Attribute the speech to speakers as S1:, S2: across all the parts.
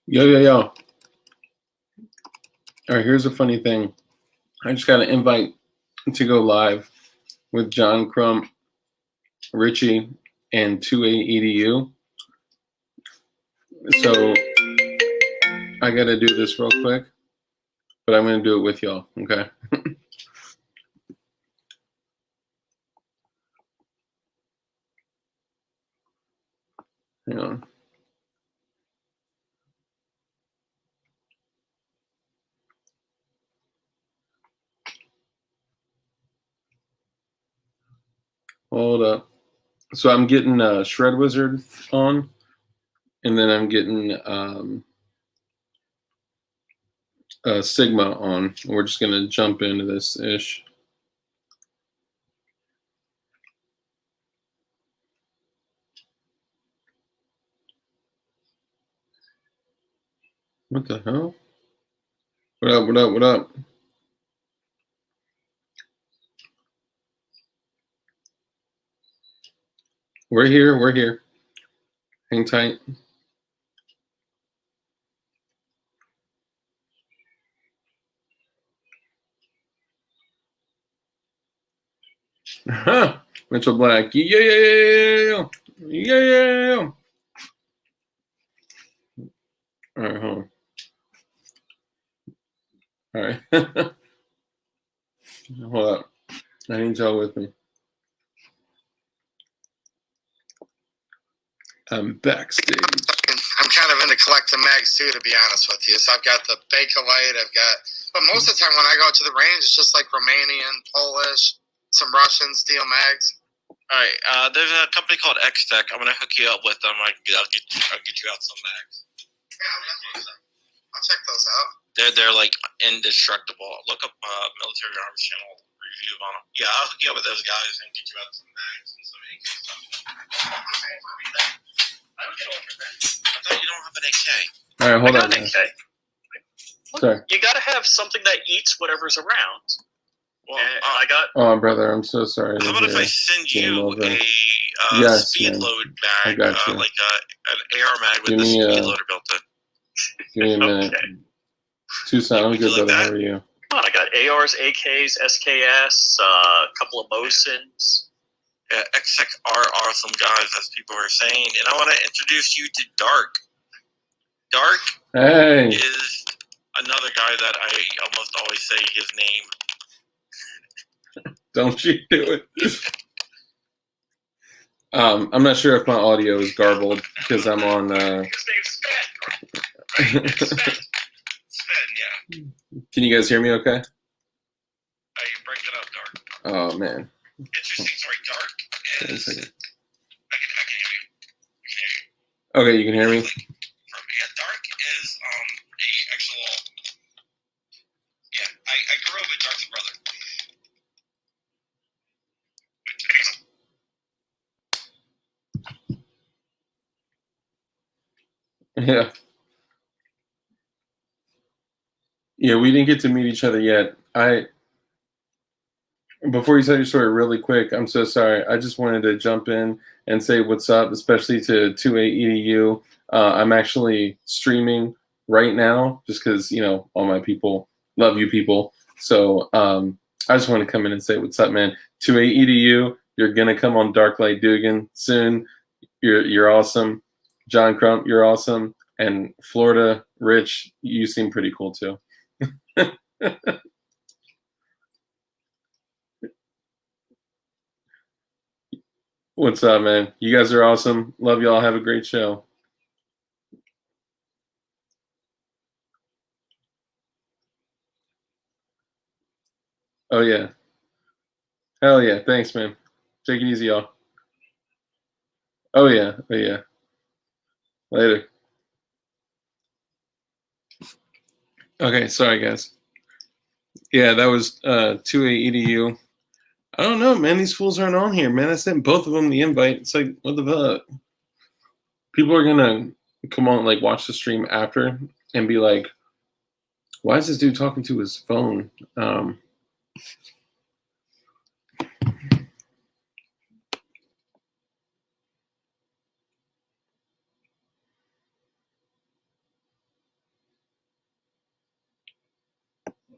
S1: Yo, yo, yo. All right, here's a funny thing. I just got an invite to go live with John Crump, Richie, and 2A EDU. So I got to do this real quick, but I'm going to do it with y'all, okay? Hang on. Hold up. So I'm getting Shred Wizard on, and then I'm getting Sigma on. We're just going to jump into this ish. What the hell? What up, what up, what up? We're here, we're here. Hang tight. Mitchell Black. Yeah. All right, hold on. All right. Hold up. I need y'all with me. I'm backstage.
S2: I'm kind of into collecting mags too, to be honest with you. So I've got the Bakelite, but most of the time when I go to the range, it's just like Romanian, Polish, some Russian steel mags.
S3: All right, there's a company called X-Tech. I'm gonna hook you up with them. I'll get you out some mags.
S2: Yeah, I'll check those out.
S3: They're like indestructible. Look up Military Arms Channel review on them. Yeah, I'll hook you up with those guys and get you out some mags and some AK stuff. I don't get one for that. I thought you don't have an AK.
S1: All right, hold on.
S4: An AK.
S1: Sorry.
S4: You got to have something that eats whatever's around.
S3: Well,
S4: I got.
S1: Oh, brother, I'm so sorry.
S3: How about if I send you a
S1: Yes,
S3: speed
S1: man.
S3: load
S1: I
S3: mag,
S1: got you.
S3: like an AR mag with
S1: Give
S3: the
S1: me,
S3: speed loader built in?
S1: Give me a minute.
S4: Okay.
S1: Tucson, I'm
S3: Would
S1: good,
S3: you like
S1: brother.
S3: that?
S1: How are you?
S4: Come on, I got ARs, AKs, SKS, a couple of Mosins.
S3: Yeah, X-Tech are awesome guys, as people are saying. And I want to introduce you to Dark. Dark
S1: Hey.
S3: is another guy that I almost always say his name.
S1: Don't you do it. I'm not sure if my audio is garbled because I'm on.
S4: His name's Sven. Right? Sven. Sven, yeah.
S1: Can you guys hear me okay?
S3: You break it up, Dark.
S1: Oh, man.
S3: Interesting story. Dark
S1: Wait a
S3: is.
S1: second.
S3: I can hear you.
S1: Okay, you can hear me?
S3: Yeah, Dark is the actual. Yeah, I grew up with Dark's brother.
S1: Yeah. Yeah, we didn't get to meet each other yet. Before you tell your story really quick, I'm so sorry. I just wanted to jump in and say what's up, especially to 2A EDU. I'm actually streaming right now just because, all my people love you people. So I just want to come in and say what's up, man. 2A EDU, you're going to come on Darklight Dugan soon. You're awesome. John Crump, you're awesome. And Florida, Rich, you seem pretty cool too. What's up, man? You guys are awesome. Love y'all. Have a great show. Oh, yeah. Hell yeah. Thanks, man. Take it easy, y'all. Oh, yeah. Oh, yeah. Later. Okay, sorry, guys. Yeah, that was 2A EDU. I don't know, man. These fools aren't on here, man. I sent both of them the invite. It's like, what the fuck? People are gonna come on, like, watch the stream after and be like, why is this dude talking to his phone?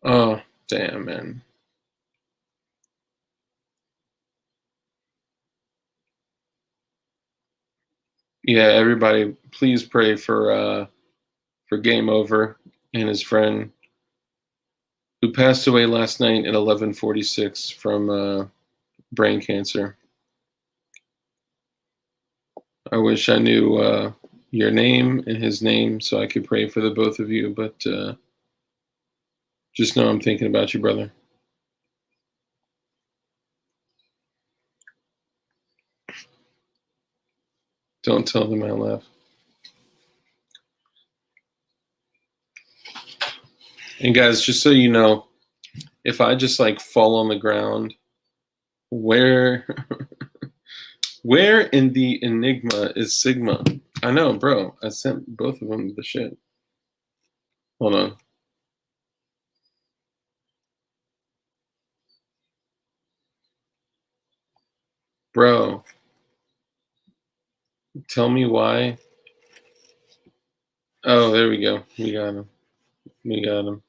S1: Oh, damn, man. Yeah, everybody, please pray for Game Over and his friend who passed away last night at 11:46 from brain cancer. I wish I knew your name and his name so I could pray for the both of you, but just know I'm thinking about you, brother. Don't tell them I laugh. And guys, just so you know, if I just like fall on the ground, where where in the enigma is Sigma? I know, bro. I sent both of them the shit. Hold on. Bro, tell me why. Oh, there we go. We got him. We got him.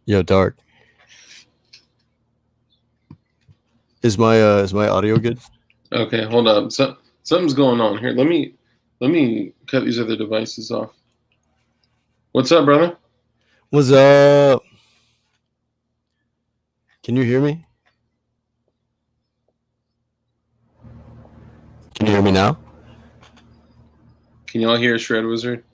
S5: Yo, Dark. Is my audio good?
S1: Okay, hold up. So something's going on here. Let me cut these other devices off. What's up, brother?
S5: What's up? Can you hear me? Can you hear me now?
S1: Can y'all hear Shred Wizard?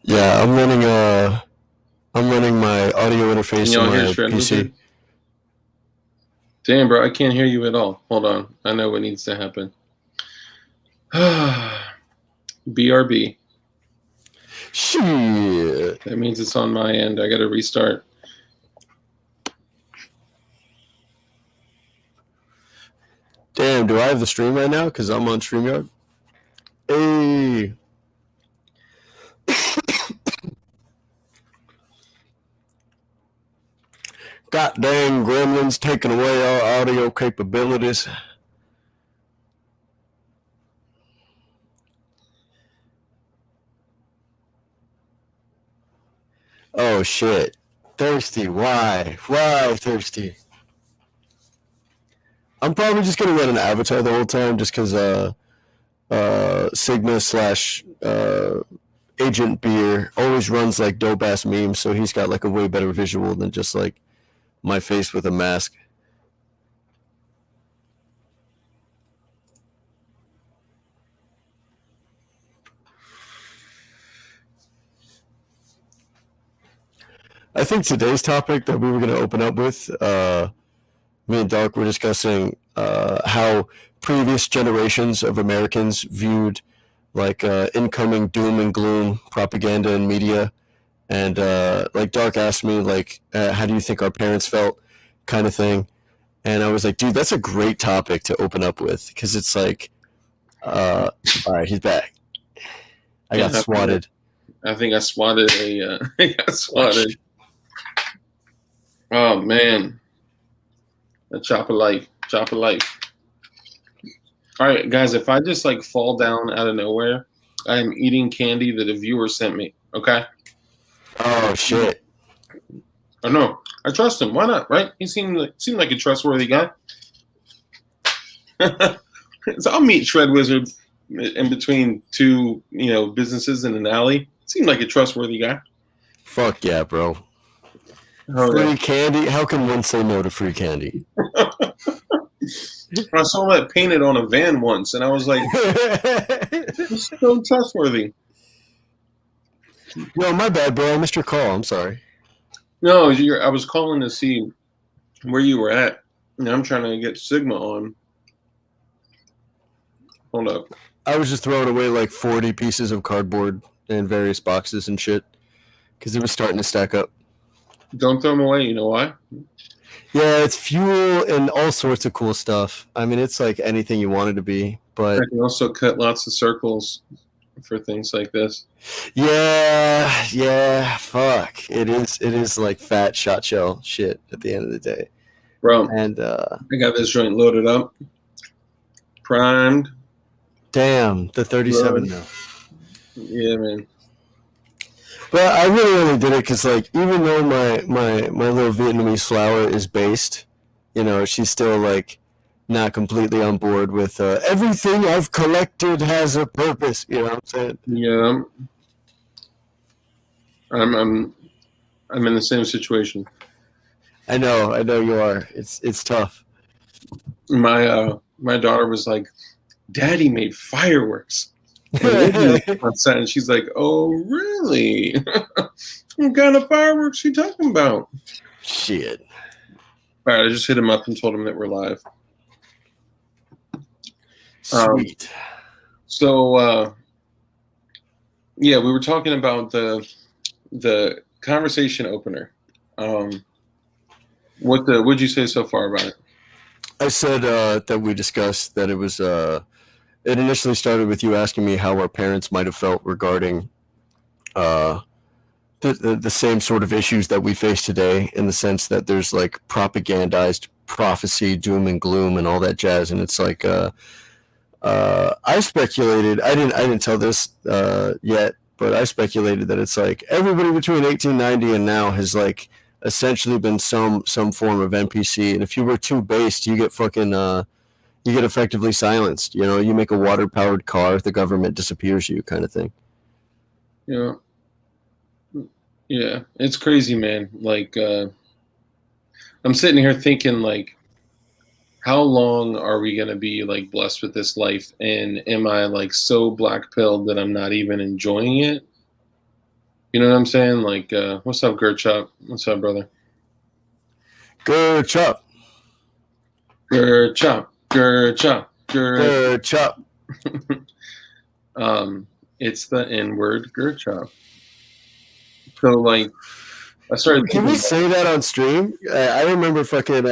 S5: Yeah, I'm running my audio interface
S1: Can y'all
S5: on
S1: hear
S5: my
S1: Shred
S5: PC.
S1: Wizard? Damn, bro, I can't hear you at all. Hold on. I know what needs to happen. BRB.
S5: Shit.
S1: That means it's on my end. I got to restart.
S5: Damn, do I have the stream right now? Because I'm on StreamYard. Hey. Goddamn gremlins taking away our audio capabilities. Oh shit. Thirsty. Why? Why thirsty? I'm probably just gonna run an avatar the whole time just because Sigma slash Agent Beer always runs like dope ass memes, so he's got like a way better visual than just like my face with a mask. I think today's topic that we were going to open up with, me and Dark were discussing how previous generations of Americans viewed like incoming doom and gloom propaganda and media. And like Dark asked me, like, how do you think our parents felt, kind of thing. And I was like, dude, that's a great topic to open up with because it's like, all right, he's back. I got swatted.
S1: I think I swatted I got swatted. Oh man, a chop of life, chop of life. All right, guys, if I just like fall down out of nowhere, I am eating candy that a viewer sent me. Okay.
S5: Oh shit.
S1: Oh no, I trust him. Why not? Right? He seemed like a trustworthy guy. So I'll meet Shred Wizard in between two, businesses in an alley. Seemed like a trustworthy guy.
S5: Fuck yeah, bro.
S1: Oh,
S5: free candy? How can one say no to free candy?
S1: I saw that painted on a van once, and I was like, "It's so trustworthy."
S5: Yo, my bad, bro. I missed your call. I'm sorry.
S1: No, I was calling to see where you were at. And I'm trying to get Sigma on. Hold up.
S5: I was just throwing away like 40 pieces of cardboard in various boxes and shit because it was starting to stack up.
S1: Don't throw them away. You know why?
S5: Yeah, it's fuel and all sorts of cool stuff. I mean, it's like anything you want it to be. But
S1: I can also cut lots of circles for things like this.
S5: Yeah, fuck. It is like fat shot shell shit at the end of the day.
S1: Bro,
S5: And
S1: I got this joint loaded up, primed.
S5: damn, the 37
S1: Good.
S5: now.
S1: Yeah, man.
S5: But I really only did it because, like, even though my little Vietnamese flower is based, you know, she's still like not completely on board with everything I've collected has a purpose. You know what I'm saying?
S1: Yeah, I'm in the same situation.
S5: I know you are. It's tough.
S1: My daughter was like, "Daddy made fireworks." And she's like, "Oh, really? What kind of fireworks you talking about?"
S5: Shit.
S1: All right, I just hit him up and told him that we're live.
S5: Sweet.
S1: So, yeah, we were talking about the conversation opener. What'd you say so far about it?
S5: I said that we discussed that it was. It initially started with you asking me how our parents might have felt regarding the same sort of issues that we face today, in the sense that there's like propagandized prophecy, doom and gloom, and all that jazz. And it's like I speculated. I didn't tell this yet, but I speculated that it's like everybody between 1890 and now has like essentially been some form of NPC, and if you were too based, you get fucking you get effectively silenced. You know, you make a water powered car, the government disappears you, kind of thing.
S1: Yeah. Yeah, it's crazy, man. Like, I'm sitting here thinking, like, how long are we gonna be like blessed with this life? And am I like so black pilled that I'm not even enjoying it? You know what I'm saying? Like, what's up, Gerchop? What's up, brother?
S5: Gerchop.
S1: Gerchop. Gerchop.
S5: Gerchop.
S1: It's the N-word, Gerchop. So, like, I started.
S5: Can we say that on stream? I remember fucking.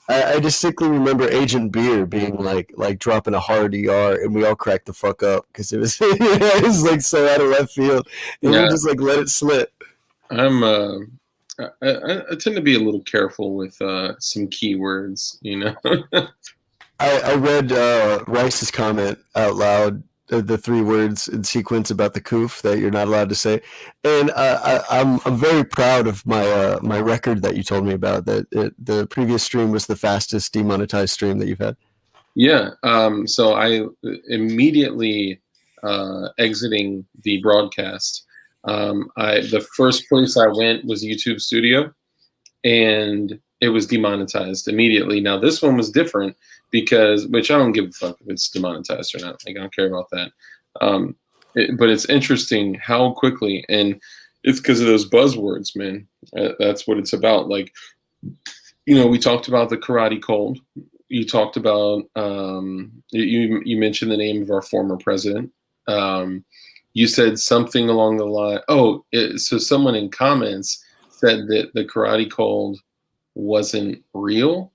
S5: I distinctly remember Agent Beer being like dropping a hard ER, and we all cracked the fuck up because it was it was like so out of left field, and we just like let it slip.
S1: I tend to be a little careful with some keywords, you know.
S5: I read Rice's comment out loud, the 3 words in sequence about the coof that you're not allowed to say, and I'm very proud of my my record that you told me about. That the previous stream was the fastest demonetized stream that you've had.
S1: Yeah. So I immediately exiting the broadcast. The first place I went was YouTube Studio, and it was demonetized immediately. Now this one was different because, which I don't give a fuck if it's demonetized or not. Like, I don't care about that. But it's interesting how quickly, and it's because of those buzzwords, man. That's what it's about. Like, you know, we talked about the karate cold. You talked about you mentioned the name of our former president. You said something along the line. So someone in comments said that the karate cold wasn't real,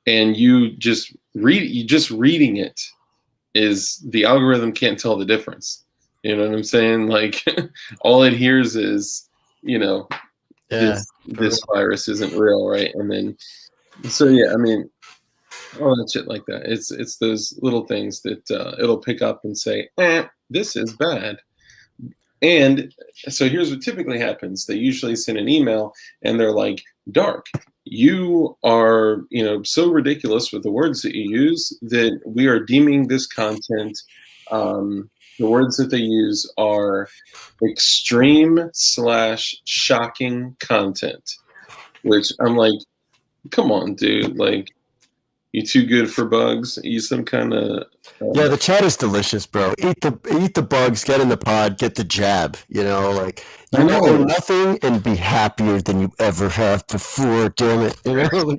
S1: and you just reading it is the algorithm can't tell the difference. You know what I'm saying? Like, all it hears is, you know, this virus isn't real, right? And then, so yeah, I mean, all that shit like that. It's those little things that it'll pick up and say, this is bad. And so here's what typically happens. They usually send an email and they're like, Dark, you are, you know, so ridiculous with the words that you use that we are deeming this content. The words that they use are extreme/shocking content, which I'm like, come on, dude. Like, you too good for bugs? You some kind of
S5: yeah, the chat is delicious, bro. Eat the bugs, get in the pod, get the jab. You know, like, you know nothing and be happier than you ever have before. Damn it, you know.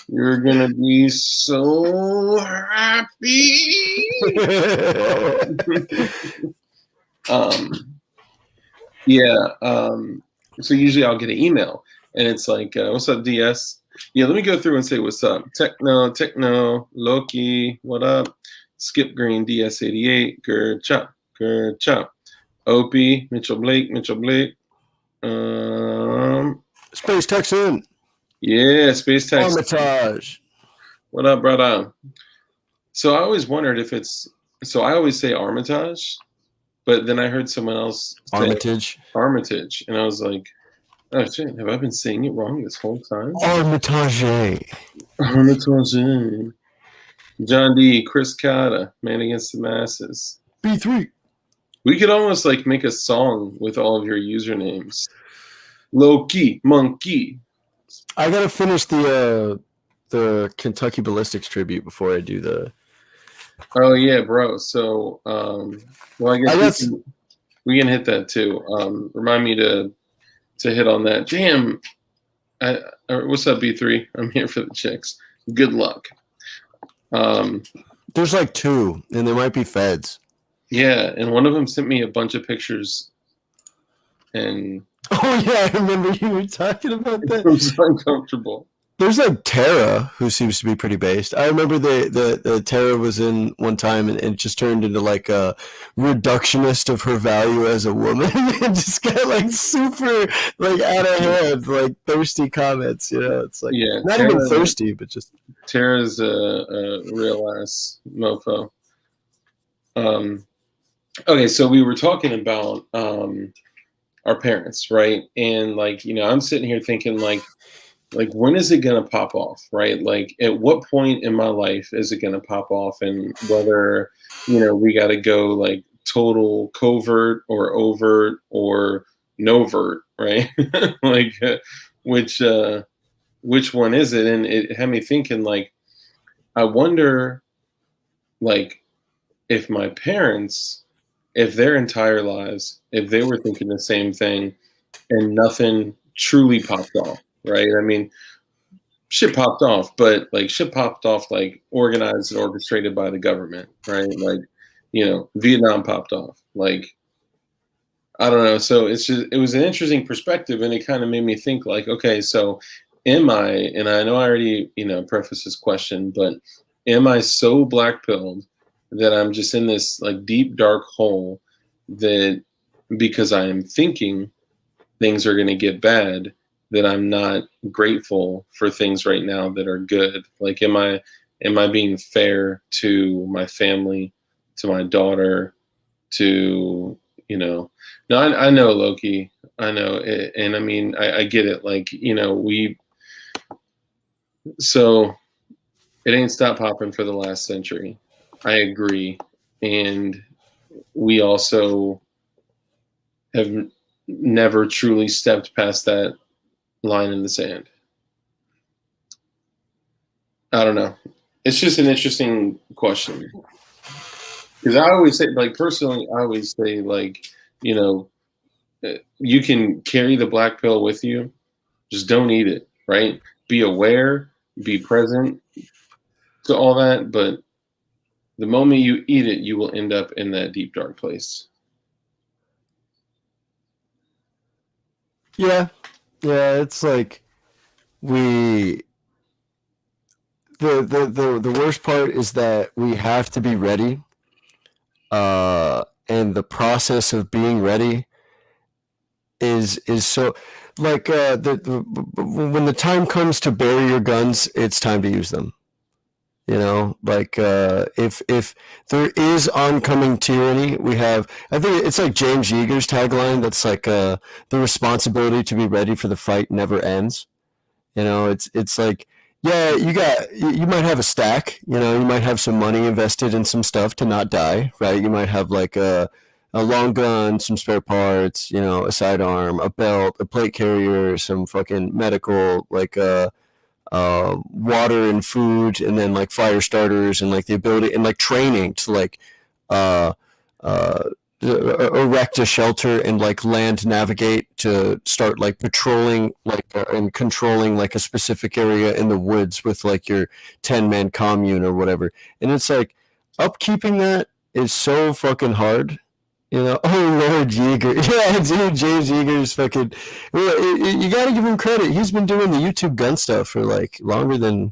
S1: You're gonna be so happy. So usually I'll get an email and it's like, what's up, DS? Yeah, let me go through and say what's up. Techno, Loki, what up? Skip Green, DS88, Gercha. Ciao. Opie, Mitchell Blake.
S5: Space Texan.
S1: Yeah, Space Text.
S5: Armitage.
S1: What up, brother? So I always wondered if it's. So I always say Armitage, but then I heard someone else say
S5: Armitage.
S1: and I was like, oh shit, have I been saying it wrong this whole time?
S5: Armitage.
S1: Armitage. John D. Chris Cotta, Man Against the Masses.
S5: B3.
S1: We could almost like make a song with all of your usernames. Loki, Monkey.
S5: I gotta finish the Kentucky Ballistics tribute before I do the.
S1: Oh yeah, bro. So, well, I guess we can hit that too. Remind me to hit on that. Damn. What's up, B3? I'm here for the chicks. Good luck.
S5: There's like 2, and they might be feds.
S1: Yeah, and one of them sent me a bunch of pictures, and
S5: oh yeah, I remember you were talking about that.
S1: It was uncomfortable.
S5: There's like Tara, who seems to be pretty based. I remember the Tara was in one time and it just turned into like a reductionist of her value as a woman and just got like super like out of hand, like thirsty comments. You know, it's like not Tara, even thirsty, but just
S1: Tara's a real ass mofo. Okay, so we were talking about our parents, right? And like, I'm sitting here thinking like when is it gonna pop off, right? Like at what point in my life is it gonna pop off, and whether we got to go like total covert or overt or novert, right? Like which one is it? And it had me thinking like, I wonder like if my parents, if their entire lives, if they were thinking the same thing and nothing truly popped off. Right. I mean, shit popped off, but like shit popped off, like organized and orchestrated by the government. Right. Like, Vietnam popped off. Like, I don't know. So it was an interesting perspective, and it kind of made me think like, okay, so and I know I already, prefaced this question, but am I so black-pilled that I'm just in this like deep, dark hole that because I am thinking things are going to get bad, that I'm not grateful for things right now that are good? Like, am I being fair to my family, to my daughter, to, no, I know, Loki, I know. And I mean, I get it. Like, so it ain't stopped popping for the last century. I agree. And we also have never truly stepped past that line in the sand. I don't know. It's just an interesting question. Because I always say, like, personally, I always say, like, you can carry the black pill with you. Just don't eat it, right? Be aware, be present to all that. But the moment you eat it, you will end up in that deep, dark place.
S5: Yeah. Yeah, it's like the worst part is that we have to be ready. And the process of being ready is so like when the time comes to bury your guns, it's time to use them. Like if there is oncoming tyranny, I think it's like James Yeager's tagline that's like the responsibility to be ready for the fight never ends. It's like, yeah, you might have a stack, you might have some money invested in some stuff to not die, right? You might have like a long gun, some spare parts, a sidearm, a belt, a plate carrier, some fucking medical, like water and food, and then like fire starters and like the ability and like training to like erect a shelter and like land navigate to start like patrolling like and controlling like a specific area in the woods with like your 10-man commune or whatever. And it's like upkeeping that is so fucking hard. Oh, Lord Yeager. Yeah, dude, James Yeager's fucking... You gotta give him credit. He's been doing the YouTube gun stuff for, like, longer than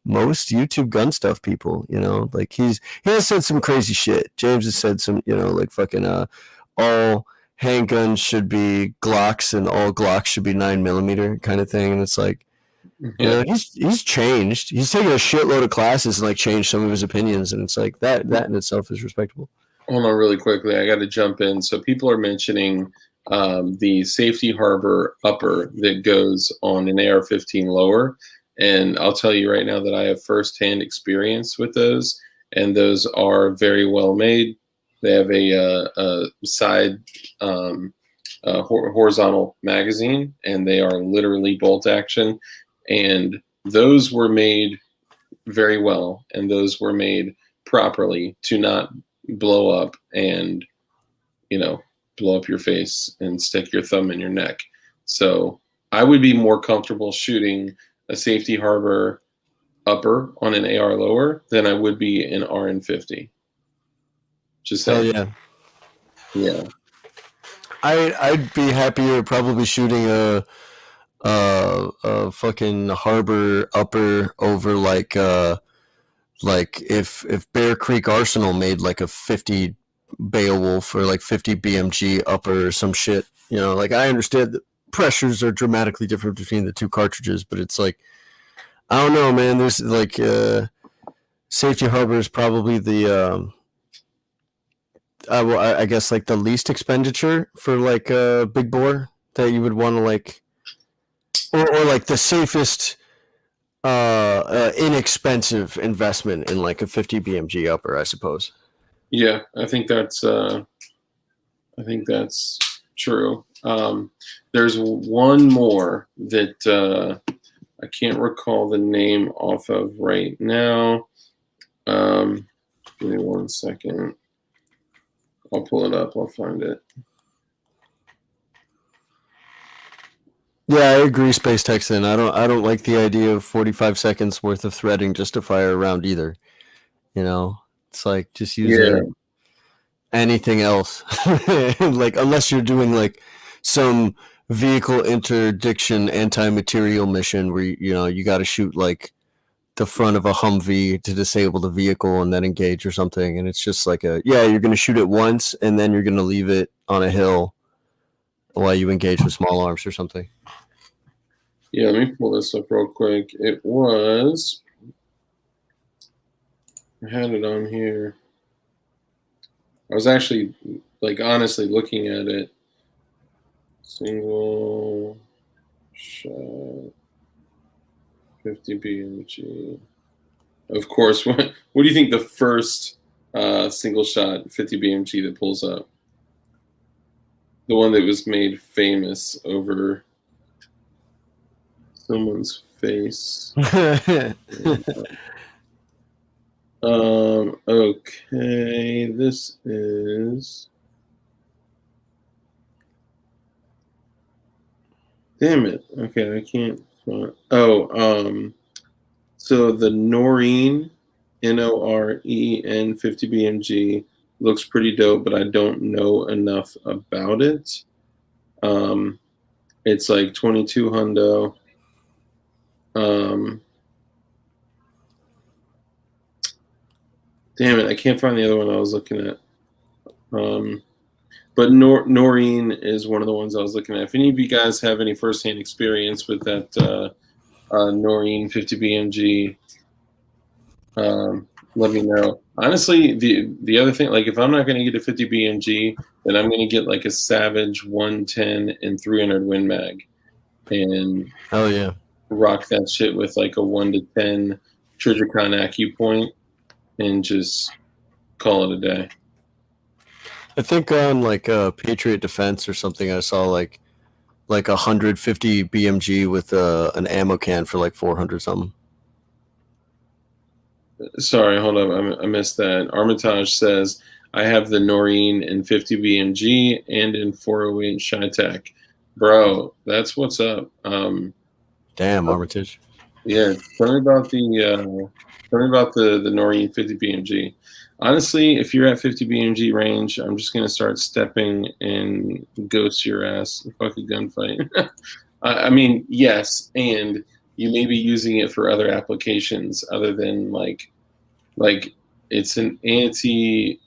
S5: most YouTube gun stuff people. You know, like he has said some crazy shit. James has said some, you know, like fucking all handguns should be Glocks and all Glocks should be 9mm kind of thing. And it's like, you know, he's changed. He's taken a shitload of classes and like changed some of his opinions, and it's like that in itself is respectable.
S1: Hold on really quickly. I got to jump in. So people are mentioning the safety harbor upper that goes on an AR-15 lower. And I'll tell you right now that I have firsthand experience with those, and those are very well made. They have a side horizontal magazine, and they are literally bolt action. And those were made very well, and those were made properly to not blow up and, you know, blow up your face and stick your thumb in your neck. So I would be more comfortable shooting a safety harbor upper on an AR lower than I would be an RN50. Just saying.
S5: Hell
S1: Yeah.
S5: yeah. I'd be happier probably shooting a fucking harbor upper over like if Bear Creek Arsenal made like a 50 Beowulf or like 50 BMG upper or some shit, you know, like I understand that pressures are dramatically different between the two cartridges, but it's like, I don't know, man. There's like safety harbor is probably the I guess like the least expenditure for like a big bore that you would want to like, or like the safest inexpensive investment in like a 50 BMG upper, I suppose.
S1: Yeah, I think that's true. There's one more that I can't recall the name off of right now. Give me 1 second. I'll pull it up. I'll find it.
S5: Yeah, I agree, Space Texan. I don't like the idea of 45 seconds worth of threading just to fire a round either. You know, it's like just use anything else. Like unless you're doing like some vehicle interdiction anti-material mission where you know you got to shoot like the front of a Humvee to disable the vehicle and then engage or something, and it's just like you're going to shoot it once and then you're going to leave it on a hill while you engage with small arms or something.
S1: Yeah, let me pull this up real quick. It was, I had it on here. I was actually, like, honestly looking at it. Single shot, 50 BMG. Of course, what do you think the first single shot 50 BMG that pulls up? The one that was made famous over someone's face. Okay, this is. Damn it. Okay, I can't find. So the Noreen, Noreen 50 BMG looks pretty dope, but I don't know enough about it. It's like 22 hundo. Damn it, I can't find the other one I was looking at. But Noreen is one of the ones I was looking at. If any of you guys have any firsthand experience with that Noreen 50 BMG, let me know. Honestly, the other thing, like if I'm not going to get a 50 BMG, then I'm going to get like a Savage 110 and 300 Win Mag, and
S5: oh yeah,
S1: rock that shit with like a 1 to 10 Trijicon AccuPoint, and just call it a day.
S5: I think on like Patriot Defense or something, I saw like 150 BMG with an ammo can for like 400 something.
S1: Sorry, hold up. I missed that. Armitage says, I have the Noreen in 50 BMG and in 408 Shytech. Bro, that's what's up.
S5: Damn, Armitage.
S1: Yeah, tell me about the Noreen 50 BMG. Honestly, if you're at 50 BMG range, I'm just gonna start stepping and ghost your ass. Fuck a gunfight. I mean, yes, and you may be using it for other applications other than like it's an anti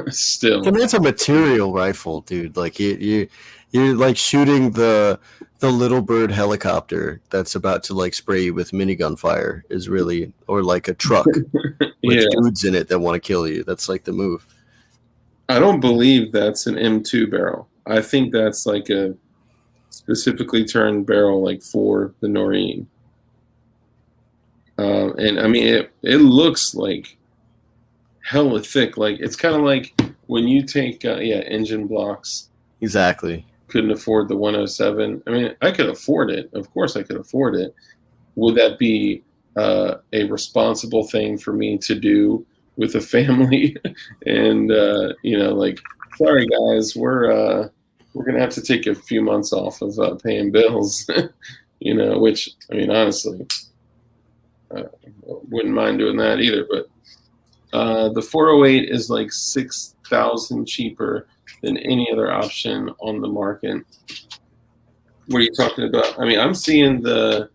S1: still.
S5: It's a material rifle, dude. Like you're like shooting the little bird helicopter that's about to like spray you with minigun fire is really, or like a truck with
S1: Yeah,
S5: dudes in it that want to kill you. That's like the move.
S1: I don't believe that's an M2 barrel. I think that's like a specifically turned barrel, like for the Noreen. And I mean, it looks like hella thick. Like it's kind of like when you take engine blocks.
S5: Exactly.
S1: Couldn't afford the 107. I mean, I could afford it. Of course, I could afford it. Would that be a responsible thing for me to do with a family? And like, sorry guys, we're gonna have to take a few months off of paying bills. Which I mean, honestly, wouldn't mind doing that either. But the 408 is like 6,000 cheaper than any other option on the market. What are you talking about? I mean, I'm seeing the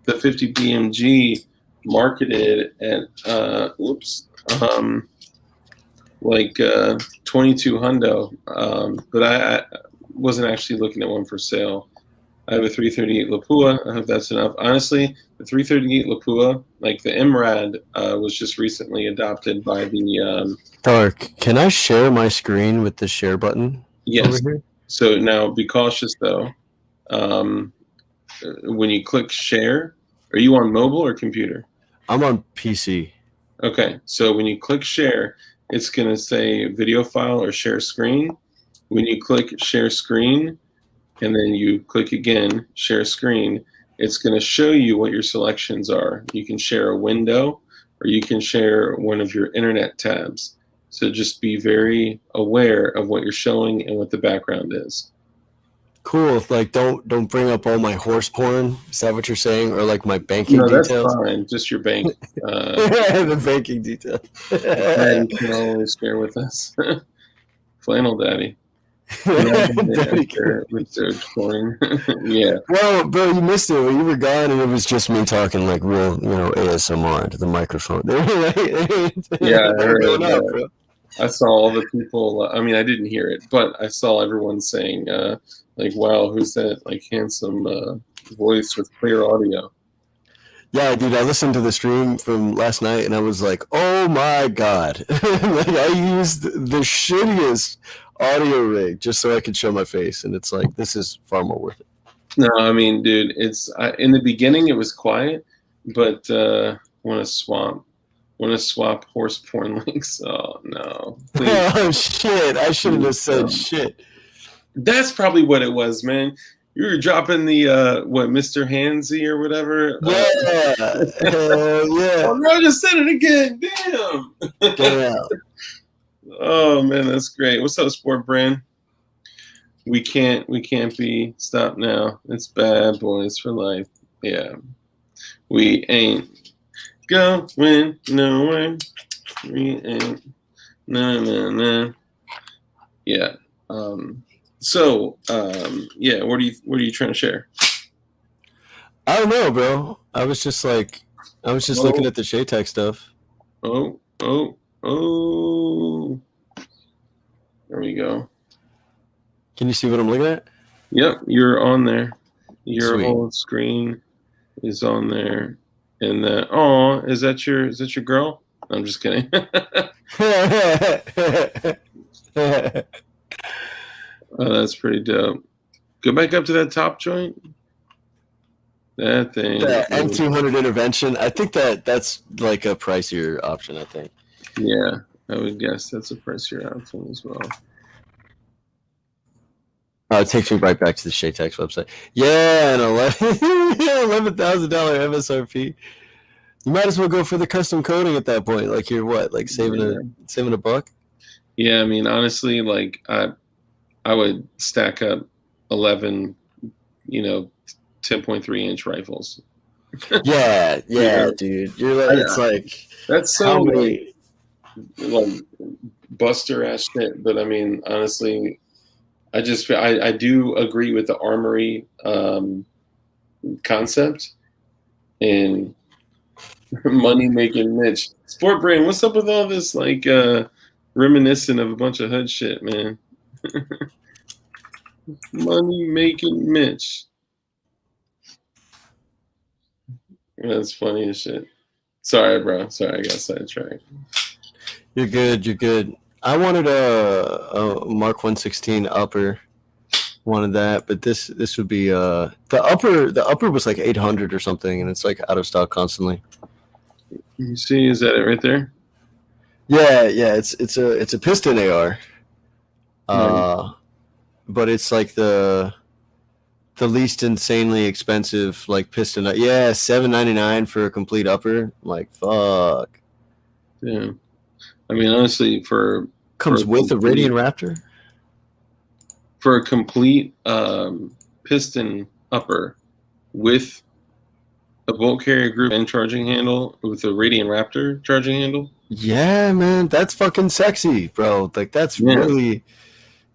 S1: 50 BMG marketed at like 22 hundo, but I wasn't actually looking at one for sale. I have a 338 Lapua. I hope that's enough. Honestly, the 338 Lapua, like the MRAD, was just recently adopted by the.
S5: Dark, can I share my screen with the share button?
S1: Yes.
S5: Over here?
S1: So now be cautious though. When you click share, are you on mobile or computer?
S5: I'm on PC.
S1: Okay, so when you click share, it's going to say video file or share screen. When you click share screen, and then you click again, share screen, it's going to show you what your selections are. You can share a window, or you can share one of your internet tabs. So just be very aware of what you're showing and what the background is.
S5: Cool. Like don't bring up all my horse porn. Is that what you're saying? Or like my banking
S1: No, that's
S5: details?
S1: fine. Just your bank.
S5: The banking details.
S1: You can always share with us. Flannel Daddy. Research coin. Yeah.
S5: Well, bro, you missed it when you were gone, and it was just me talking like real, ASMR into the microphone.
S1: Yeah, I heard. I saw all the people. I mean, I didn't hear it, but I saw everyone saying, like, "Wow, who's that? Like, handsome voice with clear audio."
S5: Yeah, dude, I listened to the stream from last night, and I was like, "Oh my god!" Like, I used the shittiest audio rig just so I could show my face, and it's like, this is far more worth it.
S1: No, I mean, dude, it's in the beginning it was quiet, but want to swap horse porn links? Oh no! Please.
S5: Oh shit! I shouldn't have said shit.
S1: That's probably what it was, man. You were dropping the Mr. Handsy or whatever.
S5: Yeah, yeah.
S1: Oh no, just said it again. Damn.
S5: Damn.
S1: Oh man, that's great. What's up, Sport Brand? We can't be stopped now. It's bad boys for life. Yeah. We ain't going nowhere. We ain't no. Yeah. Yeah, what are you trying to share?
S5: I don't know, bro. I was just looking at the Shaytech stuff.
S1: Oh. There we go.
S5: Can you see what I'm looking at?
S1: Yep, you're on there. Your
S5: Sweet.
S1: whole screen is on there. And is that your girl? I'm just kidding. Oh, that's pretty dope. Go back up to that top joint. That thing.
S5: The M200 intervention. I think that's like a pricier option, I think.
S1: Yeah, I would guess that's a pricier option as well.
S5: It takes me right back to the Shaytech website. Yeah, an $11,000 MSRP. You might as well go for the custom coding at that point. Like you're what? Like saving a buck?
S1: Yeah, I mean, honestly, like I would stack up 11, 10.3 inch rifles.
S5: Yeah, dude. You're like, it's like
S1: that's so like buster ass shit. But I mean, honestly, I do agree with the armory concept. and money making Mitch. Sport Brain, what's up with all this like reminiscent of a bunch of hood shit, man? Money making Mitch. That's funny as shit. Sorry, bro. Sorry, I got sidetracked.
S5: You're good. You're good. I wanted a Mark 116 upper. Wanted that, but this would be the upper. The upper was like 800 or something, and it's like out of stock constantly.
S1: You see, is that it right there?
S5: Yeah. It's a piston AR. But it's like the least insanely expensive like piston. Yeah, $799 for a complete upper. I'm like, fuck.
S1: Yeah. I mean, honestly,
S5: Comes with a Radiant Raptor.
S1: For a complete piston upper with a bolt carrier group and charging handle with a Radiant Raptor charging handle.
S5: Yeah, man, that's fucking sexy, bro. Like that's really.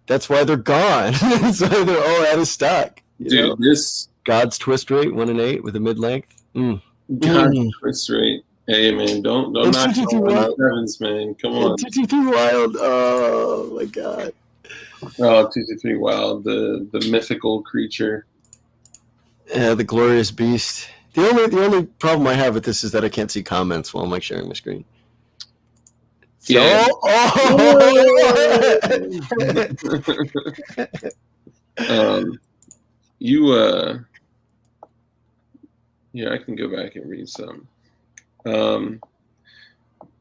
S5: That's why they're gone. That's why they're all out of stock.
S1: Dude, this
S5: God's twist rate 1 in 8 with a mid length.
S1: God's twist rate. Hey man, don't knock on sevens, man. Come on.
S5: 223 Wild. Oh my god.
S1: Oh, 223 Wild, the mythical creature.
S5: Yeah, the glorious beast. The only problem I have with this is that I can't see comments while I'm like sharing my screen. So,
S1: yeah. Yeah, I can go back and read some. Then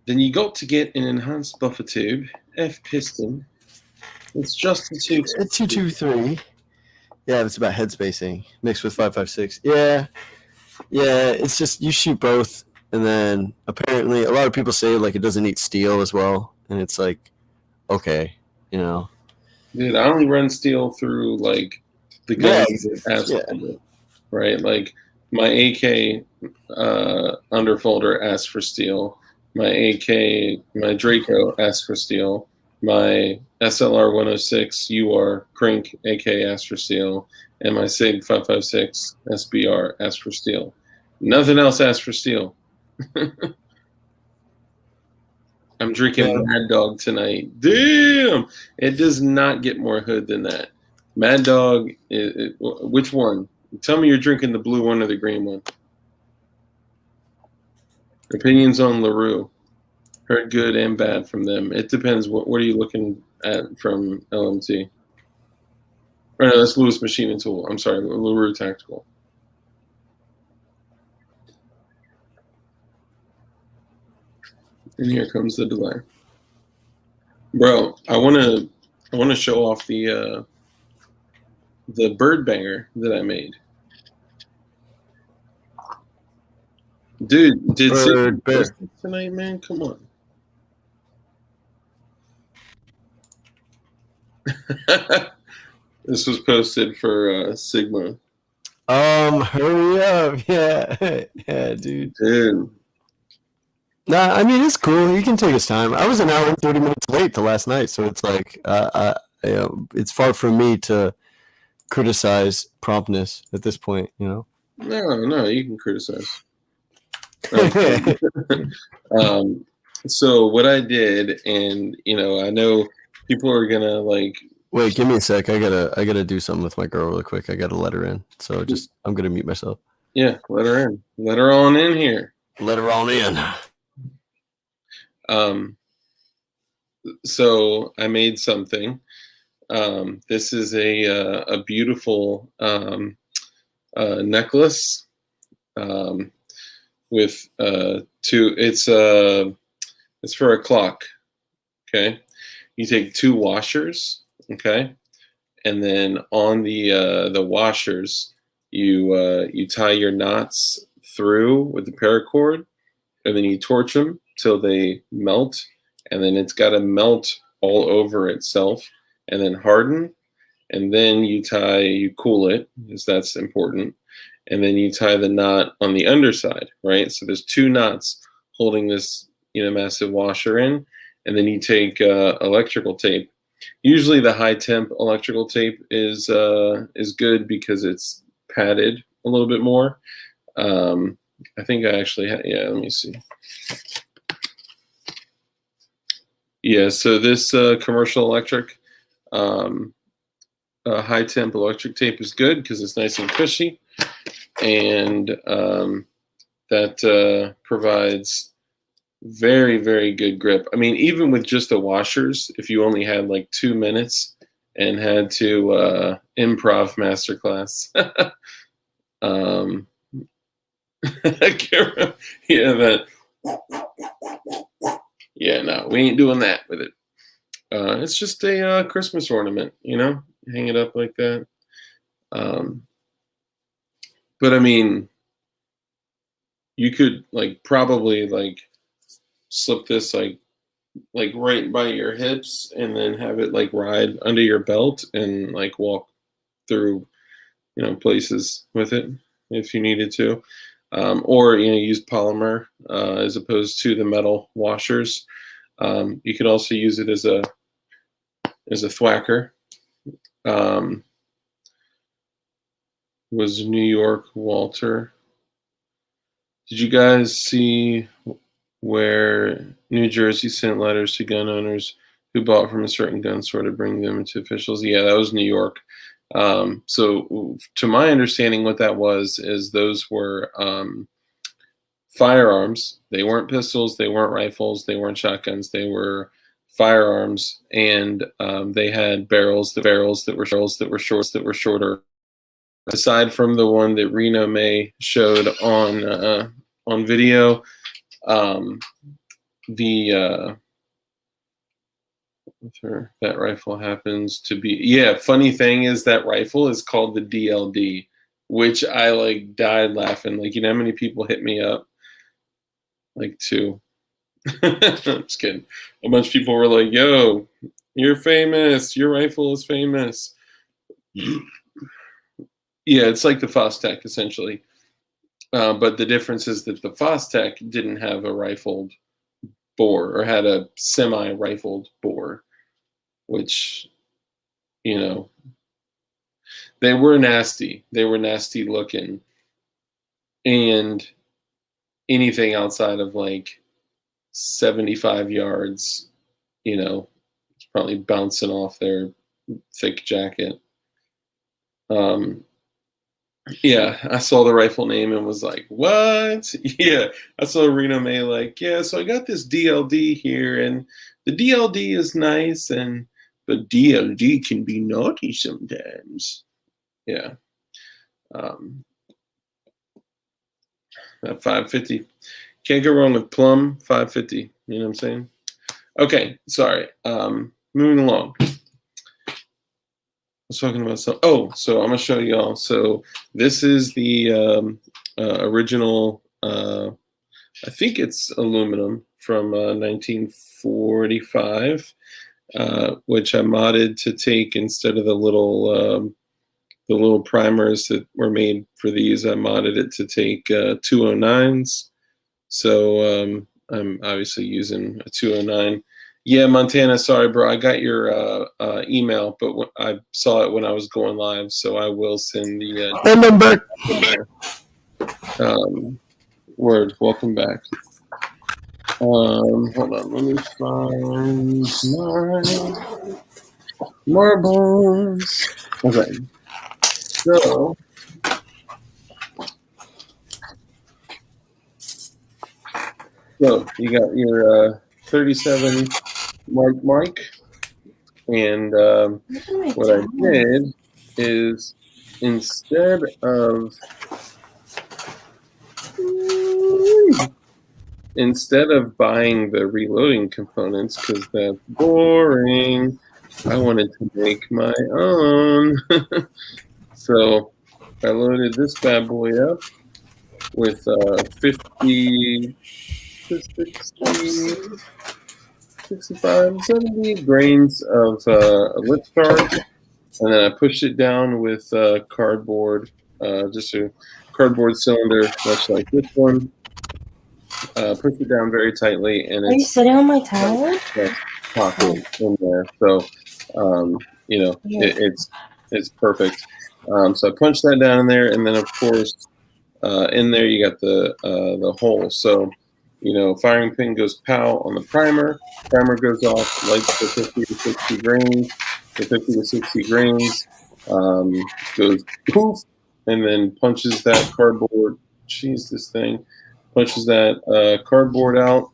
S1: you got to get an enhanced buffer tube, F piston. It's just a
S5: 223. Yeah, it's about head spacing mixed with 5.56. Yeah. It's just you shoot both. And then apparently a lot of people say like it doesn't need steel as well. And it's like, okay, you know.
S1: Dude, I only run steel through like the guns that ask for it, right? Like my AK underfolder asks for steel. My AK, my Draco asks for steel. My SLR 106 UR Crank AK asks for steel. And my SIG 5.56 SBR asks for steel. Nothing else asks for steel. I'm drinking Mad Dog tonight. Damn! It does not get more hood than that. Mad Dog, which one? Tell me you're drinking the blue one or the green one. Opinions on LaRue. Heard good and bad from them. It depends. What are you looking at from LMT? Or no, that's Lewis Machine and Tool. I'm sorry, LaRue Tactical. And here comes the delay, bro. I want to show off the bird banger that I made, dude. Did
S5: bird
S1: tonight, man? Come on. This was posted for Sigma.
S5: Hurry up, yeah, dude. Nah, I mean it's cool. He can take his time. I was an hour and 30 minutes late to last night, so it's like it's far from me to criticize promptness at this point. You know.
S1: No, you can criticize. So what I did, and I know people are gonna like.
S5: Wait, give me a sec. I gotta do something with my girl really quick. I gotta let her in. So I'm gonna mute myself.
S1: Yeah, let her in. Let her on in here.
S5: Let her on in.
S1: So I made something. This is a beautiful necklace with two. It's for a clock. Okay, you take 2 washers. Okay, and then on the washers, you tie your knots through with the paracord, and then you torch them till they melt, and then it's got to melt all over itself and then harden, and then you cool it, because that's important, and then you tie the knot on the underside, right? So there's 2 knots holding this massive washer in, and then you take electrical tape. Usually the high temp electrical tape is good because it's padded a little bit more. I think I actually had, yeah, let me see. Yeah, so this commercial electric, high temp electric tape is good because it's nice and cushy, and that provides very, very good grip. I mean, even with just the washers, if you only had like 2 minutes and had to improv masterclass, I can't remember. Yeah, that. Yeah, no, we ain't doing that with it. It's just a Christmas ornament, you know, hang it up like that. But I mean, you could like probably like slip this like right by your hips and then have it like ride under your belt and like walk through, you know, places with it if you needed to. Or, you know, use polymer as opposed to the metal washers. You could also use it as a thwacker. Was New York Walter. Did you guys see where New Jersey sent letters to gun owners who bought from a certain gun store to bring them to officials? Yeah, that was New York. So to my understanding, what that was is those were firearms. They weren't pistols, they weren't rifles, they weren't shotguns, they were firearms, and they had barrels that were shorter. Aside from the one that Reno May showed on video, that rifle happens to be, yeah, funny thing is that rifle is called the DLD, which I like died laughing. Like, you know how many people hit me up? Like 2. I'm just kidding. A bunch of people were like, yo, you're famous, your rifle is famous. Yeah, it's like the Fostech essentially. But the difference is that the Fostech didn't have a rifled bore, or had a semi-rifled bore, which, you know, they were nasty. They were nasty looking. And anything outside of like 75 yards, you know, it's probably bouncing off their thick jacket. Yeah, I saw the rifle name and was like, what? Yeah, I saw Reno May like, yeah, so I got this DLD here, and the DLD is nice, but DLD can be naughty sometimes. Yeah. At 550. Can't go wrong with Plum 550. You know what I'm saying? Okay, sorry. Moving along. I was talking about some. Oh, so I'm gonna show y'all. So this is the original. I think it's aluminum from 1945, which I modded to take instead of the little primers that were made for these. I modded it to take 209s. So I'm obviously using a 209. Yeah, Montana, sorry, bro. I got your email, but I saw it when I was going live, so I will send the
S5: number.
S1: Word. Welcome back. Hold on. Let me find my marbles. Okay. So you got your 37 Mark, and what I did is instead of buying the reloading components, because that's boring, I wanted to make my own. So I loaded this bad boy up with 50 to 60, 65, 70 grains of lip charge, and then I pushed it down with cardboard, just a cardboard cylinder, much like this one. Pushed it down very tightly, and
S6: Are you sitting on my towel?
S1: Pocket in there, so you know, it's perfect. So I punched that down in there, and then of course in there you got the hole. So, firing pin goes pow on the primer. Primer goes off, lights the 50 to 60 grains. The 50 to 60 grains goes poof, and then punches that cardboard. Jeez, this thing punches that cardboard out,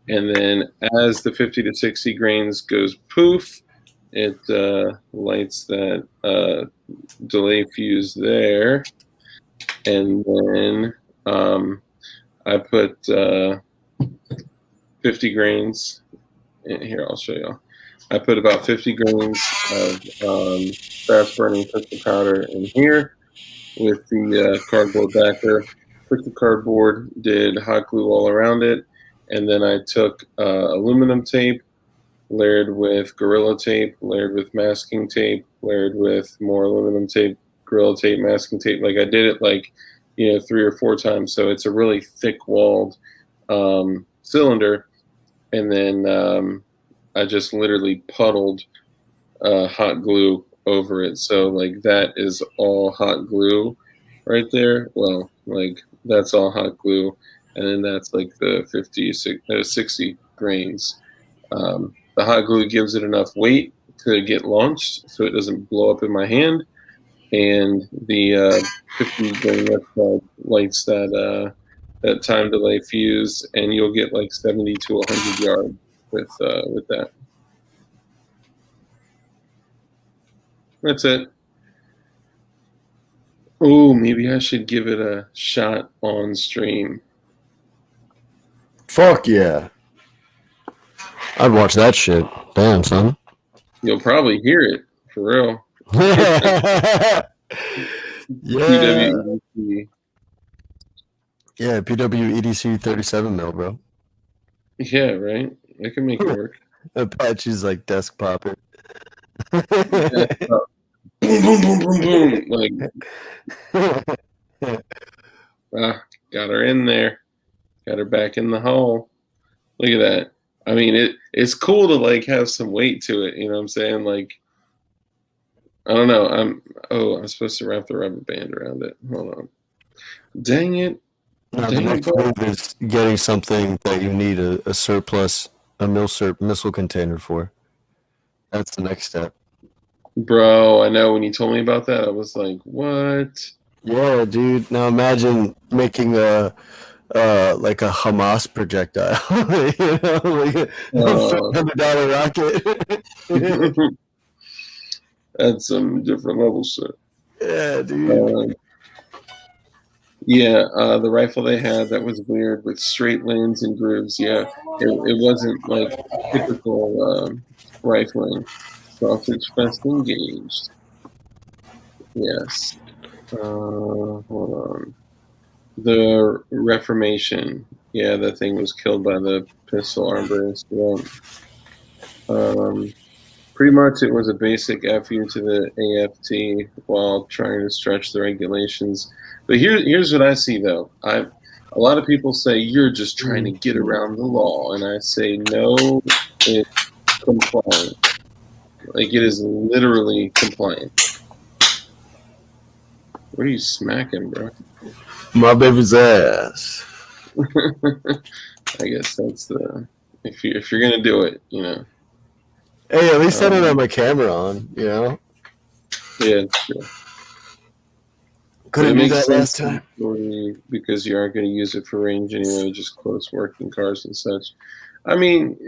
S1: and then as the 50 to 60 grains goes poof, it lights that delay fuse there, and then I put 50 grains in here. I'll show y'all. I put about 50 grains of fast burning pistol powder in here with the cardboard backer. Took the cardboard, did hot glue all around it, and then I took aluminum tape, layered with Gorilla Tape, layered with masking tape, layered with more aluminum tape, Gorilla Tape, masking tape. Like I did it like 3 or 4 times, so it's a really thick-walled cylinder. And then I just literally puddled hot glue over it. So like that is all hot glue right there. Well, like that's all hot glue, and then that's like the 60 grains. The hot glue gives it enough weight to get launched, so it doesn't blow up in my hand. And the 50 grain lights that time delay fuse, and you'll get like 70 to 100 yards with that. That's it. Oh, maybe I should give it a shot on stream.
S5: Fuck yeah. I'd watch that shit. Damn, son.
S1: You'll probably hear it, for real.
S5: Yeah.
S1: PWEDC.
S5: Yeah, PWEDC 37 mil, bro.
S1: Yeah, right? I can make it work.
S5: Apache's like desk popping.
S1: Boom, boom, boom, boom, boom. Like, got her in there. Got her back in the hole. Look at that. I mean, it's cool to like have some weight to it. You know what I'm saying? Like, I don't know. I'm supposed to wrap the rubber band around it. Hold on. Dang it.
S5: Now, the next move is getting something that you need a surplus, a missile container for. That's the next step.
S1: Bro, I know when you told me about that, I was like, what?
S5: Yeah, dude. Now imagine making like a Hamas projectile. Like a $500 rocket.
S1: That's some different level shit.
S5: Yeah, dude.
S1: The rifle they had, that was weird with straight lanes and grooves. Yeah, it wasn't like typical rifling. Sausage fest engaged. Yes. Hold on. The Reformation. Yeah, that thing was killed by the pistol armbrist. Yeah. Pretty much it was a basic FU to the AFT while trying to stretch the regulations. But here's what I see, though. A lot of people say you're just trying to get around the law, and I say no, it's compliant. Like, it is literally compliant. What are you smacking, bro?
S5: My baby's ass.
S1: I guess that's the if you're gonna do it,
S5: Hey, at least I don't have my camera on,
S1: Yeah, it's true.
S5: Couldn't do that last time.
S1: Because you aren't going to use it for range anyway, just close working cars and such. I mean,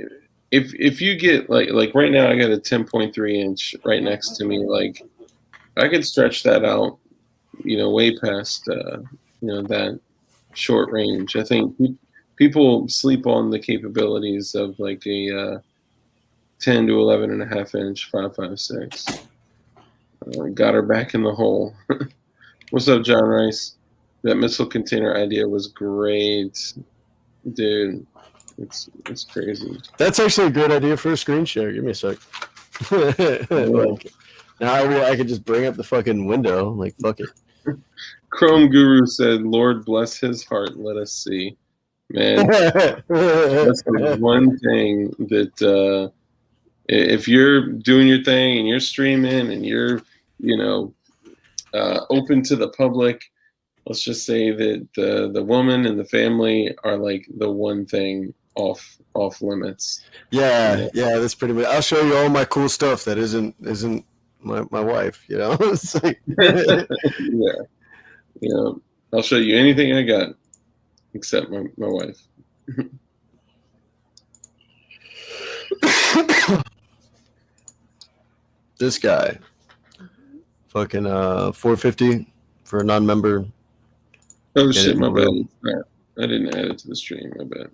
S1: if you get like right now, I got a 10.3 inch right next to me. Like, I could stretch that out, way past that short range. I think people sleep on the capabilities of like a 10 to 11.5 inch 5.56. Got her back in the hole. What's up, John Rice? That missile container idea was great, dude. It's crazy.
S5: That's actually a great idea for a screen share. Give me a sec. Now I could just bring up the fucking window. Like, fuck it.
S1: Chrome Guru said, "Lord bless his heart. Let us see." Man, that's the one thing that if you're doing your thing and you're streaming and you're, open to the public, let's just say that the woman and the family are like the one thing off limits.
S5: Yeah, that's pretty much. I'll show you all my cool stuff that isn't my wife. You know, it's like
S1: yeah. I'll show you anything I got except my wife.
S5: This guy, fucking $4.50 for a non-member.
S1: Oh shit, my bad. I didn't add it to the stream. My bad.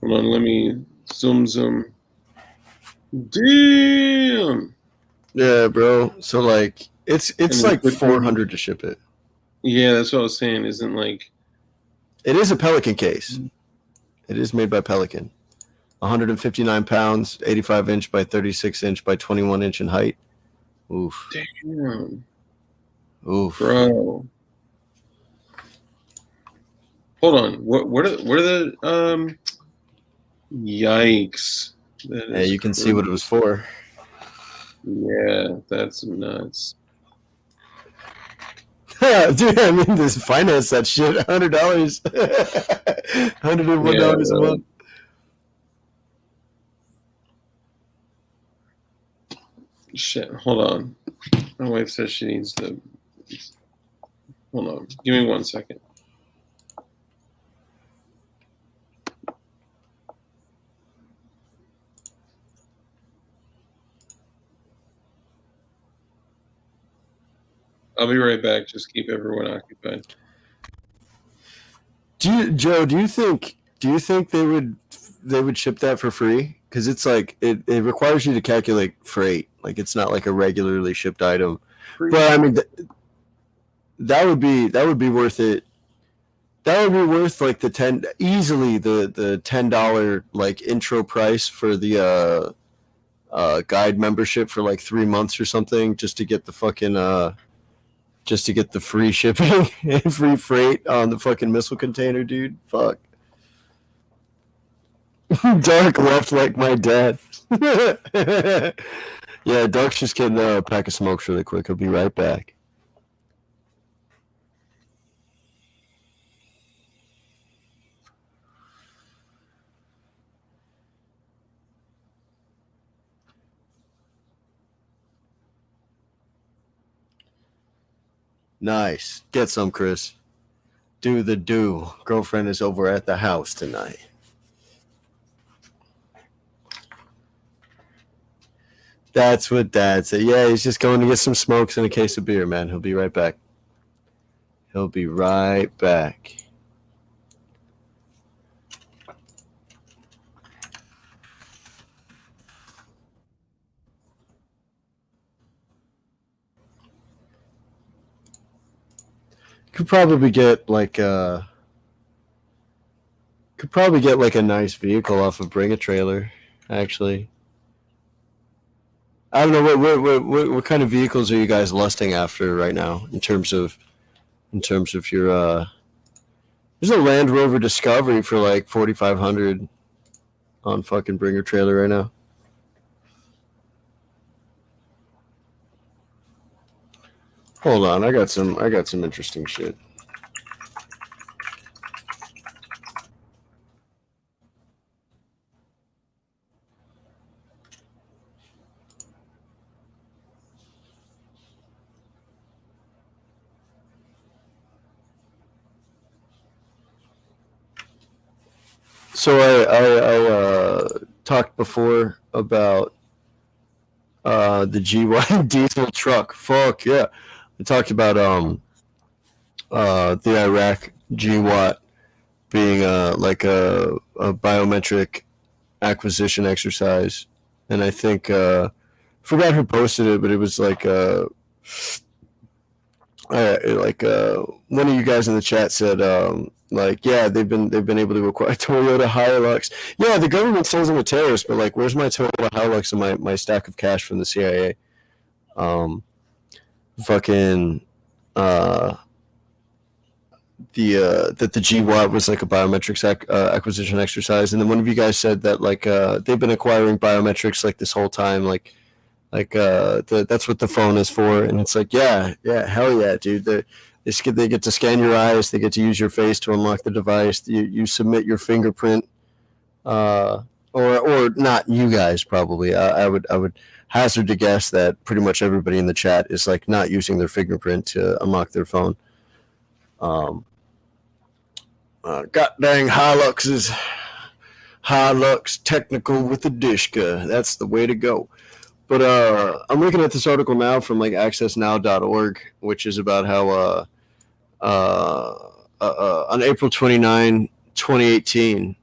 S1: Hold on, let me zoom. Damn.
S5: Yeah, bro. So like, it's like $400 to ship it.
S1: Yeah, that's what I was saying. Isn't like.
S5: It is a Pelican case. It is made by Pelican. 159 pounds, 85 inch by 36 inch by 21 inch in height. Oof.
S1: Damn.
S5: Oof.
S1: Bro. Hold on. What are the yikes.
S5: Yeah, you can see what it was for.
S1: Yeah, that's nuts.
S5: Dude, I mean, this finance that shit, $100, $101 a month.
S1: Shit, hold on. My wife says she needs the. Hold on, give me 1 second. I'll be right back. Just keep everyone occupied.
S5: Joe, do you think they would ship that for free? Because it's like it requires you to calculate freight. Like it's not like a regularly shipped item. But I mean, that would be worth it. That would be worth like the $10 like intro price for the guide membership for like 3 months or something, just to get the fucking just to get the free shipping and free freight on the fucking missile container, dude. Fuck. Dark left like my dad. Yeah, Dark's just getting a pack of smokes really quick. I'll be right back. Nice. Get some, Chris. Do the do. Girlfriend is over at the house tonight. That's what Dad said. Yeah, he's just going to get some smokes and a case of beer, man. He'll be right back. He'll be right back. Could probably get like a nice vehicle off of Bring a Trailer, actually. I don't know what kind of vehicles are you guys lusting after right now in terms of your there's a Land Rover Discovery for like $4,500 on fucking Bring a Trailer right now. Hold on, I got some interesting shit. So I talked before about the GY diesel truck. Fuck yeah. I talked about the Iraq GWAT being like a biometric acquisition exercise, and I think forgot who posted it, but it was like one of you guys in the chat said like, yeah, they've been able to acquire Toyota Hilux. Yeah, the government says I'm a terrorist, but like, where's my Toyota Hilux and my stack of cash from the CIA? Fucking that the GWAT was like a biometrics acquisition exercise, and then one of you guys said that like they've been acquiring biometrics like this whole time, like that's what the phone is for, and it's like yeah, hell yeah, dude. They get to scan your eyes. They get to use your face to unlock the device. You submit your fingerprint, or not you guys probably. I would hazard to guess that pretty much everybody in the chat is like not using their fingerprint to unlock their phone. God dang Hilux technical with the Dishka. That's the way to go. But I'm looking at this article now from like accessnow.org, which is about how on April 29, 2018,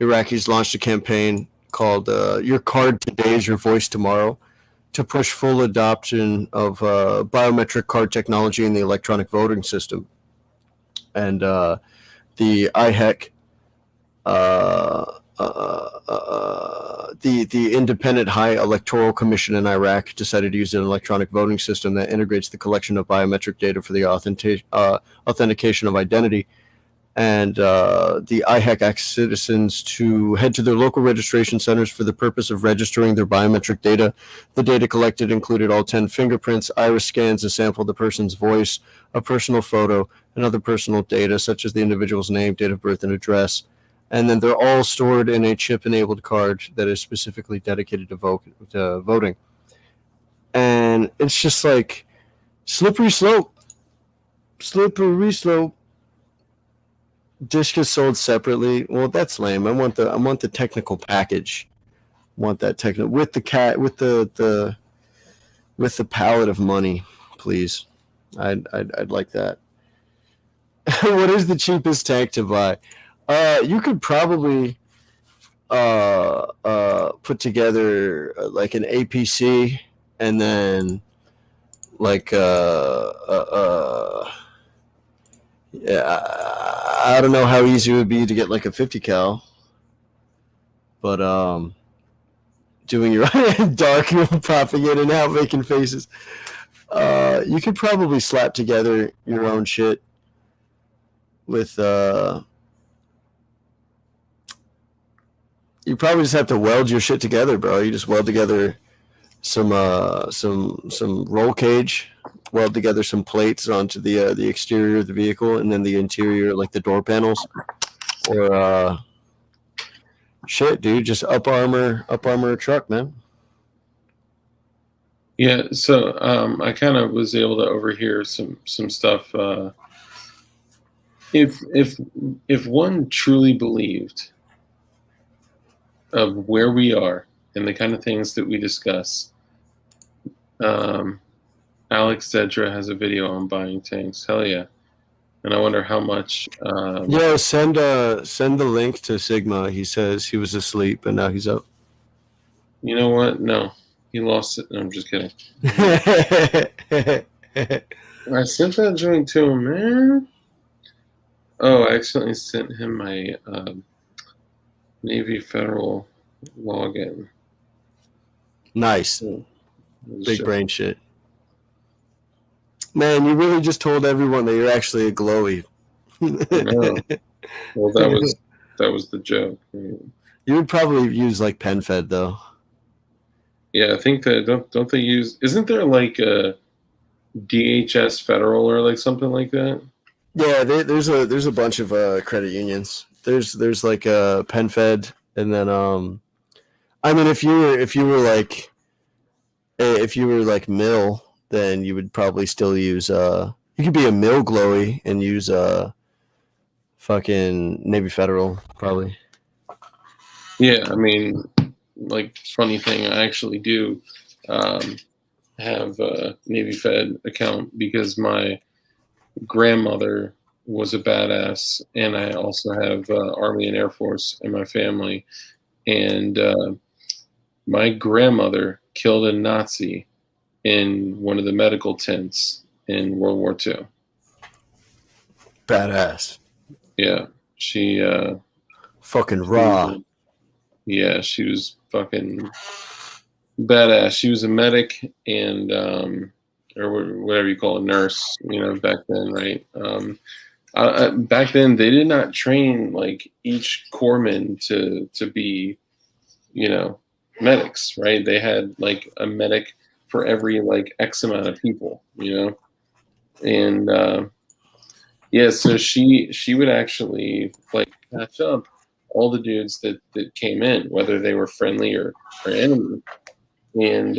S5: Iraqis launched a campaign called Your Card Today is Your Voice Tomorrow to push full adoption of biometric card technology in the electronic voting system. And the IHEC, the Independent High Electoral Commission in Iraq decided to use an electronic voting system that integrates the collection of biometric data for the authentication of identity. And the IHEC asks citizens to head to their local registration centers for the purpose of registering their biometric data. The data collected included all 10 fingerprints, iris scans, a sample of the person's voice, a personal photo, and other personal data such as the individual's name, date of birth, and address. And then they're all stored in a chip-enabled card that is specifically dedicated to voting. And it's just like slippery slope. Dish is sold separately. Well, that's lame. I want the technical package. I want that technical with the palette of money, please. I'd like that. What is the cheapest tank to buy? You could probably put together like an APC and then like yeah, I don't know how easy it would be to get like a 50 cal, but doing your dark popping in and out, making faces. You could probably slap together your own shit with you probably just have to weld your shit together, bro. You just weld together some roll cage, weld together some plates onto the exterior of the vehicle, and then the interior, like the door panels, or shit, dude, just up armor a truck, man.
S1: Yeah, so I kind of was able to overhear some stuff. If one truly believed of where we are and the kind of things that we discuss, Alex Zedra has a video on buying tanks. Hell yeah! And I wonder how much.
S5: Yeah, send the link to Sigma. He says he was asleep and now he's up.
S1: You know what? No, he lost it. No, I'm just kidding. I sent that joint to him, man. Oh, I accidentally sent him my Navy Federal login.
S5: Nice. Big brain shit. Man, you really just told everyone that you're actually a glowy.
S1: No. Well, that was the joke.
S5: You would probably use like PenFed though.
S1: Yeah, I think that don't they use? Isn't there like a DHS Federal or like something like that?
S5: Yeah, there's a bunch of credit unions. There's like a PenFed, and then I mean if you were like Mill, then you would probably still use you could be a Mill glowy and use fucking Navy Federal probably.
S1: Yeah, I mean, like funny thing, I actually do have a Navy Fed account because my grandmother was a badass, and I also have Army and Air Force in my family, and my grandmother killed a Nazi in one of the medical tents in World War II.
S5: Badass.
S1: Yeah, she
S5: fucking raw.
S1: Yeah, she was fucking badass. She was a medic and or whatever you call a nurse, back then, right? Back then, they did not train like each corpsman to be, medics, right? They had like a medic for every like X amount of people, and yeah, so she would actually like patch up all the dudes that came in, whether they were friendly or enemy. And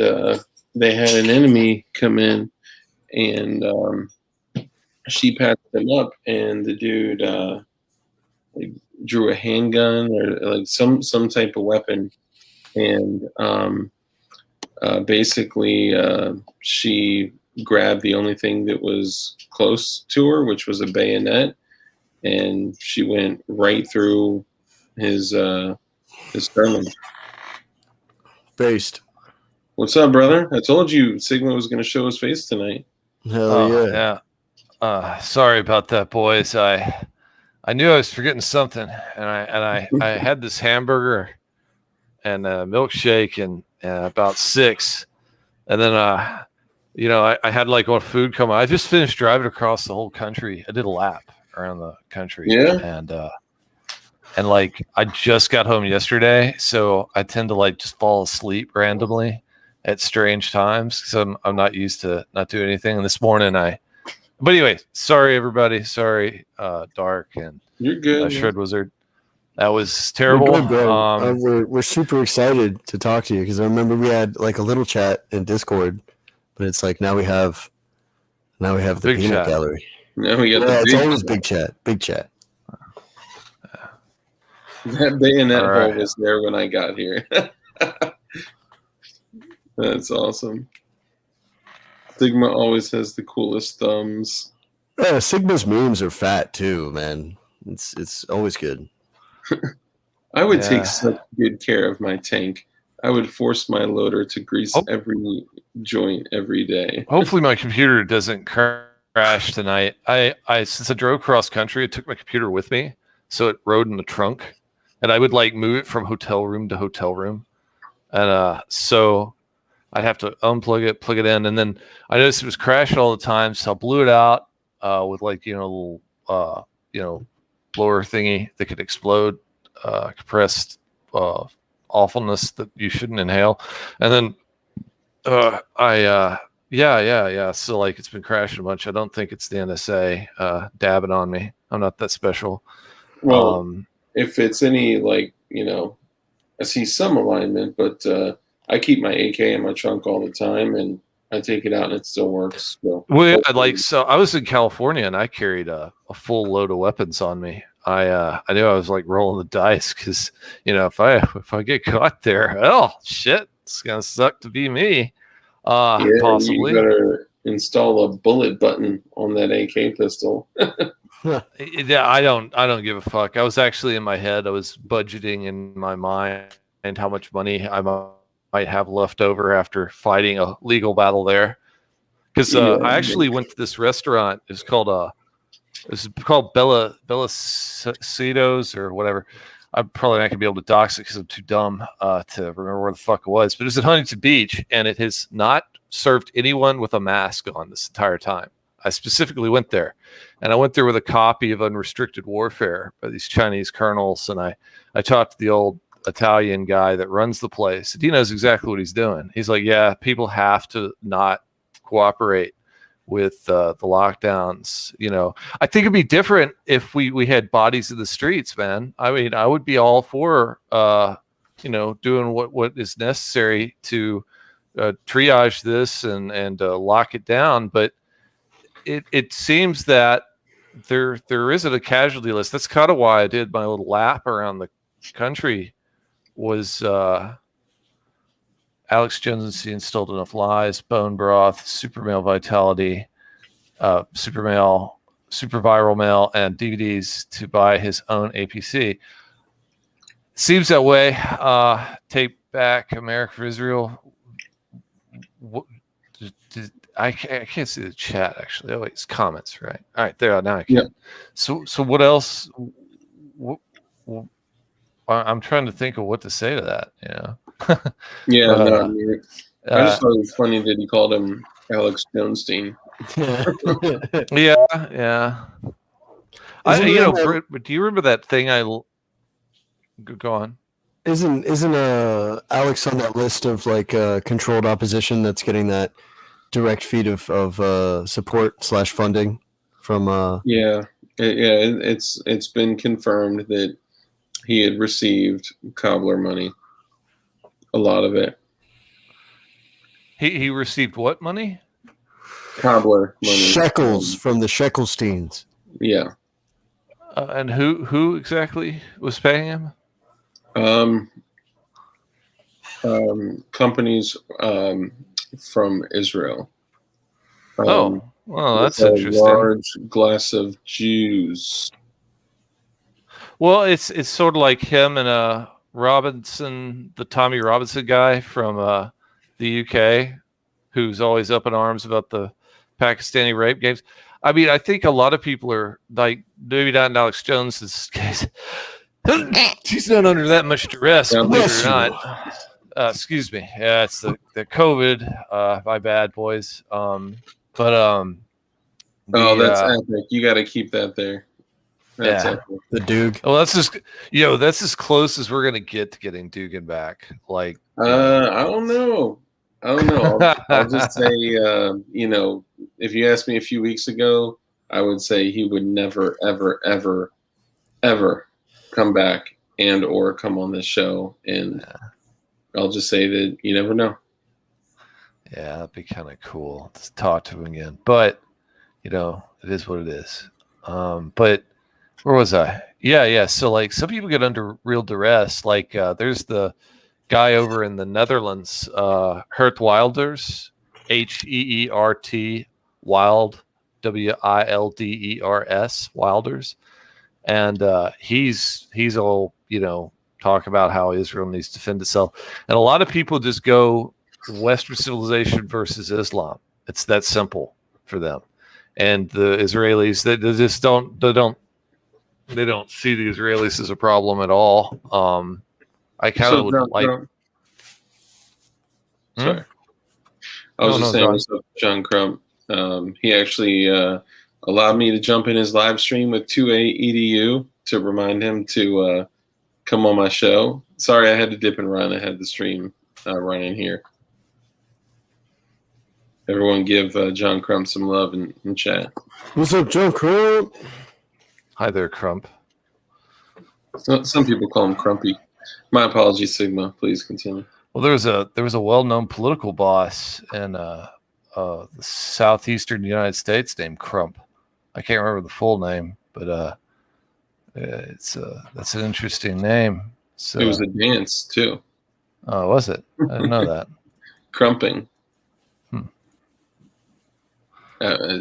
S1: they had an enemy come in, and she patched them up, and the dude like drew a handgun or like some type of weapon, and basically she grabbed the only thing that was close to her, which was a bayonet, and she went right through his sternum.
S5: Based.
S1: What's up, brother? I told you Sigma was going to show his face tonight.
S5: Hell yeah.
S6: Sorry about that, boys. I knew I was forgetting something, and I had this hamburger and a milkshake and about 6, and then I had like one food come. I just finished driving across the whole country. I did a lap around the country, and like I just got home yesterday, so I tend to like just fall asleep randomly at strange times because I'm not used to not doing anything. And this morning but anyway, sorry everybody. Sorry, Dark and
S1: You're good.
S6: Shred Wizard. That was terrible.
S5: We're good, bro. We're super excited to talk to you because I remember we had like a little chat in Discord, but it's like now we have the
S6: big
S5: peanut
S6: chat.
S5: gallery.
S1: Now we got
S5: It's always big chat. Big chat.
S1: That bayonet hole was there when I got here. That's awesome. Sigma always has the coolest thumbs.
S5: Yeah, Sigma's memes are fat too, man. It's always good.
S1: I would take such good care of my tank. I would force my loader to grease every joint every day.
S6: Hopefully my computer doesn't crash tonight. I since I drove cross country, I took my computer with me, so it rode in the trunk, and I would like move it from hotel room to hotel room, and so I'd have to unplug it, plug it in, and then I noticed it was crashing all the time, so I blew it out with like a little blower thingy that could explode compressed awfulness that you shouldn't inhale, and then so like it's been crashing a bunch. I don't think it's the NSA dabbing on me. I'm not that special.
S1: Well, if it's any like I see some alignment, but I keep my AK in my trunk all the time, and I take it out and it still works. So.
S6: Well, so I was in California and I carried a full load of weapons on me. I knew I was like rolling the dice because if I get caught there, oh shit, it's gonna suck to be me. Possibly.
S1: You better install a bullet button on that AK pistol.
S6: Yeah, I don't give a fuck. I was actually in my head. I was budgeting in my mind how much money I might have left over after fighting a legal battle there. Because I actually went to this restaurant. It was called Bella Cetos or whatever. I'm probably not gonna be able to dox it because I'm too dumb to remember where the fuck it was. But it was at Huntington Beach, and it has not served anyone with a mask on this entire time. I specifically went there, and I went there with a copy of Unrestricted Warfare by these Chinese colonels, and I talked to the old Italian guy that runs the place. He knows exactly what he's doing. He's like, yeah, people have to not cooperate with the lockdowns. I think it'd be different if we had bodies in the streets, man. I mean, I would be all for doing what is necessary to triage this and lock it down, but it seems that there isn't a casualty list. That's kind of why I did my little lap around the country. Was Alex Jones installed enough lies, bone broth, super male vitality, super viral mail, and DVDs to buy his own APC. Seems that way. Take back America for Israel. I can't see the chat actually. Oh wait, it's comments, right? All right, there. Now I can. Yeah. So what else? I'm trying to think of what to say to that.
S1: Yeah. I just thought it was funny that he called him Alex Jonestein.
S6: Yeah. Do you remember that thing? Go on.
S5: Isn't Alex on that list of like controlled opposition that's getting that direct feed of support / funding from.
S1: It's been confirmed that he had received cobbler money, a lot of it.
S6: He received what money?
S1: Cobbler money.
S5: Shekels from the Sheckelsteins.
S1: Yeah.
S6: And who exactly was paying him?
S1: Companies from Israel.
S6: Well, that's
S1: with
S6: interesting.
S1: A large glass of juice.
S6: Well, it's sort of like him and Robinson, the Tommy Robinson guy from the UK, who's always up in arms about the Pakistani rape games. I mean, I think a lot of people are like, maybe not in Alex Jones's case. He's not under that much duress, believe it or not. Excuse me. Yeah, it's the COVID. My bad, boys. That's
S1: epic. You got to keep that there. That's epic.
S5: The Duke.
S6: Well, that's as close as we're gonna get to getting Dugan back. Like,
S1: I don't know. I'll just say, if you asked me a few weeks ago, I would say he would never, ever, ever, ever come back and or come on this show. And I'll just say that you never know.
S6: Yeah, that'd be kind of cool to talk to him again. But, it is what it is. But where was I? Yeah. So, like, some people get under real duress. Like, there's the guy over in the Netherlands, Hert Wilders, Heert Wild, Wilders, Wilders, and he's all talk about how Israel needs to defend itself, and a lot of people just go Western civilization versus Islam. It's that simple for them, and the Israelis they just don't see the Israelis as a problem at all. I kind of would like.
S1: Sorry, I was just saying what's up, John Crump. He actually allowed me to jump in his live stream with 2A-EDU to remind him to come on my show. Sorry, I had to dip and run. I had the stream running here. Everyone give John Crump some love in chat.
S5: What's up, John Crump?
S6: Hi there, Crump.
S1: Some people call him Crumpy. My apologies, Sigma. Please continue.
S6: Well, there was a well-known political boss in the southeastern United States named Crump. I can't remember the full name, but that's an interesting name. So,
S1: it was a dance too.
S6: Oh, was it? I didn't know that.
S1: Crumping.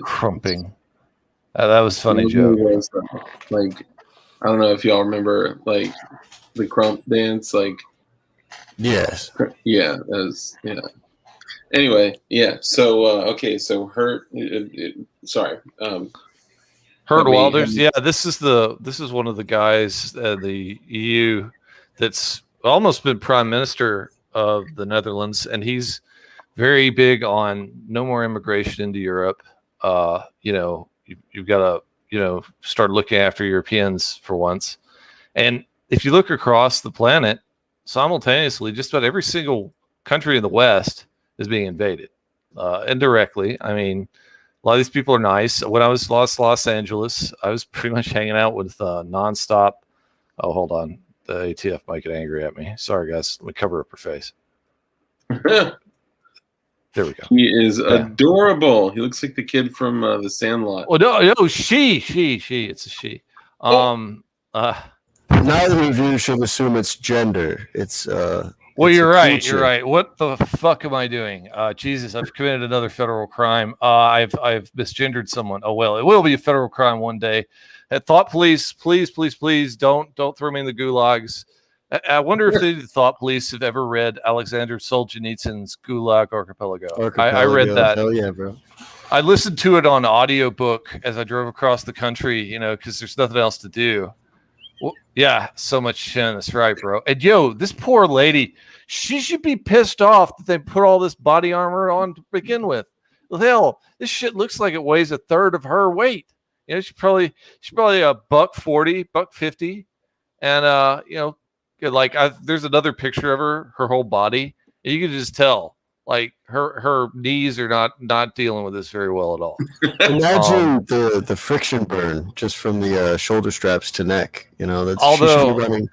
S6: Crumping. That was funny joke.
S1: Like, I don't know if y'all remember like the crump dance. Like,
S5: yes,
S1: yeah, that was, yeah. Anyway, yeah. So okay, so Hert. Sorry,
S6: Hert Wilders. Yeah, this is one of the guys the EU that's almost been prime minister of the Netherlands, and he's very big on no more immigration into Europe. You've got to start looking after Europeans for once. And if you look across the planet, simultaneously, just about every single country in the West is being invaded indirectly. I mean, a lot of these people are nice. When I was Los Angeles, I was pretty much hanging out with nonstop. Oh, hold on. The ATF might get angry at me. Sorry, guys. Let me cover up her face. There we go.
S1: He is adorable. He looks like the kid from The Sandlot.
S6: Oh no, she. It's a she.
S5: Neither of you should assume it's gender. It's
S6: well, you're right. You're right. What the fuck am I doing? Jesus, I've committed another federal crime. I've misgendered someone. Oh well, it will be a federal crime one day. Thought police, please don't throw me in the gulags. I wonder if the thought police have ever read Alexander Solzhenitsyn's Gulag Archipelago. I read that.
S5: Hell yeah, bro.
S6: I listened to it on audiobook as I drove across the country, because there's nothing else to do. Well, yeah, so much shit. That's right, bro. And this poor lady, she should be pissed off that they put all this body armor on to begin with. Hell, this shit looks like it weighs a third of her weight. She's probably a $140, $150, and there's another picture of her whole body, and you can just tell Like her knees are not dealing with this very well at all.
S5: Imagine the friction burn just from the shoulder straps to neck. You know, that's she should
S6: Although-
S5: be running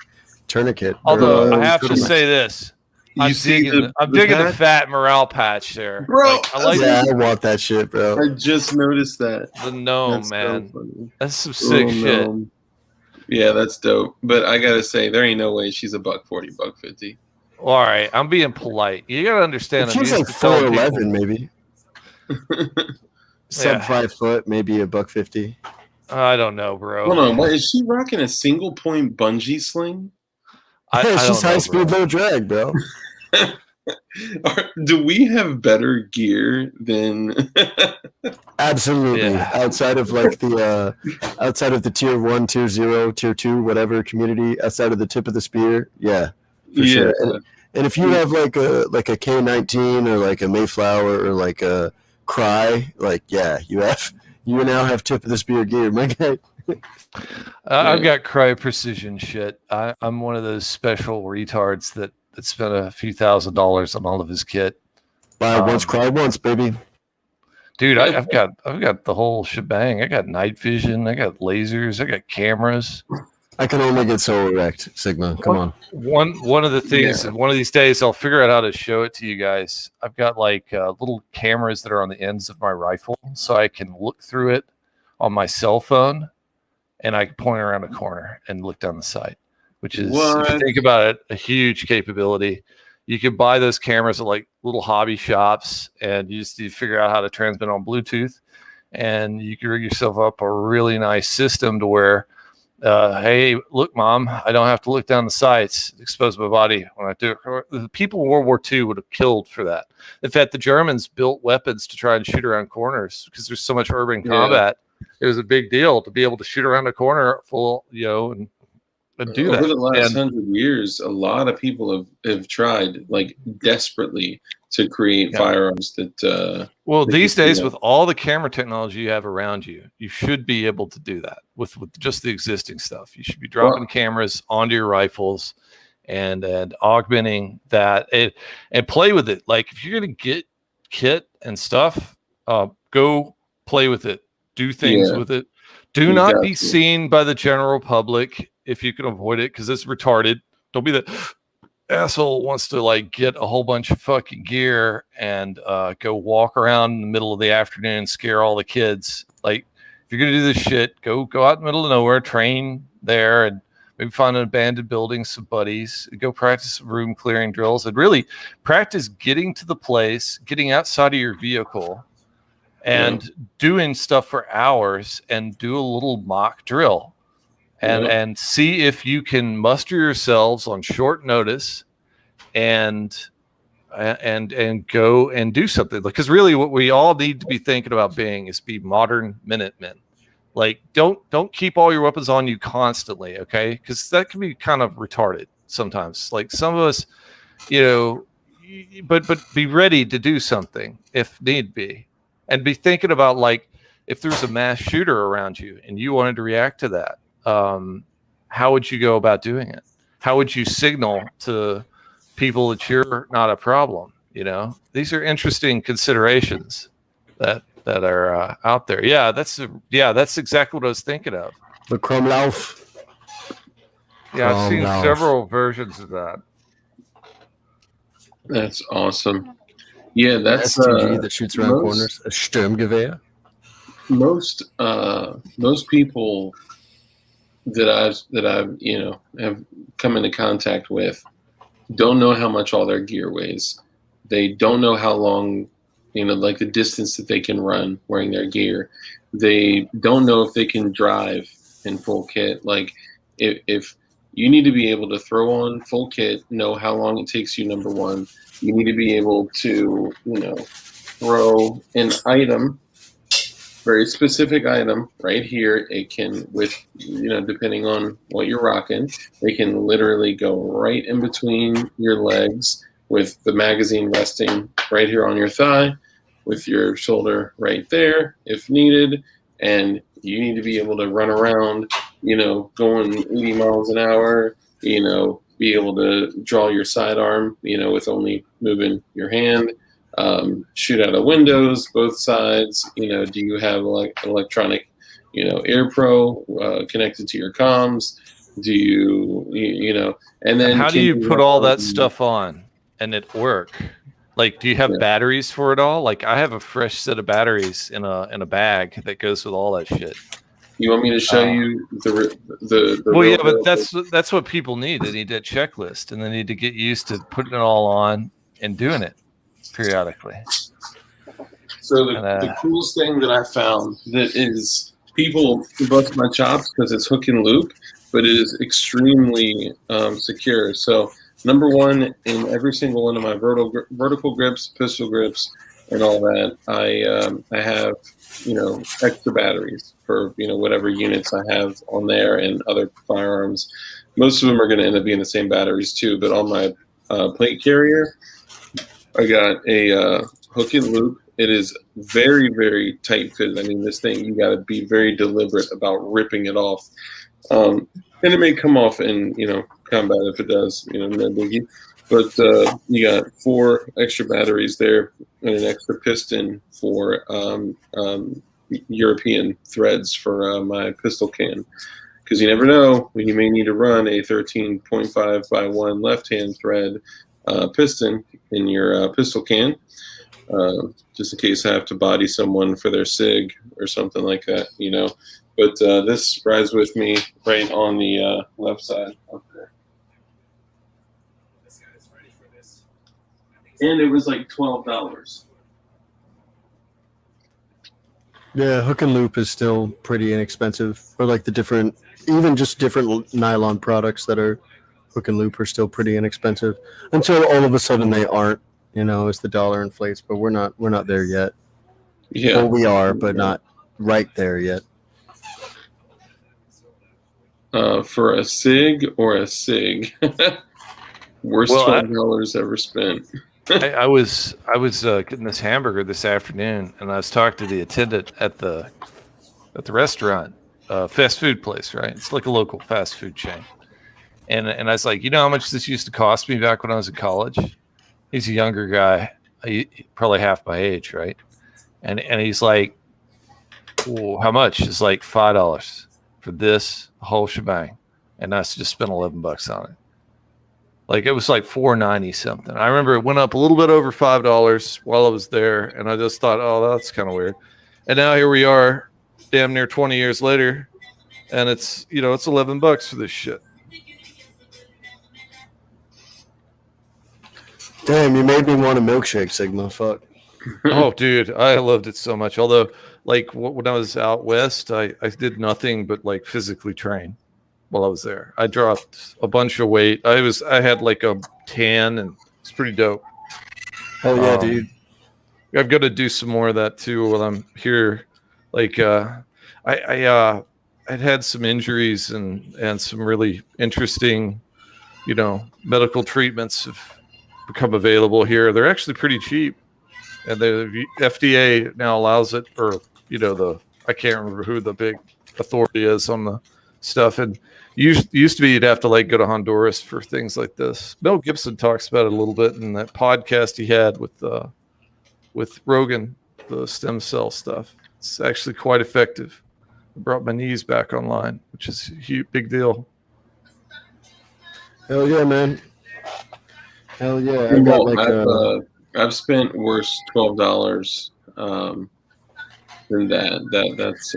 S5: tourniquet.
S6: Although I have to
S5: turtleneck.
S6: say this,
S1: You
S6: I'm
S1: see
S6: digging the
S1: patch?
S6: fat morale patch there,
S1: Bro,
S6: Like, I like
S5: Yeah, I want that shit, bro.
S1: I just noticed that.
S6: the gnome,
S1: That's
S6: man.
S1: so funny.
S6: That's some sick
S1: Oh,
S6: shit.
S1: no. Yeah, that's dope. But I gotta say, there ain't no way she's $140, $150.
S6: All right, I'm being polite. You gotta understand.
S5: She's like 4'11", maybe. Sub 5 foot, maybe $150.
S6: I don't know, bro.
S1: Hold on, what is she rocking? A single point bungee sling?
S5: She's high speed, low drag, bro.
S1: Do we have better gear than?
S5: Absolutely.
S6: Yeah.
S5: Outside of like outside of the tier 1, tier 0, tier 2, whatever community, outside of the tip of the spear, yeah, for sure. And if you have like a K19 or like a Mayflower or like a Cry, like you now have tip of the spear gear, my guy.
S6: I've got Cry precision shit. I'm one of those special retards that spent a few $1,000s on all of his kit.
S5: Buy once, cry once, baby.
S6: Dude, I've got the whole shebang. I got night vision. I got lasers. I got cameras.
S5: I can only get so erect, Sigma. Come on.
S6: One of the things, and one of these days, I'll figure out how to show it to you guys. I've got like little cameras that are on the ends of my rifle, so I can look through it on my cell phone, and I can point around a corner and look down the sight, which is, if you think about it, a huge capability. You can buy those cameras at like little hobby shops, and you just need to figure out how to transmit on Bluetooth, and you can rig yourself up a really nice system to where, hey, look, Mom, I don't have to look down the sights, expose my body when I do it. The people in World War II would have killed for that. In fact, the Germans built weapons to try and shoot around corners because there's so much urban combat. It was a big deal to be able to shoot around a corner full, and do that.
S1: Over the last 100 years, a lot of people have tried like desperately to create firearms that.
S6: Well, these days, with all the camera technology you have around you, you should be able to do that with just the existing stuff. You should be dropping cameras onto your rifles and augmenting that and play with it. Like if you're gonna get kit and stuff, go play with it. Do things with it. Do not be seen by the general public if you can avoid it, because it's retarded. Don't be the asshole who wants to like get a whole bunch of fucking gear and go walk around in the middle of the afternoon and scare all the kids. Like if you're gonna do this shit, go out in the middle of nowhere, train there, and maybe find an abandoned building, some buddies, go practice room clearing drills, and really practice getting to the place, getting outside of your vehicle, and doing stuff for hours, and do a little mock drill. And see if you can muster yourselves on short notice and go and do something. Because really what we all need to be thinking about being is be modern Minutemen. Like don't keep all your weapons on you constantly, okay? Because that can be kind of retarded sometimes. Like some of us, but be ready to do something if need be. And be thinking about like if there's a mass shooter around you and you wanted to react to that. How would you go about doing it? How would you signal to people that you're not a problem? These are interesting considerations that are out there. That's exactly what I was thinking of.
S5: The Krumlauf.
S6: Yeah, I've seen several versions of that.
S1: That's awesome. Yeah, that's
S5: STG that shoots around corners. A Sturmgewehr.
S1: Most people that I've have come into contact with don't know how much all their gear weighs. They don't know how long, like the distance that they can run wearing their gear. They don't know if they can drive in full kit. Like if you need to be able to throw on full kit, know how long it takes you, number one. You need to be able to, throw an item, very specific item right here. It can, with, depending on what you're rocking, they can literally go right in between your legs with the magazine resting right here on your thigh, with your shoulder right there if needed. And you need to be able to run around, going 80 miles an hour, be able to draw your sidearm, with only moving your hand. shoot out of windows, both sides? Do you have like electronic, AirPro connected to your comms? Do you? And
S6: And
S1: then
S6: how do
S1: can
S6: you
S1: you
S6: put all that
S1: run?
S6: stuff on and it work? Like, do you have
S1: Yeah.
S6: batteries for it all? Like, I have a fresh set of batteries in a bag that goes with all that shit.
S1: You want me to show you the
S6: Well,
S1: real
S6: yeah, but
S1: deal?
S6: that's what people need. They need that checklist, and they need to get used to putting it all on and doing it periodically.
S1: So
S6: And
S1: the coolest thing that I found that is people bust my chops because it's hook and loop, but it is extremely secure. So number one, in every single one of my vertical grips, pistol grips, and all that, I have extra batteries for whatever units I have on there and other firearms. Most of them are going to end up being the same batteries too. But on my plate carrier, I got a hook and loop. It is very, very tight fit. I mean, this thing, you got to be very deliberate about ripping it off. And it may come off in, combat if it does, no biggie. But you got 4 extra batteries there and an extra piston for European threads for my pistol can. Because you never know when you may need to run a 13.5 by 1 left-hand thread piston in your pistol can, just in case I have to body someone for their SIG or something like that, But this rides with me right on the left side up there. And it was like $12.
S5: Yeah, hook and loop is still pretty inexpensive. Or like the different, even just different nylon products that are hook and loop are still pretty inexpensive until all of a sudden they aren't. As the dollar inflates, but we're not there yet.
S1: Yeah,
S5: well, we are, but not right there yet.
S1: For a SIG or a SIG, worst $12 ever spent.
S6: I was getting this hamburger this afternoon, and I was talking to the attendant at the restaurant, fast food place, right? It's like a local fast food chain. And I was like, how much this used to cost me back when I was in college? He's a younger guy, probably half my age, right? And he's like, well, how much? It's like $5 for this whole shebang, and I just spent $11 on it. Like, it was like $4.90 something. I remember it went up a little bit over $5 while I was there, and I just thought, oh, that's kind of weird. And now here we are, damn near 20 years later, and it's it's $11 for this shit.
S5: Damn, you made me want a milkshake, Sigma. Fuck.
S6: Oh, dude, I loved it so much. Although, like, when I was out west, I did nothing but like physically train while I was there. I dropped a bunch of weight. I had like a tan, and it's pretty dope.
S5: Oh yeah, dude.
S6: I've got to do some more of that too while I'm here. Like, I'd had some injuries and some really interesting, medical treatments have become available here. They're actually pretty cheap, and the FDA now allows it, or I can't remember who the big authority is on the stuff. And used to be you'd have to like go to Honduras for things like this. Mel Gibson talks about it a little bit in that podcast he had with Rogan, the stem cell stuff. It's actually quite effective. I brought my knees back online, which is a huge, big deal.
S5: Hell yeah, man. Hell yeah. I got like
S1: I've spent worse $12 than that. That's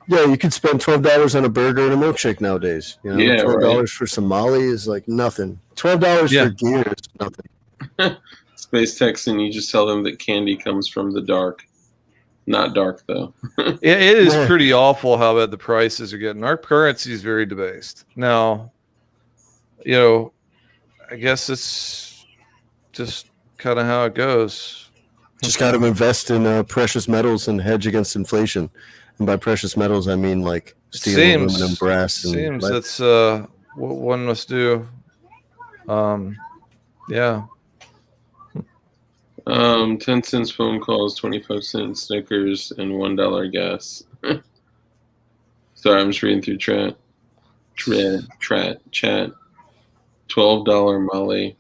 S5: yeah, you could spend $12 on a burger and a milkshake nowadays.
S1: Yeah,
S5: $12
S1: right.
S5: for some Molly is like nothing. $12 for gear is nothing.
S1: Space Texan, you just tell them that candy comes from the dark. Not dark though.
S6: It is pretty awful how bad the prices are getting. Our currency is very debased. Now, I guess it's just kind of how it goes.
S5: Just got to invest in precious metals and hedge against inflation. And by precious metals, I mean like steel, aluminum, brass.
S6: And that's what one must do. Yeah.
S1: 10 cents phone calls, 25 cents Snickers, and $1 gas. Sorry, I'm just reading through chat. $12 Molly.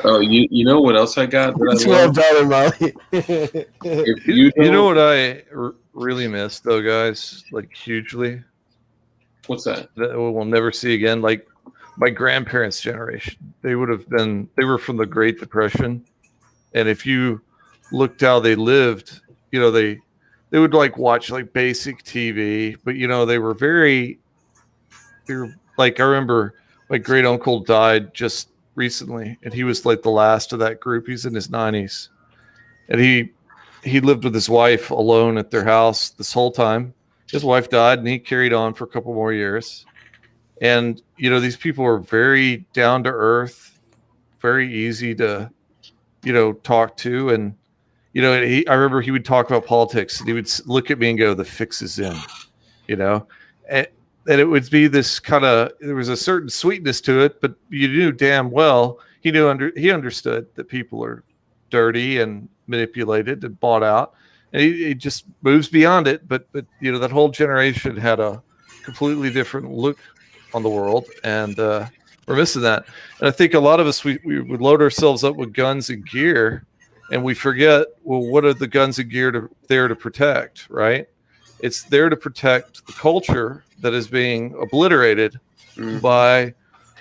S1: Oh, you know what else I got that I love?
S5: $12 Molly.
S1: If
S6: You
S1: you
S6: know
S1: don't,
S6: what I really miss though, guys? Like hugely,
S1: what's that?
S6: that we'll never see again. Like my grandparents' generation, they were from the Great Depression, and if you looked how they lived, they would like watch like basic TV, but they were like, I remember my great uncle died just recently, and he was like the last of that group. He's in his 90s, and he lived with his wife alone at their house this whole time. His wife died, and he carried on for a couple more years. And these people were very down to earth, very easy to talk to, and I remember he would talk about politics, and he would look at me and go, "The fix is in," you know, and, and it would be this kind of, there was a certain sweetness to it, but you knew damn well he understood that people are dirty and manipulated and bought out, and he just moves beyond it. But that whole generation had a completely different look on the world, and we're missing that. And I think a lot of us we would load ourselves up with guns and gear, and we forget, well, what are the guns and gear there to protect, right? It's there to protect the culture that is being obliterated by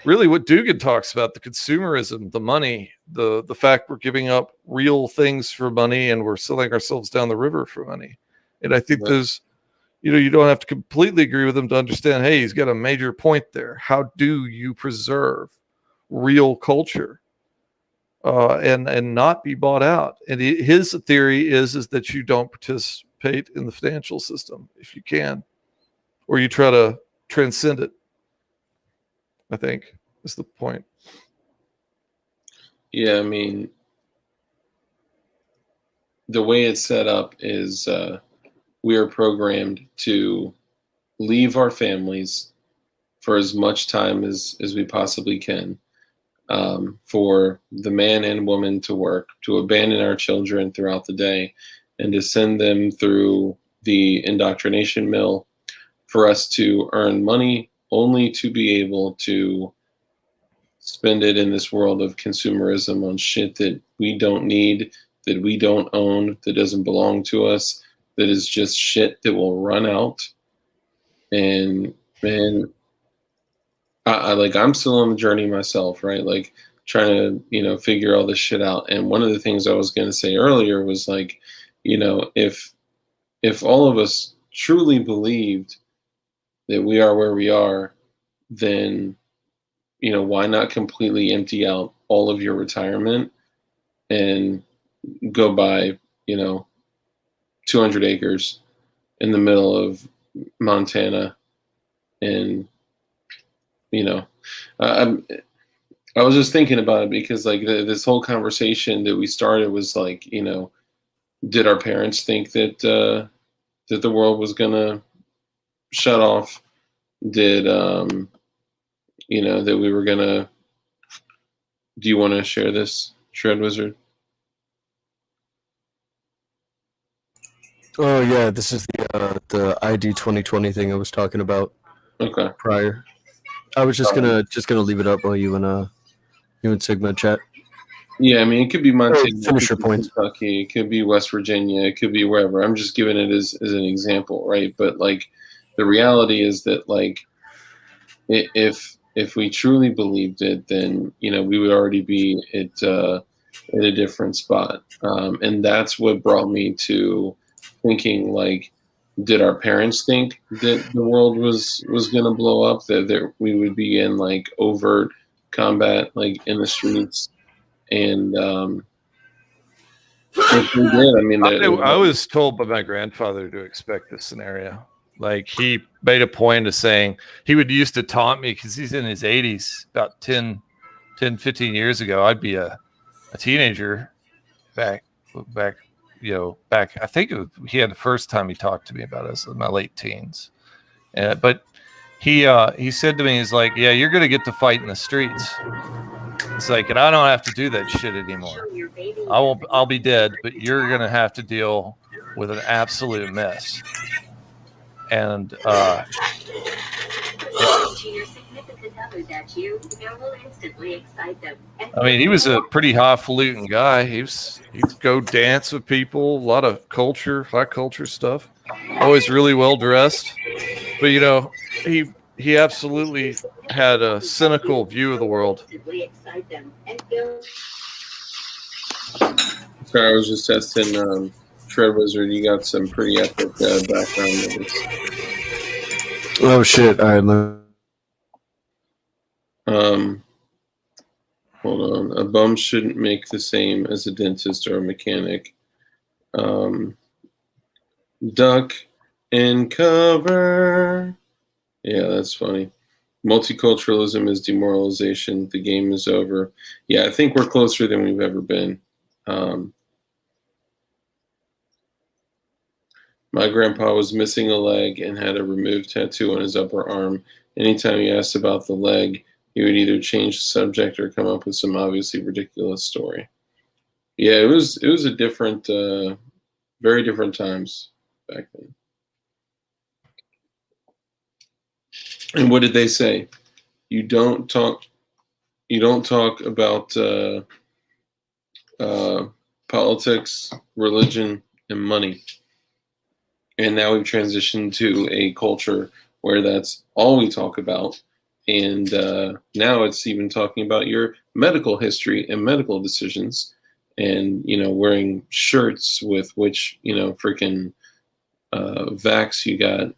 S6: really what Dugan talks about, the consumerism, the money, the fact we're giving up real things for money, and we're selling ourselves down the river for money. And I think there's, you don't have to completely agree with him to understand, hey, he's got a major point there. How do you preserve real culture and not be bought out? And his theory is that you don't participate in the financial system if you can, or you try to transcend it, I think is the point.
S1: Yeah, I mean, the way it's set up is we are programmed to leave our families for as much time as we possibly can, for the man and woman to work, to abandon our children throughout the day, and to send them through the indoctrination mill for us to earn money only to be able to spend it in this world of consumerism on shit that we don't need, that we don't own, that doesn't belong to us, that is just shit that will run out. And man, I'm still on the journey myself, right? Like trying to, figure all this shit out. And one of the things I was going to say earlier was like, if all of us truly believed that we are where we are, then, why not completely empty out all of your retirement and go buy, 200 acres in the middle of Montana? And, I was just thinking about it because like this whole conversation that we started was like, did our parents think that that the world was gonna shut off? Did that we were gonna? Do you want to share this, Shred Wizard?
S5: Oh yeah, this is the ID 2020 thing I was talking about.
S1: Okay.
S5: Prior, I was just gonna leave it up while you and Sigma chat.
S1: Yeah, I mean, it could be Montana,
S5: finish your points.
S1: Kentucky, it could be West Virginia, it could be wherever. I'm just giving it as an example, right? But like, the reality is that like, if we truly believed it, then we would already be at a different spot, and that's what brought me to thinking like, did our parents think that the world was going to blow up, that we would be in like overt combat, like in the streets? And if we did, I mean,
S6: I was told by my grandfather to expect this scenario. Like he made a point of saying he would used to taunt me because he's in his 80s, about 10, 15 years ago. I'd be a teenager back. I think he had the first time he talked to me about us in my late teens. But he said to me, he's like, yeah, you're going to get to fight in the streets. It's like, and I don't have to do that shit anymore. I'll be dead, but you're going to have to deal with an absolute mess. And I mean, he was a pretty highfalutin guy. He'd go dance with people, a lot of culture, high culture stuff. Always really well dressed. But he absolutely had a cynical view of the world.
S1: Sorry, I was just testing Shred Wizard. You got some pretty epic background noise.
S5: Oh shit! All right.
S1: Hold on. A bum shouldn't make the same as a dentist or a mechanic. Duck and cover. Yeah, that's funny. Multiculturalism is demoralization. The game is over. Yeah, I think we're closer than we've ever been. My grandpa was missing a leg and had a removed tattoo on his upper arm. Anytime he asked about the leg, he would either change the subject or come up with some obviously ridiculous story. Yeah, it was a different, very different times back then. And what did they say? You don't talk about politics, religion, and money. And now we've transitioned to a culture where that's all we talk about. And now it's even talking about your medical history and medical decisions, and wearing shirts with which freaking vax you got,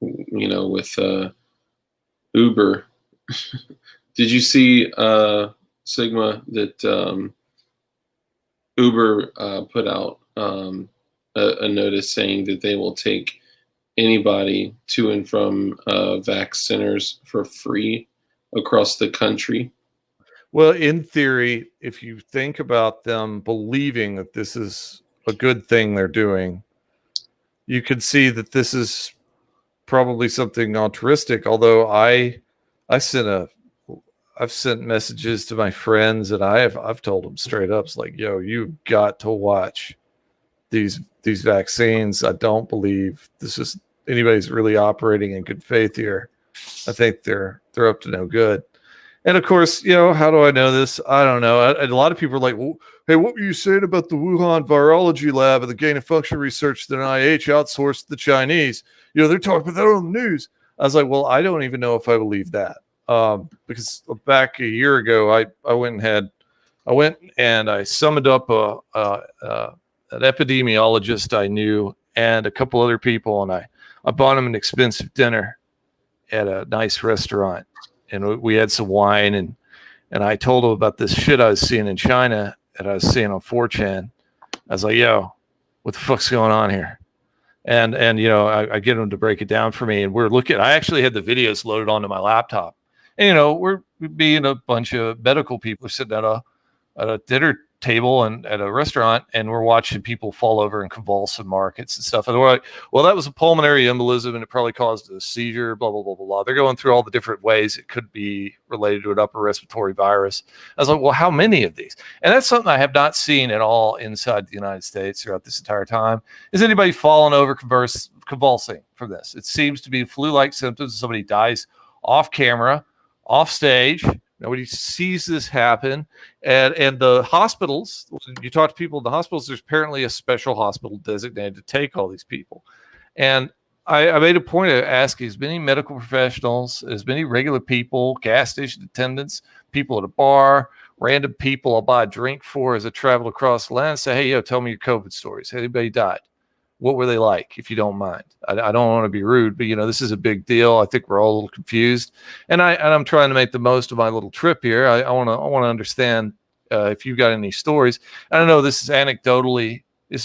S1: with Uber. Did you see Sigma that Uber put out a notice saying that they will take anybody to and from vax centers for free across the country?
S6: Well, in theory, if you think about them believing that this is a good thing they're doing, you could see that this is probably something altruistic. Although I've sent messages to my friends, and I've told them straight up, it's like, yo, you've got to watch these vaccines. I don't believe this is anybody's really operating in good faith here. I think they're up to no good. And of course, how do I know this? I don't know. A lot of people are like, well, hey, what were you saying about the Wuhan virology lab and the gain of function research that NIH outsourced to the Chinese? They're talking about that on the news. I was like, well, I don't even know if I believe that. Because back a year ago, I went and I summoned up an epidemiologist I knew and a couple other people, and I bought them an expensive dinner at a nice restaurant, and we had some wine, and I told them about this shit I was seeing in China that I was seeing on 4chan. I was like, yo, what the fuck's going on here? And I get them to break it down for me, and we're looking. I actually had the videos loaded onto my laptop, and we're being a bunch of medical people sitting at a dinner table and at a restaurant, and we're watching people fall over and convulse in markets and stuff. And we're like, well, that was a pulmonary embolism and it probably caused a seizure, blah, blah, blah, blah, blah. They're going through all the different ways it could be related to an upper respiratory virus. I was like, well, how many of these? And that's something I have not seen at all inside the United States throughout this entire time. Is anybody falling over convulsing from this? It seems to be flu-like symptoms. Somebody dies off camera, off stage. Nobody sees this happen. And the hospitals, you talk to people in the hospitals, there's apparently a special hospital designated to take all these people. And I made a point of asking as many medical professionals, as many regular people, gas station attendants, people at a bar, random people I'll buy a drink for as I travel across the land, say, hey, tell me your COVID stories. Anybody died? What were they like, if you don't mind? I don't want to be rude, but this is a big deal. I think we're all a little confused, and I'm trying to make the most of my little trip here. I want to understand if you've got any stories. I don't know. This is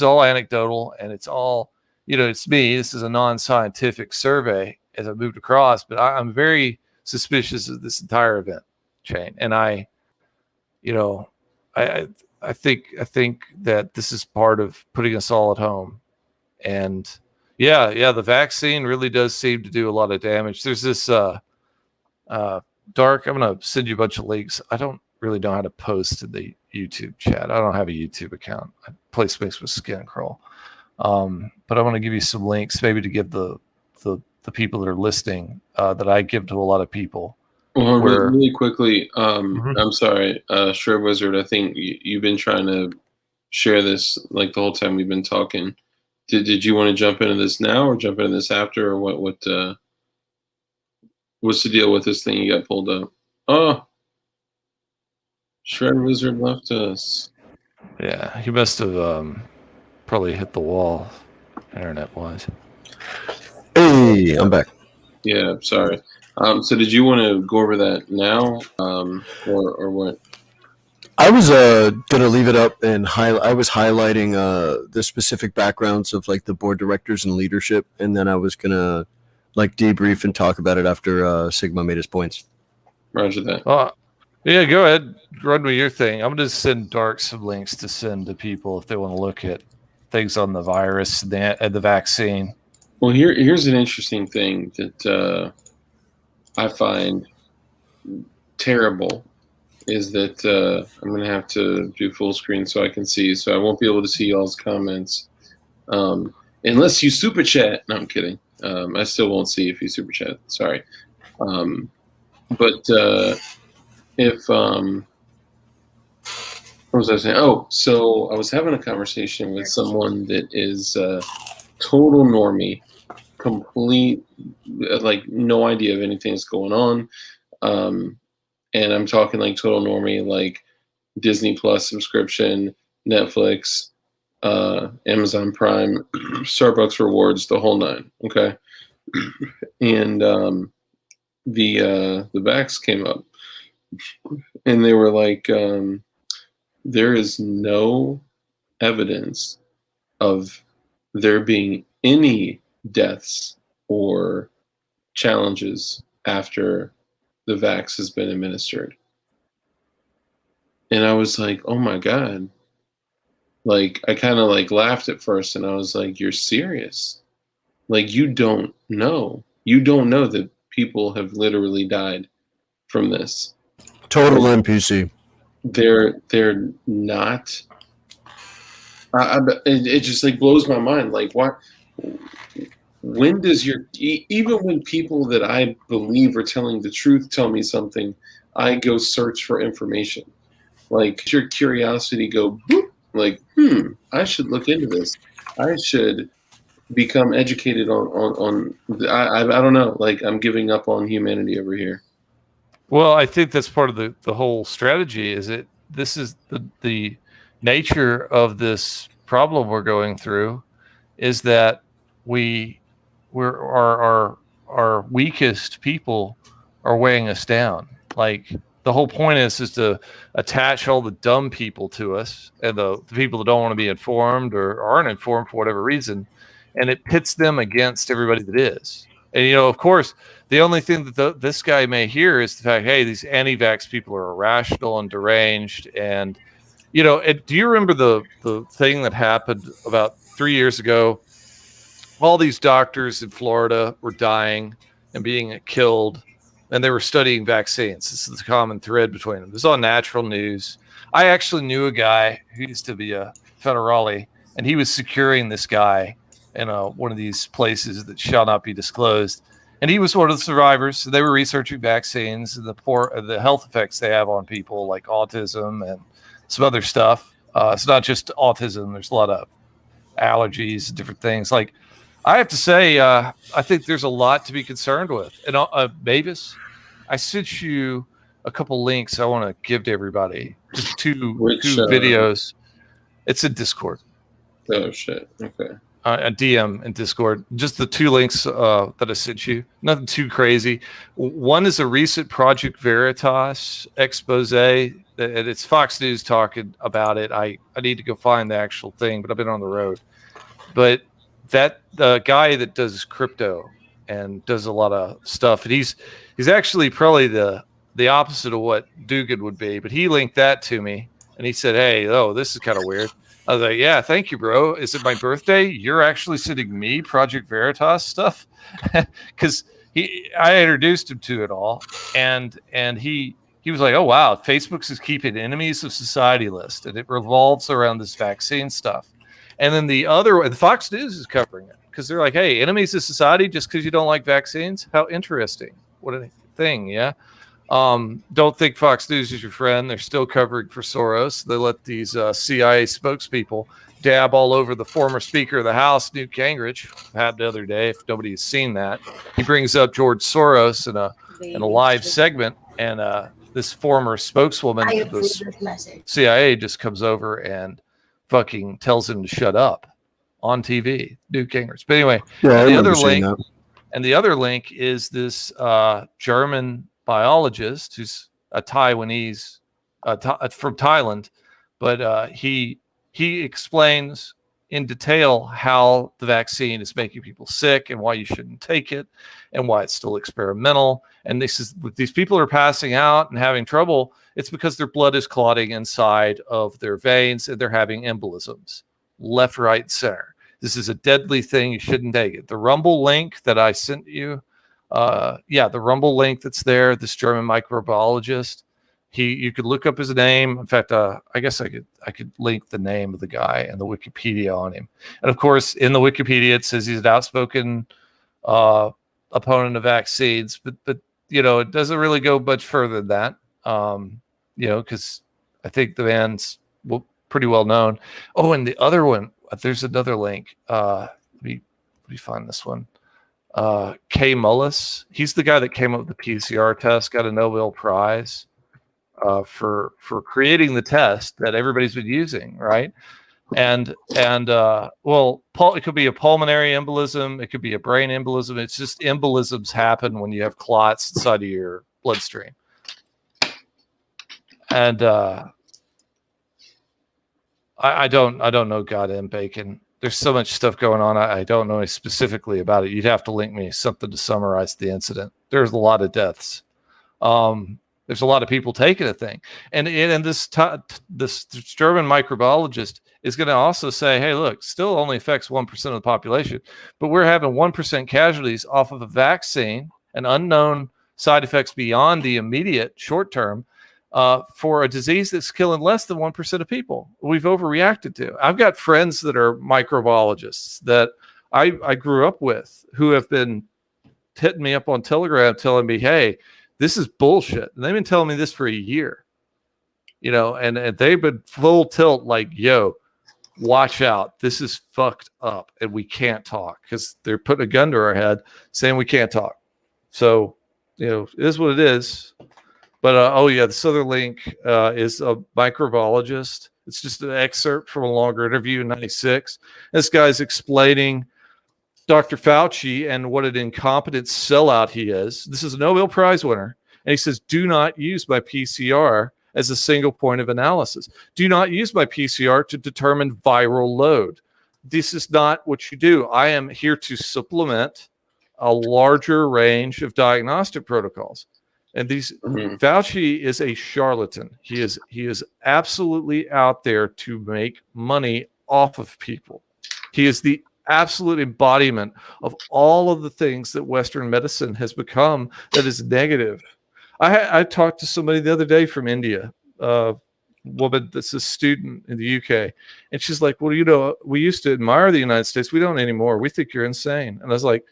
S6: all anecdotal, and it's all it's me. This is a non-scientific survey as I moved across, but I'm very suspicious of this entire event chain, and I think that this is part of putting us all at home. And the vaccine really does seem to do a lot of damage. There's this Dark, I'm going to send you a bunch of links. I don't really know how to post to the YouTube chat. I don't have a YouTube account. I place makes with skin crawl. But I want to give you some links maybe to give the people that are listening that I give to a lot of people
S1: Well,
S6: where
S1: really quickly,
S6: Mhm.
S1: I'm sorry, Shred Wizard. I think you've been trying to share this like the whole time we've been talking. Did you want to jump into this now, or jump into this after, or what's the deal with this thing you got pulled up? Oh, Shred Wizard left us.
S6: Yeah, he must have probably hit the wall, internet wise.
S5: Hey, I'm back.
S1: Yeah, sorry. So did you want to go over that now, or what?
S5: I was gonna leave it up and I was highlighting the specific backgrounds of like the board directors and leadership, and then I was gonna like debrief and talk about it after Sigma made his points.
S1: Roger that.
S6: Yeah, go ahead, run with your thing. I'm gonna send Dark some links to send to people if they want to look at things on the virus and the vaccine.
S1: Well, here's an interesting thing that I find terrible is that I'm going to have to do full screen so I can see. So I won't be able to see y'all's comments unless you super chat. No, I'm kidding. I still won't see if you super chat. Sorry. But if what was I saying? Oh, so I was having a conversation with someone that is total normie, complete, like no idea of anything that's going on. And I'm talking like total normie, like Disney Plus subscription, Netflix, Amazon Prime, Starbucks rewards, the whole nine. Okay. And the backs came up, and they were like, there is no evidence of there being any deaths or challenges after the vax has been administered. And I was like, oh my God. Like, I kind of like laughed at first, and I was like, you're serious? Like, you don't know. You don't know that people have literally died from this.
S5: Total
S1: Like,
S5: NPC.
S1: They're not. It just like blows my mind. Like, what? When does even when people that I believe are telling the truth tell me something, I go search for information. Like, your curiosity go boop, like, I should look into this. I should become educated on I don't know. Like, I'm giving up on humanity over here.
S6: Well, I think that's part of the whole strategy. This is the nature of this problem we're going through, is that our weakest people are weighing us down. Like, the whole point is to attach all the dumb people to us, and the people that don't want to be informed or aren't informed for whatever reason, and it pits them against everybody that is. And of course, the only thing that this guy may hear is the fact, hey, these anti-vax people are irrational and deranged. And do you remember the thing that happened about 3 years ago? All these doctors in Florida were dying and being killed, and they were studying vaccines. This is the common thread between them. This is on natural news. I actually knew a guy who used to be a federale, and he was securing this guy in one of these places that shall not be disclosed. And he was one of the survivors. So they were researching vaccines and the health effects they have on people, like autism and some other stuff. It's not just autism. There's a lot of allergies and different things. Like, I have to say, I think there's a lot to be concerned with. And Mavis, I sent you a couple links I want to give to everybody. Just two videos. It's in Discord.
S1: Oh shit. Okay.
S6: A DM in Discord. Just the two links that I sent you. Nothing too crazy. One is a recent Project Veritas expose. It's Fox News talking about it. I need to go find the actual thing, but I've been on the road. But that guy that does crypto and does a lot of stuff, and he's actually probably the opposite of what Dugan would be. But he linked that to me, and he said, "Hey, this is kind of weird." I was like, yeah, thank you, bro. Is it my birthday? You're actually sending me Project Veritas stuff? Because I introduced him to it all. And he was like, oh, wow, Facebook's is keeping enemies of society list. And it revolves around this vaccine stuff. And then the Fox News is covering it. Because they're like, hey, enemies of society just because you don't like vaccines? How interesting. What a thing, yeah? Don't think Fox News is your friend. They're still covering for Soros. They let these CIA spokespeople dab all over the former Speaker of the House, Newt Gingrich. Had the other day, if nobody has seen that, he brings up George Soros in a live segment, and this former spokeswoman for the CIA just comes over and fucking tells him to shut up on TV, Newt Gingrich. But anyway,
S5: Yeah,
S6: the other link is this German biologist who's a Taiwanese from Thailand, but he explains in detail how the vaccine is making people sick and why you shouldn't take it and why it's still experimental. And this is these people are passing out and having trouble. It's because their blood is clotting inside of their veins and they're having embolisms left, right, center. This is a deadly thing. You shouldn't take it. The Rumble link that I sent you, the Rumble link that's there, this German microbiologist, you could look up his name. In fact, I guess I could link the name of the guy and the Wikipedia on him. And of course, in the Wikipedia, it says he's an outspoken opponent of vaccines, but it doesn't really go much further than that. Because I think the man's pretty well known. Oh, and the other one, there's another link. Let me find this one. Kay Mullis. He's the guy that came up with the PCR test, got a Nobel Prize for creating the test that everybody's been using, right? And it could be a pulmonary embolism, it could be a brain embolism. It's just embolisms happen when you have clots inside of your bloodstream. And I don't know goddamn bacon. There's so much stuff going on. I don't know specifically about it. You'd have to link me something to summarize the incident. There's a lot of deaths. There's a lot of people taking a thing. And this German microbiologist is going to also say, hey, look, still only affects 1% of the population, but we're having 1% casualties off of a vaccine and unknown side effects beyond the immediate short term for a disease that's killing less than 1% of people. We've overreacted to. I've got friends that are microbiologists that I grew up with who have been hitting me up on Telegram telling me, hey, this is bullshit. And they've been telling me this for a year, and they've been full tilt like, yo, watch out. This is fucked up and we can't talk, because they're putting a gun to our head saying we can't talk. So, it is what it is. But, this other link is a microbiologist. It's just an excerpt from a longer interview in 96. This guy's explaining Dr. Fauci and what an incompetent sellout he is. This is a Nobel Prize winner. And he says, do not use my PCR as a single point of analysis. Do not use my PCR to determine viral load. This is not what you do. I am here to supplement a larger range of diagnostic protocols. And Fauci is a charlatan. He is absolutely out there to make money off of people. He is the absolute embodiment of all of the things that Western medicine has become that is negative. I talked to somebody the other day from India, a woman that's a student in the UK, and she's like, well, we used to admire the United States. We don't anymore. We think you're insane. And I was like,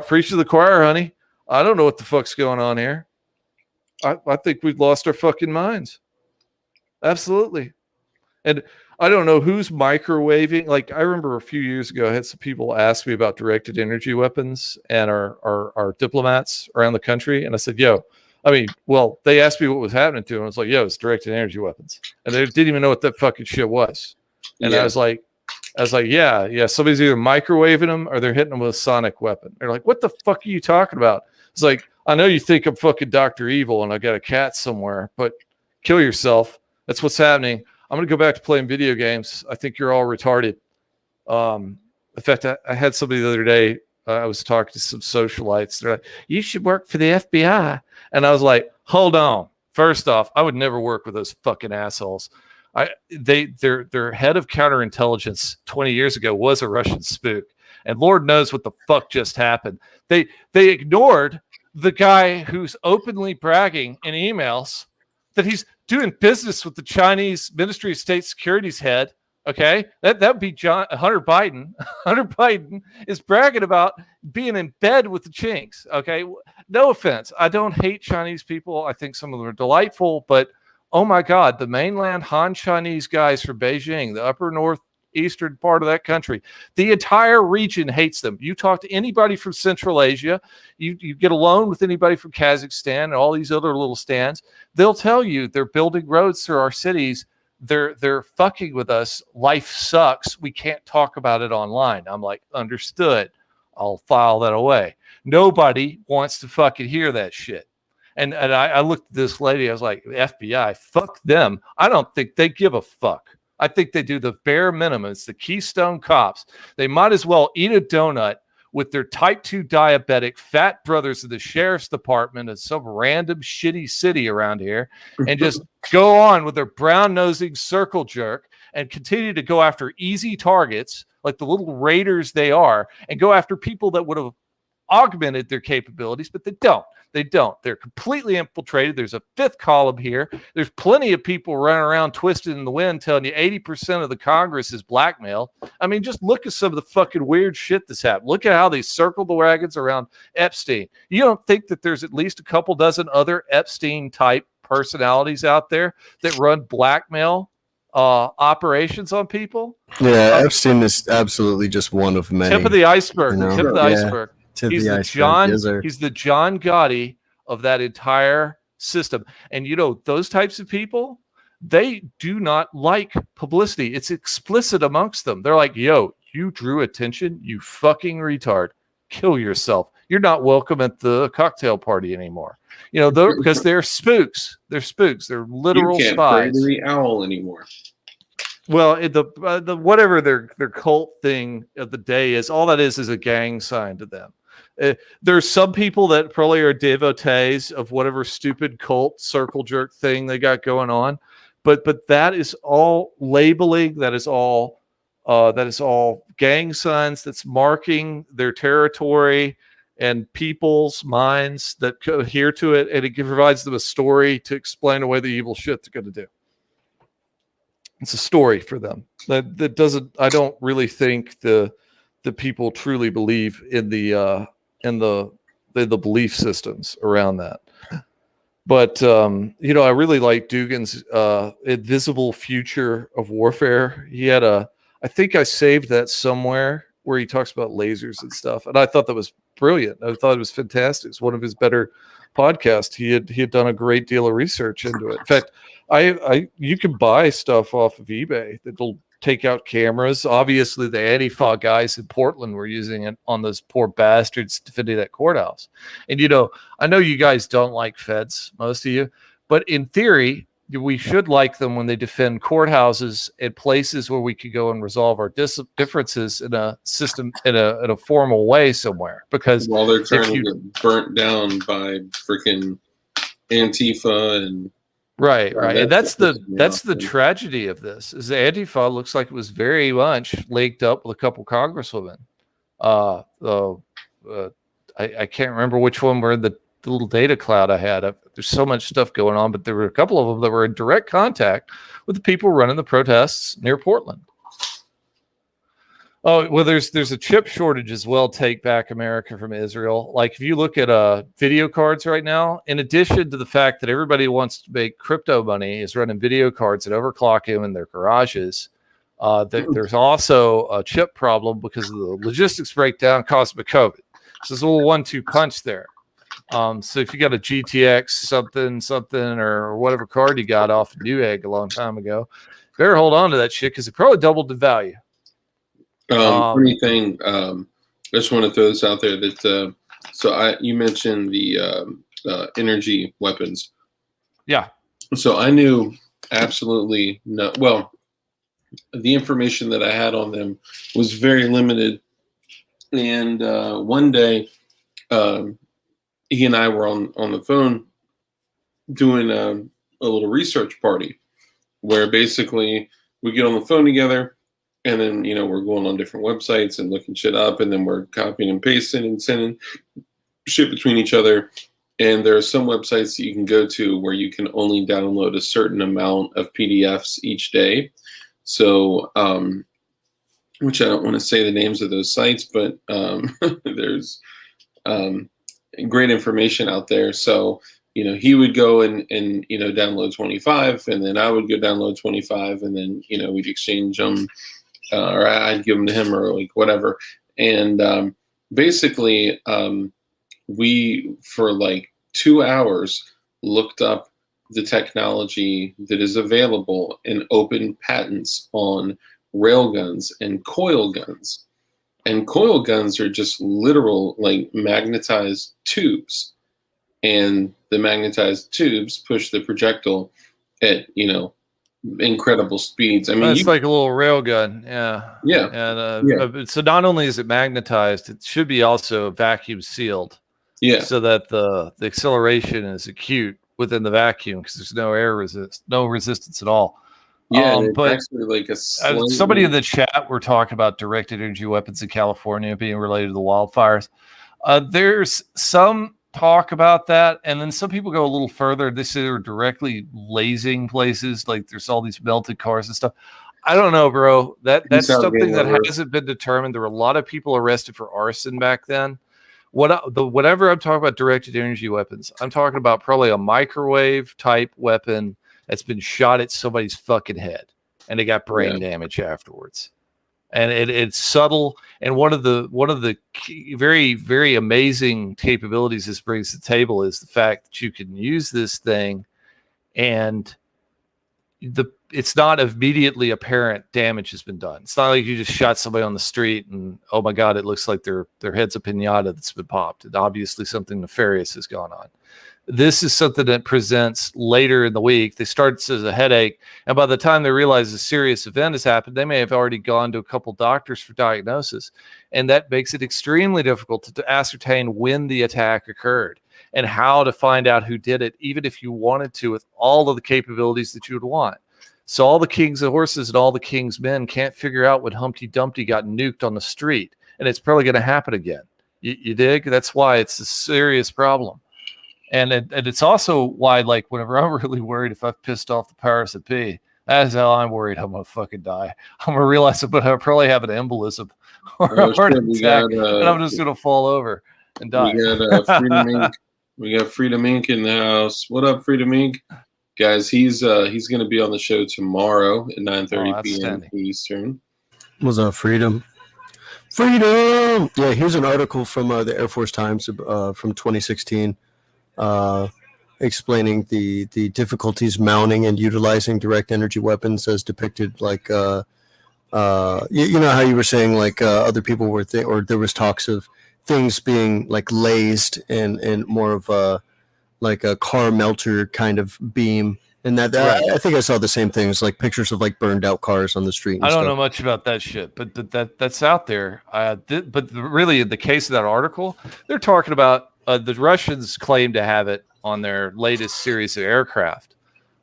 S6: preach to the choir, honey. I don't know what the fuck's going on here. I think we've lost our fucking minds. Absolutely. And I don't know who's microwaving. Like, I remember a few years ago, I had some people ask me about directed energy weapons and our diplomats around the country. And I said, they asked me what was happening to them. I was like, it's directed energy weapons. And they didn't even know what that fucking shit was. And I was like, yeah, somebody's either microwaving them or they're hitting them with a sonic weapon. They're like, what the fuck are you talking about? It's like, I know you think I'm fucking Dr. Evil and I got a cat somewhere, but kill yourself. That's what's happening. I'm going to go back to playing video games. I think you're all retarded. In fact, I had somebody the other day, I was talking to some socialites. They're like, you should work for the FBI. And I was like, hold on. First off, I would never work with those fucking assholes. Their head of counterintelligence 20 years ago was a Russian spook. And Lord knows what the fuck just happened. They ignored the guy who's openly bragging in emails that he's doing business with the Chinese Ministry of State Security's head. Okay, that would be Hunter Biden. Hunter Biden is bragging about being in bed with the Chinks. Okay, no offense, I don't hate Chinese people. I think some of them are delightful, but oh my God, the mainland Han Chinese guys from Beijing, the upper northeastern part of that country, the entire region hates them. You talk to anybody from Central Asia, you get alone with anybody from Kazakhstan and all these other little stands, they'll tell you they're building roads through our cities. They're fucking with us. Life sucks. We can't talk about it online. I'm like, understood. I'll file that away. Nobody wants to fucking hear that shit. And I looked at this lady. I was like, FBI, fuck them. I don't think they give a fuck. I think they do the bare minimum. It's the Keystone Cops. They might as well eat a donut with their type 2 diabetic fat brothers of the sheriff's department in some random shitty city around here and just go on with their brown-nosing circle jerk and continue to go after easy targets like the little raiders they are and go after people that would have augmented their capabilities, but they don't. They don't. They're completely infiltrated. There's a fifth column here. There's plenty of people running around twisted in the wind telling you 80% of the Congress is blackmail. I mean, just look at some of the fucking weird shit that's happened. Look at how they circled the wagons around Epstein. You don't think that there's at least a couple dozen other Epstein-type personalities out there that run blackmail operations on people?
S5: Yeah, Epstein is absolutely just one of many.
S6: Tip of the iceberg.
S5: You know?
S6: Tip of the iceberg. He's the John Gotti of that entire system. And you know, those types of people, they do not like publicity. It's explicit amongst them. They're like, yo, you drew attention, you fucking retard. Kill yourself. You're not welcome at the cocktail party anymore. You know, because they're spooks. They're spooks. They're literal
S1: you can't
S6: spies.
S1: Pray to the owl anymore.
S6: Well, the whatever their cult thing of the day is, all that is a gang sign to them. There's some people that probably are devotees of whatever stupid cult circle jerk thing they got going on, but that is all labeling. That is all gang signs. That's marking their territory and people's minds that adhere to it, and it provides them a story to explain away the evil shit they're going to do. It's a story for them. That doesn't. I don't really think the people truly believe in the belief systems around that. But you know, I really like Dugan's Invisible Future of Warfare. He had I think I saved that somewhere where he talks about lasers and stuff, and I thought that was brilliant. I thought it was fantastic. It's one of his better podcasts. He had done a great deal of research into it. In fact, you can buy stuff off of eBay that'll take out cameras. Obviously, the Antifa guys in Portland were using it on those poor bastards defending that courthouse. And, you know, I know you guys don't like feds, most of you, but in theory, we should like them when they defend courthouses and places where we could go and resolve our differences in a system, in a formal way somewhere. Because
S1: while they're trying to get burnt down by freaking Antifa and
S6: right. And that's the tragedy of this is the Antifa looks like it was very much linked up with a couple congresswomen. I can't remember which one were in the little data cloud I had. There's so much stuff going on, but there were a couple of them that were in direct contact with the people running the protests near Portland. Oh, well, there's a chip shortage as well. Take back America from Israel. Like if you look at video cards right now, in addition to the fact that everybody wants to make crypto money is running video cards and overclock them in their garages. There's also a chip problem because of the logistics breakdown caused by COVID. So there's a little 1-2 punch there. So if you got a GTX something or whatever card you got off of Newegg a long time ago, better hold on to that shit because it probably doubled in value.
S1: Funny thing, I just want to throw this out there that you mentioned the energy weapons.
S6: Yeah.
S1: So I knew absolutely no. Well, the information that I had on them was very limited. And one day, he and I were on the phone doing a little research party where basically we get on the phone together and then, you know, we're going on different websites and looking shit up and then we're copying and pasting and sending shit between each other. And there are some websites that you can go to where you can only download a certain amount of PDFs each day. So, which I don't want to say the names of those sites, but there's great information out there. So, he would go and download 25, and then I would go download 25, and then, we'd exchange them, or I'd give them to him, or like whatever. And basically, we, for like 2 hours, looked up the technology that is available and opened patents on railguns and coil guns. And coil guns are just literal, like, magnetized tubes. And the magnetized tubes push the projectile at, incredible speeds. I mean,
S6: it's like a little rail gun. Yeah.
S1: Yeah.
S6: And so not only is it magnetized, it should be also vacuum sealed.
S1: Yeah.
S6: So that the acceleration is acute within the vacuum, because there's no no resistance at all.
S1: Yeah,
S6: but
S1: actually like a
S6: somebody in the chat were talking about directed energy weapons in California being related to the wildfires. There's some talk about that, and then some people go a little further. They say they're directly lasing places, like there's all these melted cars and stuff. I don't know, bro. That's something that hasn't been determined. There were a lot of people arrested for arson back then. Whatever I'm talking about directed energy weapons, I'm talking about probably a microwave type weapon that's been shot at somebody's fucking head, and they got brain damage afterwards. And it's subtle. And one of the key, very, very amazing capabilities this brings to the table is the fact that you can use this thing, and it's not immediately apparent damage has been done. It's not like you just shot somebody on the street and, oh my God, it looks like their head's a pinata that's been popped. And obviously something nefarious has gone on. This is something that presents later in the week. They start as a headache, and by the time they realize a serious event has happened, they may have already gone to a couple doctors for diagnosis, and that makes it extremely difficult to ascertain when the attack occurred and how to find out who did it, even if you wanted to, with all of the capabilities that you would want. So all the king's horses and all the king's men can't figure out when Humpty Dumpty got nuked on the street, and it's probably going to happen again. You dig? That's why it's a serious problem. And it's also why, like, whenever I'm really worried if I've pissed off the powers that be, that's how I'm worried I'm going to fucking die. I'm going to realize I'm going to probably have an embolism or a heart attack, and I'm just going to fall over and die.
S1: We got Freedom Inc. We got Freedom Inc. in the house. What up, Freedom Inc.? Guys, he's going to be on the show tomorrow at 9:30 p.m. Eastern.
S5: What's up, Freedom? Freedom! Yeah, here's an article from the Air Force Times from 2016. Explaining the difficulties mounting and utilizing direct energy weapons as depicted, like you know how you were saying, like other people were or there was talks of things being like lased and more of a like a car melter kind of beam, and that right. I think I saw the same things, like pictures of like burned out cars on the street. And
S6: I don't know much about that shit, but that's out there. But really, in the case of that article, they're talking about the Russians claim to have it on their latest series of aircraft,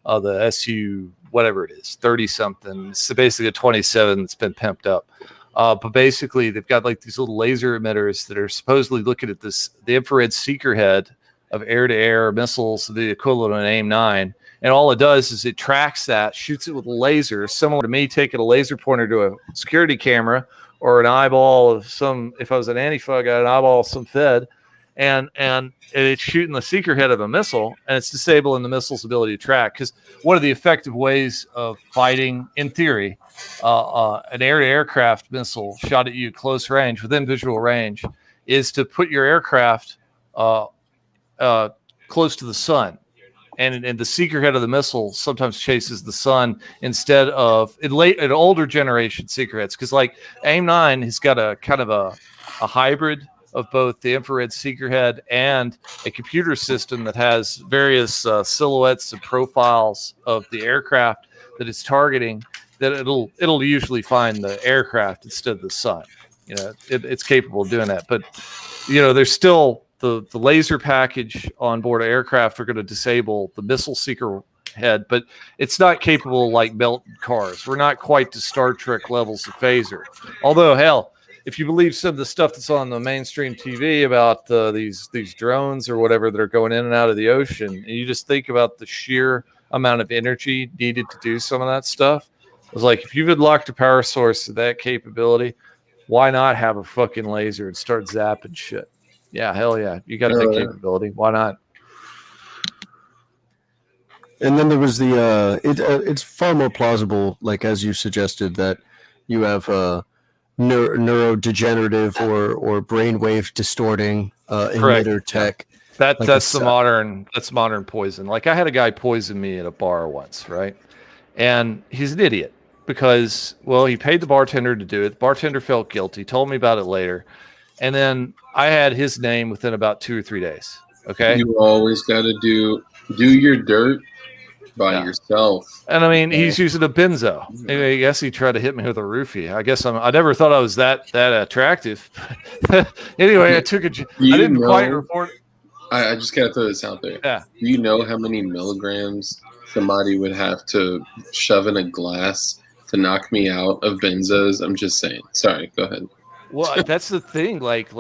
S6: the Su whatever it is, 30 something. It's basically a 27 that's been pimped up. But basically, they've got like these little laser emitters that are supposedly looking at the infrared seeker head of air-to-air missiles, the equivalent of an AIM-9. And all it does is it tracks that, shoots it with a laser, similar to me taking a laser pointer to a security camera or an eyeball of some, if I was an Antifa, I got an eyeball of some Fed, and it's shooting the seeker head of a missile, and it's disabling the missile's ability to track. Because one of the effective ways of fighting, in theory, an air-to-aircraft missile shot at you close range, within visual range, is to put your aircraft close to the sun. And the seeker head of the missile sometimes chases the sun instead of an older generation seeker heads. Because like AIM-9 has got a kind of a hybrid of both the infrared seeker head and a computer system that has various silhouettes and profiles of the aircraft that it's targeting, that it'll usually find the aircraft instead of the sun. You know, it's capable of doing that. But, you know, there's still the laser package on board an aircraft are going to disable the missile seeker head, but it's not capable of like melting cars. We're not quite to Star Trek levels of phaser. Although, hell, if you believe some of the stuff that's on the mainstream TV about these drones or whatever that are going in and out of the ocean, and you just think about the sheer amount of energy needed to do some of that stuff, it's like if you've unlocked a power source to that capability, why not have a fucking laser and start zapping shit? Yeah, hell yeah. You got that capability. Why not?
S5: And then there was the it's far more plausible, like as you suggested, that you have neurodegenerative or brainwave distorting emitter tech.
S6: That
S5: like
S6: that's modern poison. Like I had a guy poison me at a bar once, right? And he's an idiot because, well, he paid the bartender to do it. The bartender felt guilty, told me about it later, and then I had his name within about 2 or 3 days. Okay.
S1: You always got to do your dirt by yourself.
S6: And I mean, he's using a benzo. I guess he tried to hit me with a roofie. I guess I never thought I was that attractive. Anyway, I took I didn't quite report.
S1: I just got to throw this out there.
S6: Yeah.
S1: Do you know how many milligrams somebody would have to shove in a glass to knock me out of benzos? I'm just saying. Sorry, go ahead.
S6: Well, that's the thing. Like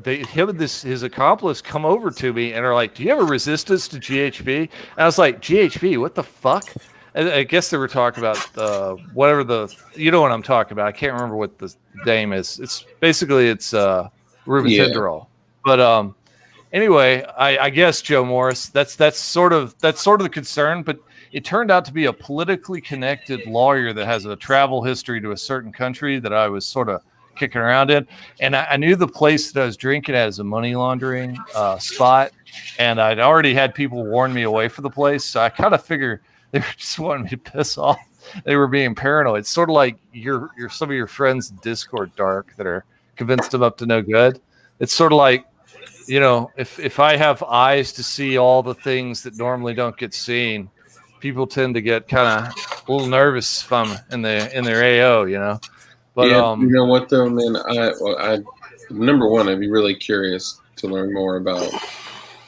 S6: him and his accomplice come over to me and are like, "Do you have a resistance to GHB?" And I was like, "GHB? What the fuck?" And I guess they were talking about whatever you know what I'm talking about. I can't remember what the name is. It's basically ribitendrol. But anyway, I guess Joe Morris. That's sort of the concern. But it turned out to be a politically connected lawyer that has a travel history to a certain country that I was sort of kicking around in, and I knew the place that I was drinking at as a money laundering spot, and I'd already had people warn me away from the place, so I kind of figured they were just wanting me to piss off. They were being paranoid. It's sort of like you're some of your friends in Discord dark that are convinced them up to no good. It's sort of like, you know, if I have eyes to see all the things that normally don't get seen, people tend to get kind of a little nervous if I'm in their AO, you know. But
S1: you know what though, man, I number one, I'd be really curious to learn more about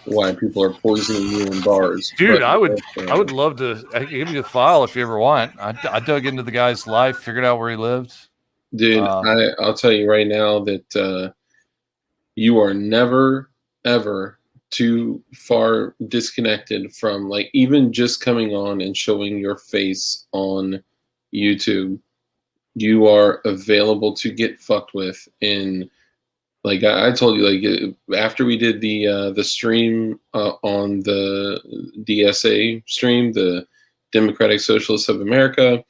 S1: why people are poisoning you in bars.
S6: Dude, I would love to. I can give you the file if you ever want. I dug into the guy's life, figured out where he lived.
S1: Dude, I'll tell you right now that you are never ever too far disconnected from, like, even just coming on and showing your face on YouTube. You are available to get fucked with. In, like I told you, like after we did the stream on the DSA stream, the Democratic Socialists of America,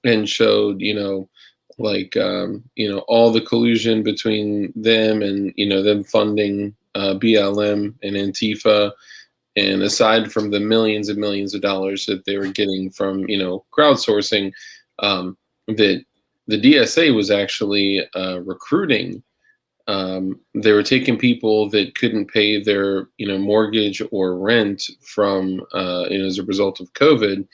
S1: and showed, you know, like you know, all the collusion between them and, you know, them funding BLM and Antifa, and aside from the millions and millions of dollars that they were getting from, you know, crowdsourcing, that the DSA was actually recruiting. They were taking people that couldn't pay their, you know, mortgage or rent from, you know, as a result of COVID,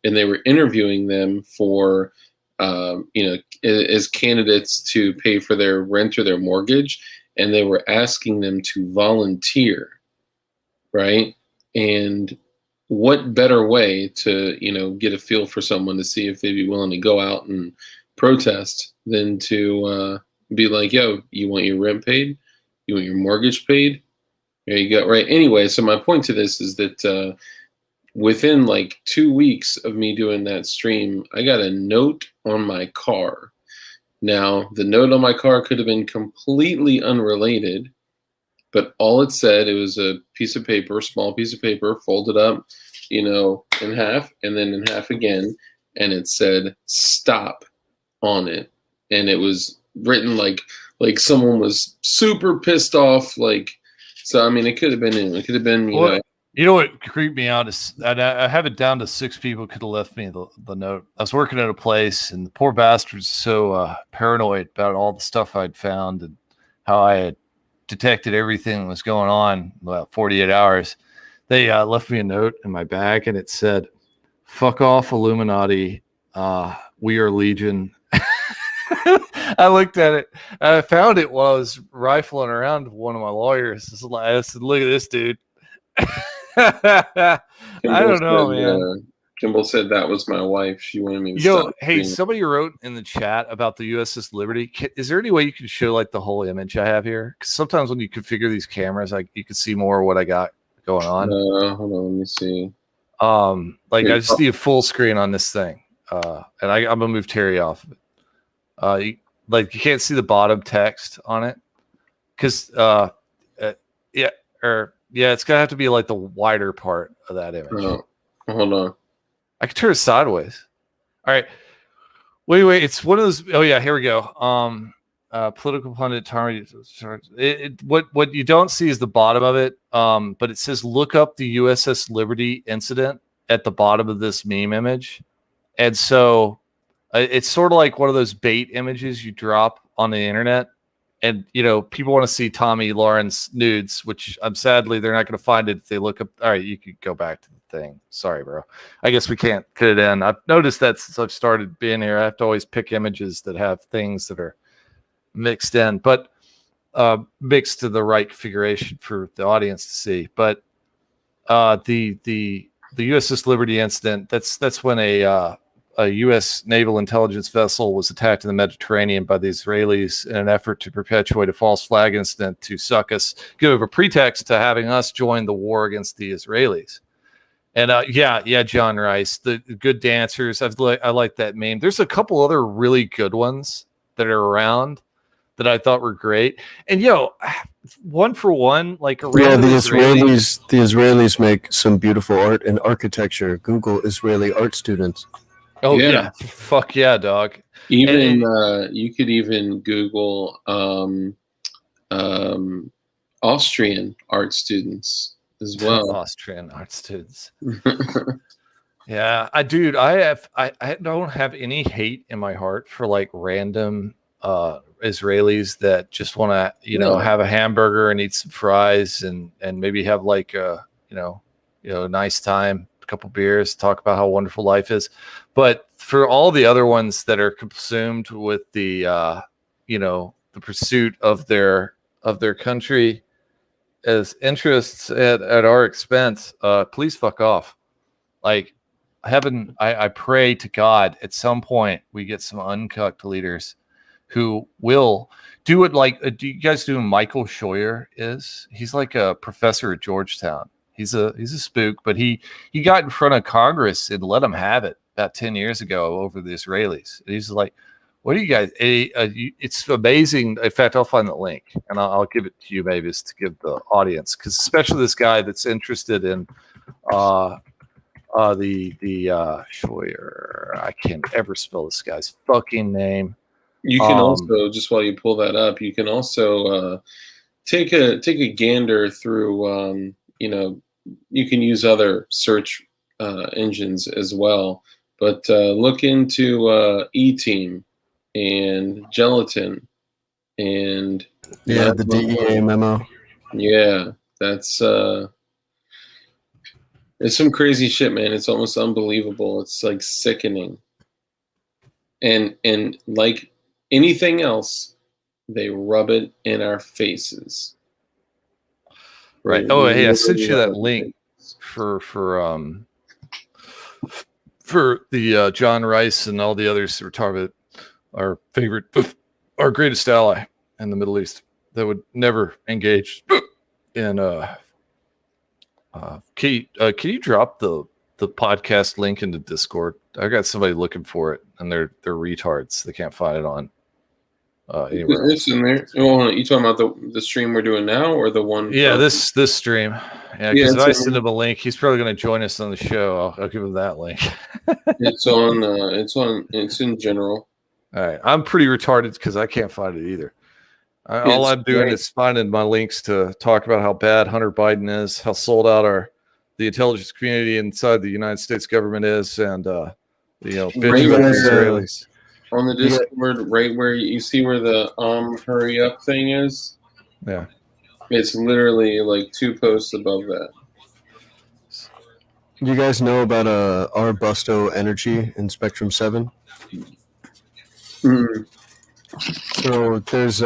S1: and they were interviewing them for, you know, as candidates to pay for their rent or their mortgage, and they were asking them to volunteer, right? And what better way to, you know, get a feel for someone to see if they'd be willing to go out and protest than to be like, yo, you want your rent paid? You want your mortgage paid? There you go, right? Anyway, so my point to this is that within like 2 weeks of me doing that stream, I got a note on my car. Now, the note on my car could have been completely unrelated, but all it said, it was a piece of paper, small piece of paper, folded up, you know, in half, and then in half again, and it said "stop" on it, and it was written like someone was super pissed off, like. So I mean, it could have been anyone. It could have been, you know.
S6: You know what creeped me out is I have it down to 6 people could have left me the note. I was working at a place, and the poor bastard's so paranoid about all the stuff I'd found and how I had detected everything that was going on in about 48 hours. They left me a note in my bag, and it said, "Fuck off, Illuminati. We are Legion." I looked at it. I found it while I was rifling around with one of my lawyers. I said, "Look at this, dude." I don't know, man.
S1: Kimball said that was my wife. She wanted me to stop.
S6: Hey, somebody wrote in the chat about the USS Liberty. Is there any way you can show like the whole image I have here? Because sometimes when you configure these cameras, like you can see more of what I got going on.
S1: Hold on, let me see.
S6: Like I just need a full screen on this thing, and I'm gonna move Terry off of it. You can't see the bottom text on it because Yeah, it's gonna have to be like the wider part of that image.
S1: Oh, hold on.
S6: I can turn it sideways. All right. Wait. It's one of those. Oh yeah, here we go. Political pundit Tommy. What you don't see is the bottom of it. But it says look up the USS Liberty incident at the bottom of this meme image, and so it's sort of like one of those bait images you drop on the internet. And people want to see Tommy Lawrence nudes, which sadly they're not going to find it if they look up. All right, you could go back to the thing. Sorry, bro. I guess we can't fit it in. I've noticed that since I've started being here, I have to always pick images that have things that are mixed in, but mixed to the right configuration for the audience to see. But the USS Liberty incident, that's when a U.S. naval intelligence vessel was attacked in the Mediterranean by the Israelis in an effort to perpetuate a false flag incident to suck us, give a pretext to having us join the war against the Israelis. And John Rice, the good dancers. I like that meme. There's a couple other really good ones that are around that I thought were great. And one for one, like
S5: the Israelis make some beautiful art and architecture. Google Israeli art students.
S6: Oh yeah. Fuck yeah, dog.
S1: Even you could even Google Austrian art students as well.
S6: Austrian art students. Yeah, I don't have any hate in my heart for like random Israelis that just want to have a hamburger and eat some fries and maybe have like a nice time, a couple beers, talk about how wonderful life is. But for all the other ones that are consumed with the the pursuit of their country as interests at our expense, please fuck off. Like I pray to God at some point we get some uncucked leaders who will do it like do you guys know who Michael Scheuer is? He's like a professor at Georgetown. He's a spook, but he got in front of Congress and let them have it about 10 years ago over the Israelis. And he's like, what do you guys it's amazing. In fact, I'll find the link and I'll give it to you, maybe, to give the audience, because especially this guy that's interested in the Scheuer. I can't ever spell this guy's fucking name.
S1: You can also, just while you pull that up, you can also take a gander through you can use other search engines as well, but look into E-Team and Gelatin and
S5: the DEA memo.
S1: Yeah, that's it's some crazy shit, man. It's almost unbelievable. It's like sickening. And like anything else, they rub it in our faces.
S6: Right. Oh, hey, I sent you that link for the John Rice and all the others that were talking about our favorite, our greatest ally in the Middle East that would never engage in. Can you drop the podcast link into Discord? I got somebody looking for it, and they're retards. They can't find it on anywhere.
S1: It's in there. Oh, you talking about the stream we're doing now, or the one?
S6: Yeah, this stream. Yeah, because if I send him a link, he's probably going to join us on the show. I'll give him that link.
S1: It's in general.
S6: All right, I'm pretty retarded because I can't find it either. All I'm doing is finding my links to talk about how bad Hunter Biden is, how sold out the intelligence community inside the United States government is, and bitching about the Israelis.
S1: On the Discord, right where you see where the hurry up thing is.
S6: Yeah.
S1: It's literally like 2 posts above that.
S5: Do you guys know about Arbusto Energy in Spectrum 7?
S1: Mm.
S5: So there's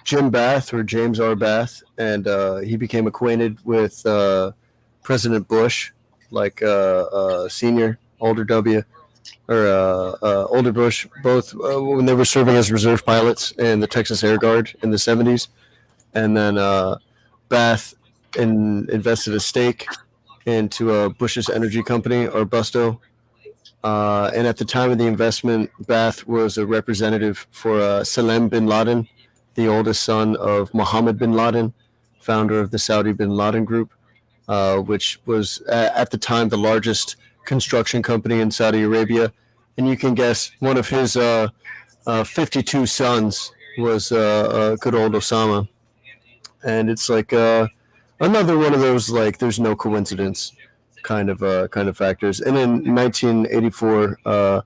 S5: Jim Bath, or James R. Bath, and he became acquainted with President Bush, like senior, older W, or older Bush, both when they were serving as reserve pilots in the Texas Air Guard in the 70s. And then Bath invested a stake into Bush's energy company, Arbusto. And at the time of the investment, Bath was a representative for Salem bin Laden, the oldest son of Mohammed bin Laden, founder of the Saudi bin Laden Group, which was at the time the largest construction company in Saudi Arabia. And you can guess one of his 52 sons was good old Osama. And it's like another one of those like there's no coincidence kind of factors. And in 1984,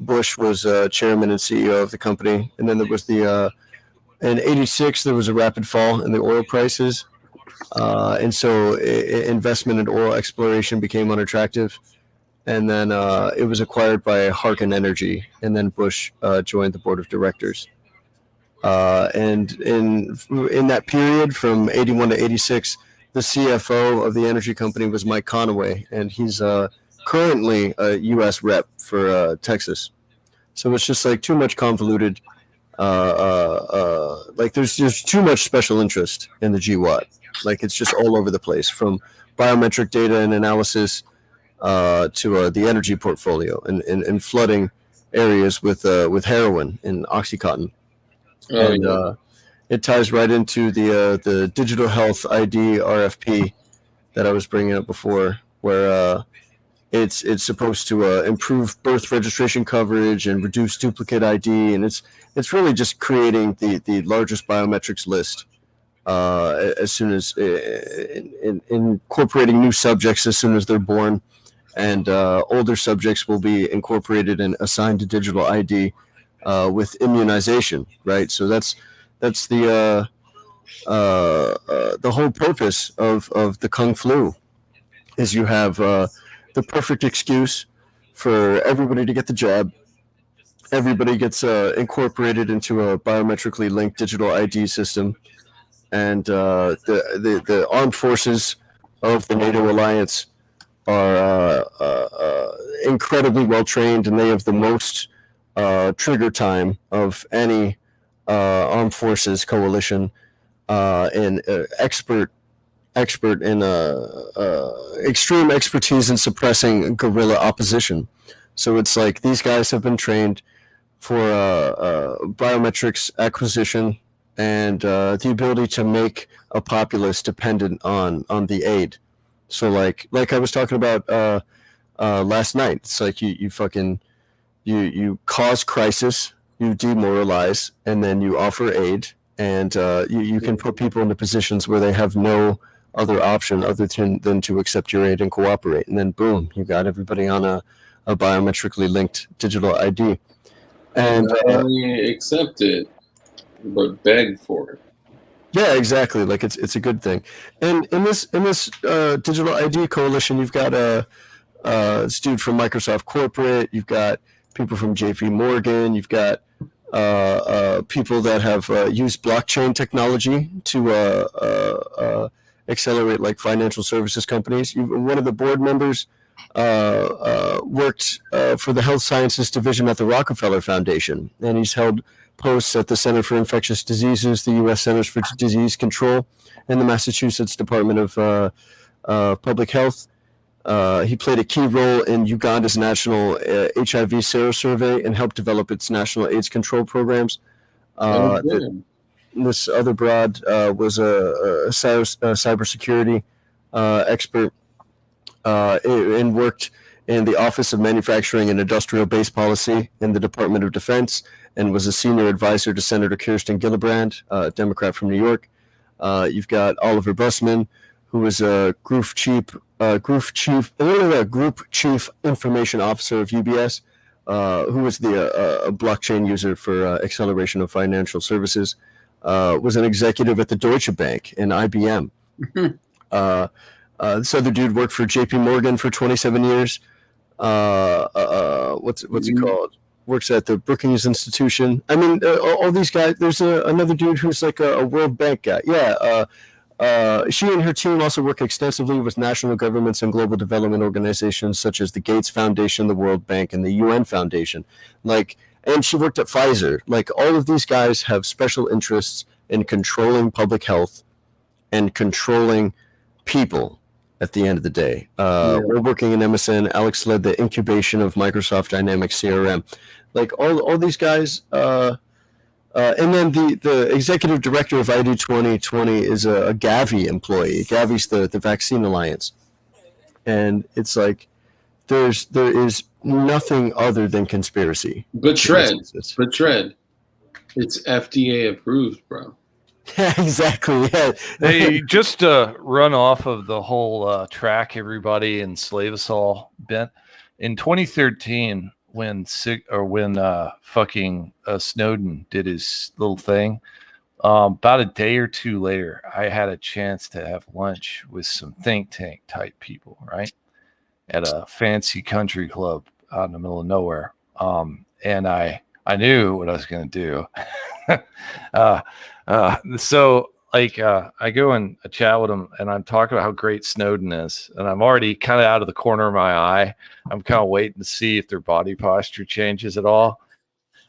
S5: Bush was chairman and CEO of the company, and then there was the in '86 there was a rapid fall in the oil prices, and so investment in oil exploration became unattractive. And then it was acquired by Harken Energy, and then Bush joined the board of directors. And in that period from 81 to 86, the CFO of the energy company was Mike Conaway, and he's currently a U.S. rep for Texas. So it's just like too much convoluted. Like there's too much special interest in the GWAT. Like it's just all over the place, from biometric data and analysis to the energy portfolio and flooding areas with heroin and OxyContin. And it ties right into the digital health ID RFP that I was bringing up before, where it's supposed to improve birth registration coverage and reduce duplicate ID, and it's really just creating the largest biometrics list as soon as incorporating new subjects as soon as they're born, and older subjects will be incorporated and assigned to digital ID with immunization, right? So that's the whole purpose of the Kung Flu, is you have the perfect excuse for everybody to get the jab. Everybody gets incorporated into a biometrically linked digital ID system, and the armed forces of the NATO alliance are incredibly well trained, and they have the most trigger time of any armed forces coalition, and expert in extreme expertise in suppressing guerrilla opposition. So it's like these guys have been trained for biometrics acquisition and the ability to make a populace dependent on the aid. So like I was talking about last night, it's like you cause crisis, you demoralize, and then you offer aid, and you can put people into positions where they have no other option other than to accept your aid and cooperate. And then boom, you got everybody on a biometrically linked digital ID. And
S1: not only accept it, but beg for it.
S5: Yeah, exactly. Like it's a good thing. And in this digital ID coalition, you've got this dude from Microsoft Corporate, you've got people from JP Morgan, you've got people that have used blockchain technology to accelerate like financial services companies. One of the board members worked for the Health Sciences Division at the Rockefeller Foundation, and he's held posts at the Center for Infectious Diseases, the U.S. Centers for Disease Control, and the Massachusetts Department of Public Health. He played a key role in Uganda's national HIV serosurvey and helped develop its national AIDS control programs. This other broad was a cybersecurity expert and worked in the Office of Manufacturing and Industrial Base Policy in the Department of Defense, and was a senior advisor to Senator Kirsten Gillibrand, a Democrat from New York. You've got Oliver Bussman, who was a group chief information officer of UBS, who was the blockchain user for acceleration of financial services, was an executive at the Deutsche Bank and IBM. This other dude worked for JP Morgan for 27 years. What's it called? Works at the Brookings Institution. I mean, all these guys. There's another dude who's like a World Bank guy. Yeah. She and her team also work extensively with national governments and global development organizations such as the Gates Foundation, the World Bank, and the UN Foundation. And she worked at Pfizer. Like, all of these guys have special interests in controlling public health and controlling people at the end of the day. We're working in MSN. Alex led the incubation of Microsoft Dynamics CRM. Like, all these guys, And then the executive director of ID 2020 is a Gavi employee. Gavi's the Vaccine Alliance, and it's like there is nothing other than conspiracy.
S1: But Shred, it's FDA approved, bro.
S5: Yeah, exactly. Yeah.
S6: Hey, just to run off of the whole track everybody and slave us all bent. In 2013, when fucking Snowden did his little thing, about a day or two later, I had a chance to have lunch with some think tank type people, right, at a fancy country club out in the middle of nowhere. And I knew what I was going to do. So like I go and chat with them, and I'm talking about how great Snowden is, and I'm already kind of out of the corner of my eye. I'm kind of waiting to see if their body posture changes at all,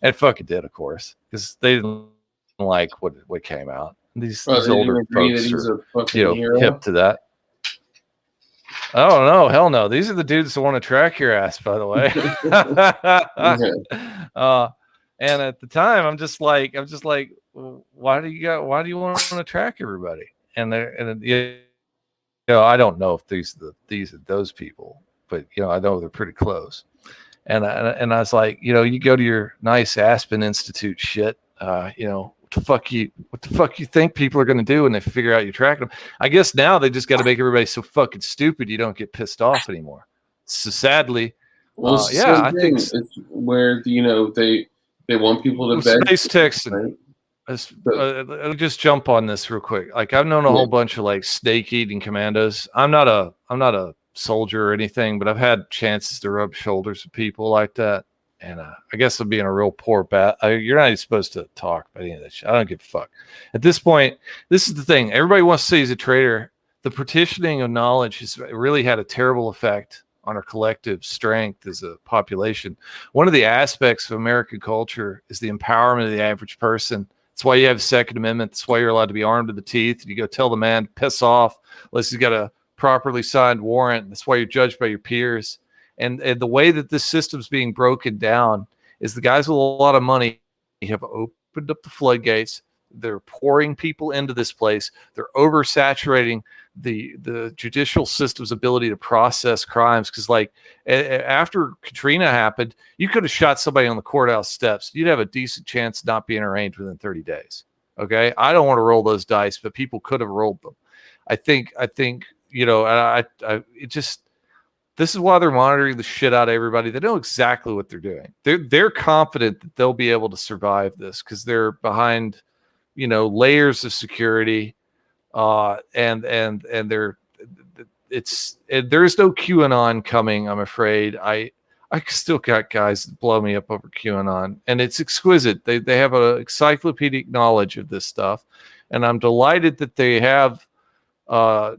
S6: and it fucking did, of course, because they didn't like what came out. These older folks are hip to that. Oh no, hell no! These are the dudes that want to track your ass, by the way. And at the time, I'm just like, why do you want to track everybody? And I don't know if these are those people, but I know they're pretty close. And I was like, you go to your nice Aspen Institute shit, what the fuck you think people are going to do when they figure out you're tracking them? I guess now they just got to make everybody so fucking stupid you don't get pissed off anymore. So sadly, I think
S1: it's where they want people to beg.
S6: Space texting. Right? I'll just jump on this real quick. Like I've known a whole bunch of like snake eating commandos. I'm not a soldier or anything, but I've had chances to rub shoulders with people like that. And I guess I'm being a real poor bat. You're not even supposed to talk about any of that shit. I don't give a fuck. At this point, this is the thing. Everybody wants to say he's a traitor. The partitioning of knowledge has really had a terrible effect on our collective strength as a population. One of the aspects of American culture is the empowerment of the average person. That's why you have Second Amendment. That's why you're allowed to be armed to the teeth. You go tell the man to piss off unless he's got a properly signed warrant. That's why you're judged by your peers. And the way that this system's being broken down is the guys with a lot of money have opened up the floodgates. They're pouring people into this place. They're oversaturating the judicial system's ability to process crimes. Because like after Katrina happened, you could have shot somebody on the courthouse steps. You'd have a decent chance of not being arraigned within 30 days. Okay, I don't want to roll those dice, but people could have rolled them. I think it just. This is why they're monitoring the shit out of everybody. They know exactly what they're doing. They're confident that they'll be able to survive this because they're behind, layers of security, and there's no QAnon coming. I'm afraid. I still got guys that blow me up over QAnon, and it's exquisite. They have an encyclopedic knowledge of this stuff, and I'm delighted that they have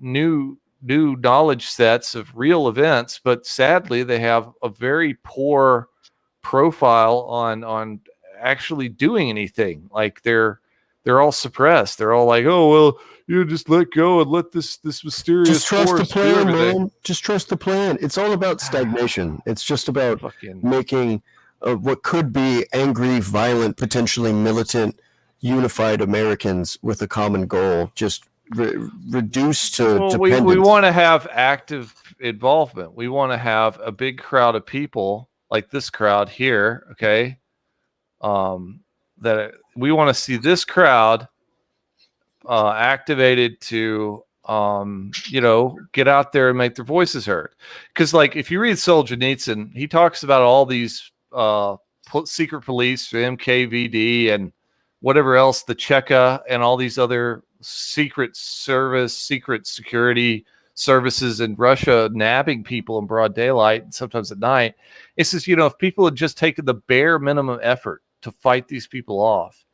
S6: new knowledge sets of real events, but sadly they have a very poor profile on actually doing anything. Like they're all suppressed. They're all like, oh well, just let go and let this mysterious
S5: just trust
S6: force
S5: the plan,
S6: do everything.
S5: Man. Just trust the plan. It's all about stagnation. It's just about making what could be angry, violent, potentially militant, unified Americans with a common goal just reduced to dependence.
S6: We want to have active involvement. We want to have a big crowd of people like this crowd here, okay? That we want to see this crowd activated to get out there and make their voices heard. Because like if you read Solzhenitsyn, he talks about all these secret police, MKVD and whatever else, the Cheka and all these other secret security services in Russia nabbing people in broad daylight and sometimes at night. It says, if people had just taken the bare minimum effort to fight these people off,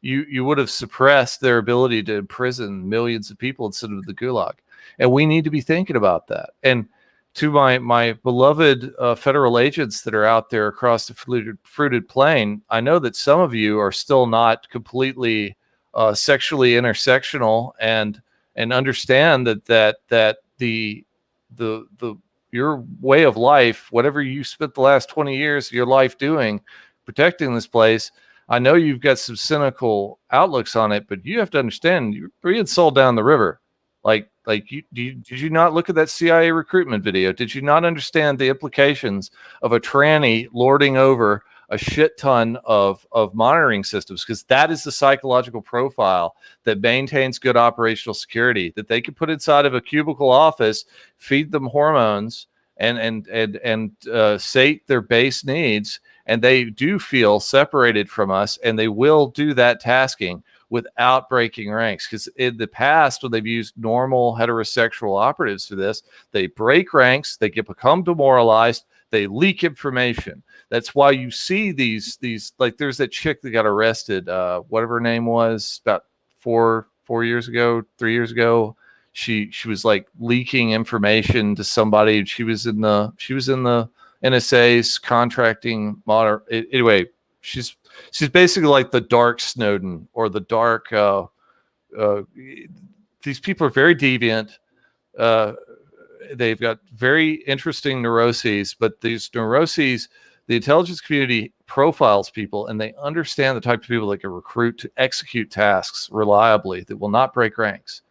S6: you would have suppressed their ability to imprison millions of people instead of the gulag. And we need to be thinking about that. And to my beloved federal agents that are out there across the fruited plain, I know that some of you are still not completely sexually intersectional and understand that the your way of life, whatever you spent the last 20 years of your life doing, protecting this place, I know you've got some cynical outlooks on it, but you have to understand you're being sold down the river. Did you not look at that CIA recruitment video? Did you not understand the implications of a tranny lording over a shit ton of monitoring systems? Because that is the psychological profile that maintains good operational security, that they can put inside of a cubicle office, feed them hormones and sate their base needs. And they do feel separated from us, and they will do that tasking without breaking ranks. Because in the past, when they've used normal heterosexual operatives for this, they break ranks, they become demoralized, they leak information. That's why you see these like there's that chick that got arrested, whatever her name was, about 3 years ago. She was like leaking information to somebody. She was in the NSA's contracting model. Anyway, she's basically like the dark Snowden or the dark. These people are very deviant. They've got very interesting neuroses, but these neuroses, the intelligence community profiles people, and they understand the type of people they can recruit to execute tasks reliably that will not break ranks.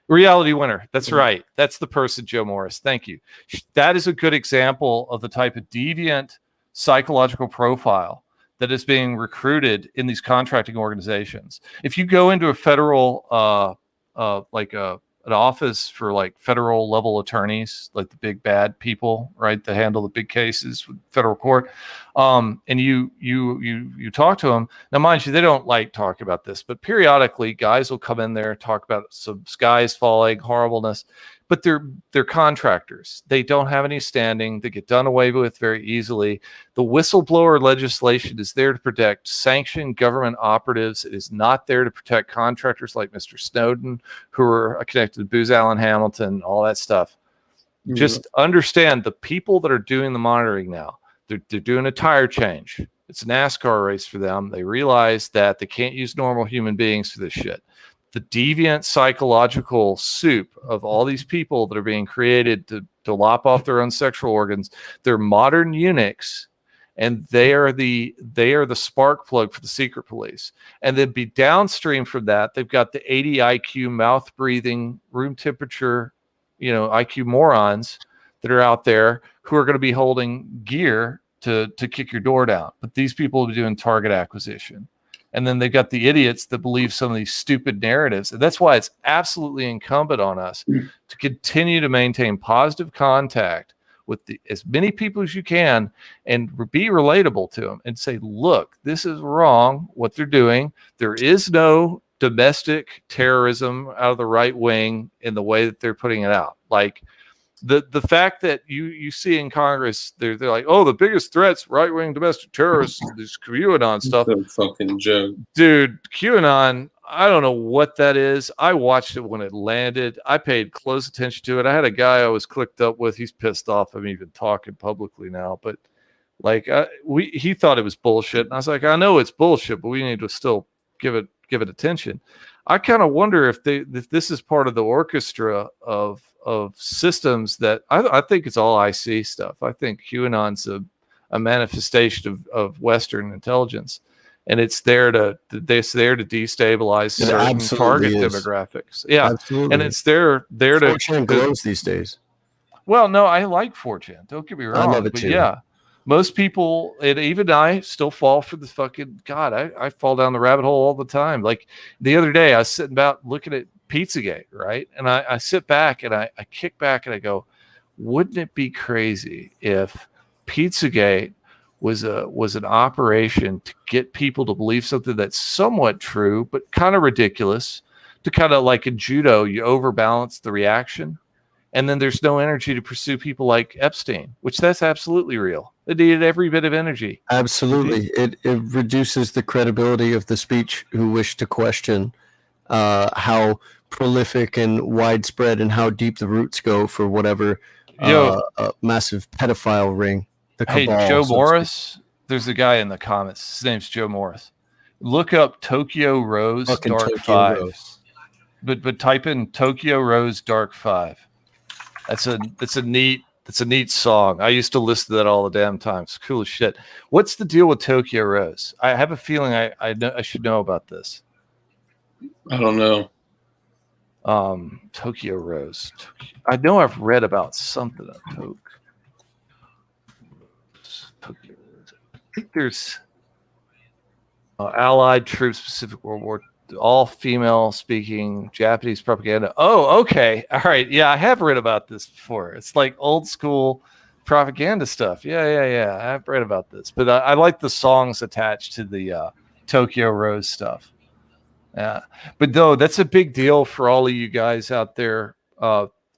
S6: Reality winner. That's right. That's the person, Joe Morris. Thank you. That is a good example of the type of deviant psychological profile that is being recruited in these contracting organizations. If you go into a federal, an office for like federal level attorneys, like the big bad people, right, that handle the big cases with federal court, and you talk to them. Now, mind you, they don't like talking about this, but periodically guys will come in there and talk about some skies falling, horribleness. But they're contractors. They don't have any standing. They get done away with very easily. The whistleblower legislation is there to protect sanctioned government operatives. It is not there to protect contractors like Mr. Snowden, who are connected to Booz Allen Hamilton, all that stuff. Mm-hmm. Just understand the people that are doing the monitoring now, they're doing a tire change. It's a NASCAR race for them. They realize that they can't use normal human beings for this shit. The deviant psychological soup of all these people that are being created to lop off their own sexual organs, they're modern eunuchs, and they are the spark plug for the secret police. And then be downstream from that, they've got the 80 IQ mouth breathing, room temperature, IQ morons that are out there who are going to be holding gear to kick your door down. But these people are doing target acquisition. And then they've got the idiots that believe some of these stupid narratives. And that's why it's absolutely incumbent on us to continue to maintain positive contact with as many people as you can and be relatable to them and say, look, this is wrong, what they're doing. There is no domestic terrorism out of the right wing in the way that they're putting it out. Like, the fact that you see in Congress, they're like, oh, the biggest threats, right-wing domestic terrorists, this QAnon stuff.
S1: That's a fucking joke.
S6: Dude, QAnon, I don't know what that is. I watched it when it landed. I paid close attention to it. I had a guy I was clicked up with. He's pissed off I'm even talking publicly now. But like he thought it was bullshit. And I was like, I know it's bullshit, but we need to still give it attention. I kind of wonder if this is part of the orchestra of systems that I think it's all IC stuff. I think QAnon's a manifestation of Western intelligence, and it's there to destabilize certain target demographics. Yeah, absolutely. And it's there to
S5: 4chan glows these days.
S6: Well, no, I like 4chan. Don't get me wrong.
S5: I love it too.
S6: Yeah. Most people, and even I, still fall for the fucking God. I fall down the rabbit hole all the time. Like the other day, I was sitting about looking at Pizzagate, right? And I sit back and I kick back and I go, wouldn't it be crazy if Pizzagate was an operation to get people to believe something that's somewhat true but kind of ridiculous, to kind of like in judo, you overbalance the reaction. And then there's no energy to pursue people like Epstein, which that's absolutely real. It needed every bit of energy.
S5: Absolutely. It reduces the credibility of the speech who wish to question how prolific and widespread and how deep the roots go for whatever massive pedophile ring. The cabal,
S6: hey, Joe Morris, there's a guy in the comments. His name's Joe Morris. Look up Tokyo Rose
S5: fucking
S6: Dark
S5: Tokyo
S6: 5.
S5: Rose.
S6: But type in Tokyo Rose Dark 5. That's a neat That's a neat song. I used to listen to that all the damn time. It's cool as shit. What's the deal with Tokyo Rose? I have a feeling I should know about this.
S1: I don't know.
S6: Tokyo Rose. I know I've read about something of Tokyo Rose. I think there's Allied troops, Pacific World War, all female speaking Japanese propaganda. Oh, okay. All right. Yeah, I have read about this before. It's like old school propaganda stuff. Yeah. I've read about this, but I like the songs attached to the Tokyo Rose stuff. Yeah, but no, that's a big deal for all of you guys out there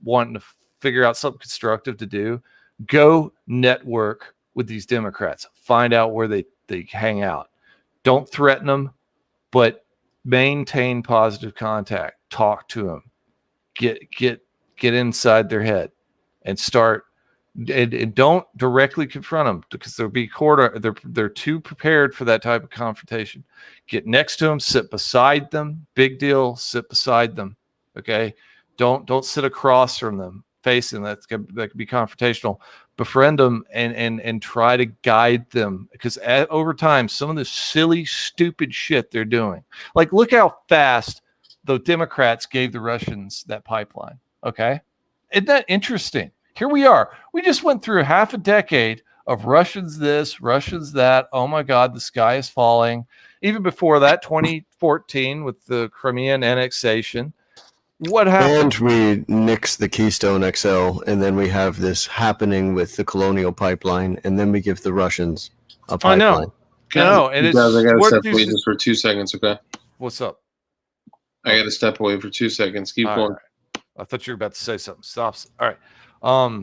S6: wanting to figure out something constructive to do. Go network with these Democrats. Find out where they hang out. Don't threaten them, but maintain positive contact. Talk to them. Get inside their head and start. And don't directly confront them because they're too prepared for that type of confrontation. Get next to them, sit beside them. Big deal. Sit beside them. Okay. Don't sit across from them, facing that could be confrontational. Befriend them and try to guide them because over time, some of the silly, stupid shit they're doing. Like, look how fast the Democrats gave the Russians that pipeline. Okay. Isn't that interesting? Here we are. We just went through half a decade of Russians this, Russians that. Oh my God, the sky is falling. Even before that, 2014 with the Crimean annexation. What happened?
S5: And we nix the Keystone XL, and then we have this happening with the Colonial Pipeline, and then we give the Russians a pipeline.
S6: I know. No, and it's
S1: Guys, I gotta
S6: what
S1: step
S6: these-
S1: away just for 2 seconds, okay?
S6: What's up?
S1: I gotta step away for 2 seconds. Keep
S6: All
S1: going.
S6: right. I thought you were about to say something. Stops. All right.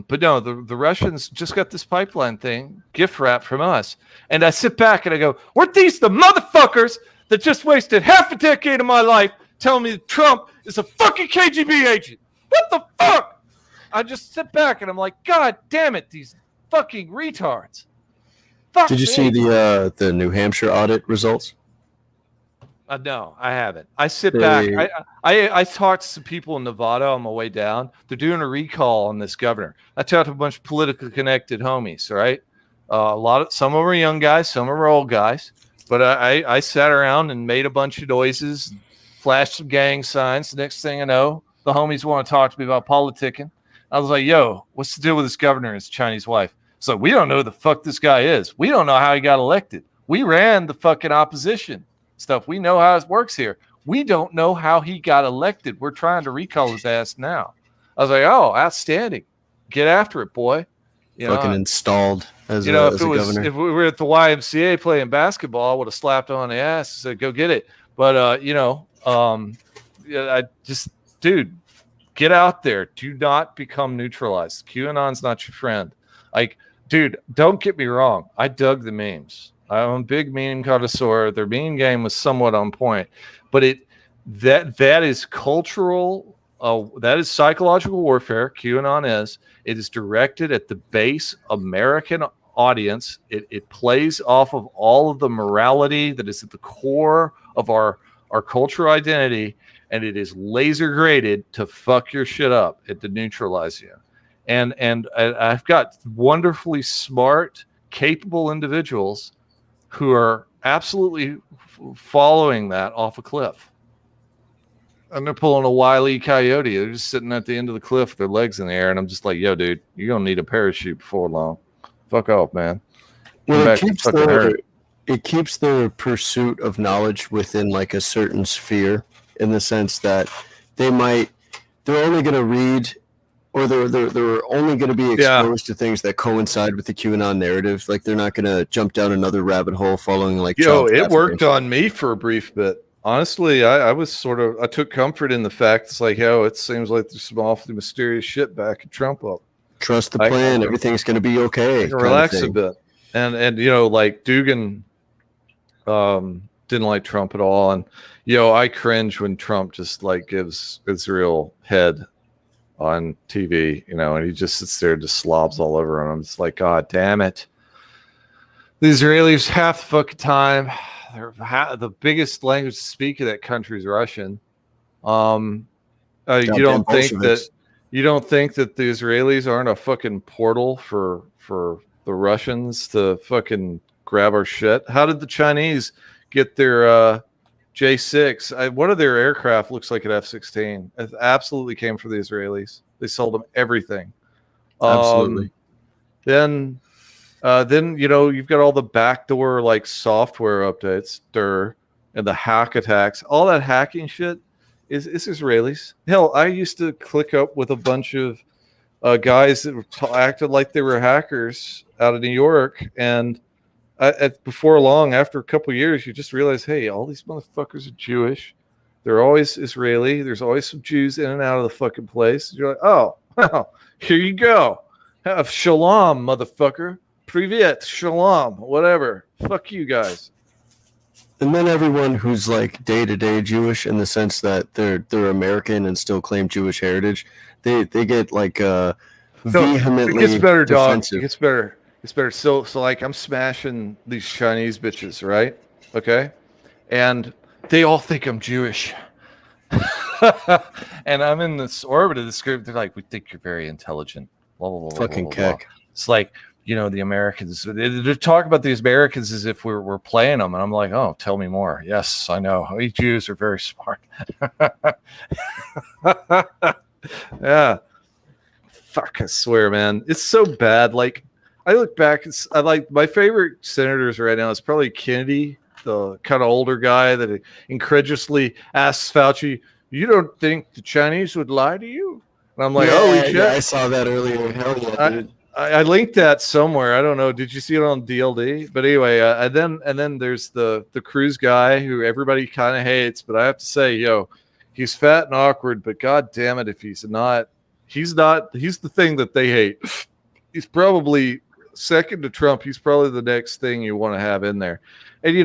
S6: But no, the Russians just got this pipeline thing, gift wrap from us. And I sit back and I go, weren't these the motherfuckers that just wasted half a decade of my life telling me that Trump is a fucking KGB agent? What the fuck? I just sit back and I'm like, God damn it, these fucking retards. Fuck
S5: Did you
S6: me.
S5: see the New Hampshire audit results?
S6: No, I haven't. I sit back. I talked to some people in Nevada on my way down. They're doing a recall on this governor. I talked to a bunch of politically connected homies, right? Some of them are young guys, some of them are old guys. But I sat around and made a bunch of noises, flashed some gang signs. The next thing I know, the homies want to talk to me about politicking. I was like, yo, what's the deal with this governor and his Chinese wife? So we don't know who the fuck this guy is. We don't know how he got elected. We ran the fucking opposition stuff. We know how it works here. We don't know how he got elected. We're trying to recall his ass now. I was like, oh, outstanding. Get after it, boy.
S5: Fucking installed as a governor.
S6: If we were at the YMCA playing basketball, I would have slapped on the ass and said, go get it. But, I just, dude, get out there. Do not become neutralized. QAnon's not your friend. Like, dude, don't get me wrong. I dug the memes. I'm a big meme connoisseur. Their meme game was somewhat on point, but that is cultural. That is psychological warfare. QAnon is. It is directed at the base American audience. It plays off of all of the morality that is at the core of our cultural identity, and it is laser graded to fuck your shit up and to neutralize you. And I've got wonderfully smart, capable individuals who are absolutely following that off a cliff. And they're pulling a Wile E. Coyote. They're just sitting at the end of the cliff with their legs in the air. And I'm just like, yo, dude, you're going to need a parachute before long. Fuck off, man.
S5: Well, it keeps the pursuit of knowledge within like a certain sphere, in the sense that they're only going to read, or they're only going to be exposed to things that coincide with the QAnon narrative. Like, they're not going to jump down another rabbit hole following like.
S6: It worked on me for a brief bit. Honestly, I took comfort in the fact it's like, it seems like there's some awfully mysterious shit back at Trump up.
S5: Trust the plan. Everything's going to be okay.
S6: Relax a bit. And like Dugan didn't like Trump at all. And, I cringe when Trump just like gives Israel head on TV, and he just sits there and just slobs all over him. I'm just like, God damn it. The Israelis half the fucking time. The biggest language to speak of that country is Russian. You don't think that You don't think that the Israelis aren't a fucking portal for the Russians to fucking grab our shit? How did the Chinese get their J6? One of their aircraft looks like an F-16. It absolutely came from the Israelis. They sold them everything.
S5: Absolutely.
S6: Then you've got all the backdoor like software updates, and the hack attacks. All that hacking shit is Israelis. Hell, I used to click up with a bunch of guys that acted like they were hackers out of New York, and before long, after a couple of years, you just realize, hey, all these motherfuckers are Jewish. They're always Israeli. There's always some Jews in and out of the fucking place. You're like, oh, well, here you go. Have shalom, motherfucker. Privyet, shalom, whatever. Fuck you guys.
S5: And then everyone who's like day-to-day Jewish in the sense that they're American and still claim Jewish heritage, they get like vehemently
S6: it gets better,
S5: defensive.
S6: Dog. It gets better. It's better. So like I'm smashing these Chinese bitches, right? Okay, and they all think I'm Jewish, and I'm in this orbit of this group. They're like, "We think you're very intelligent." Blah blah blah.
S5: Fucking
S6: blah, blah, blah.
S5: keck.
S6: It's like, the Americans. They talk about these Americans as if we're playing them, and I'm like, "Oh, tell me more." Yes, I know. We Jews are very smart. Yeah. Fuck, I swear, man. It's so bad. Like, I look back, I like my favorite senators right now is probably Kennedy, the kind of older guy that incredulously asks Fauci, "You don't think the Chinese would lie to you?" And I'm like, "Oh, shit."
S5: Yeah, I saw that earlier. Hell yeah, dude.
S6: I linked that somewhere. I don't know. Did you see it on DLD? But anyway, and then there's the cruise guy who everybody kind of hates, but I have to say, he's fat and awkward, but god damn it, if he's the thing that they hate. He's probably second to Trump. He's probably the next thing you want to have in there. And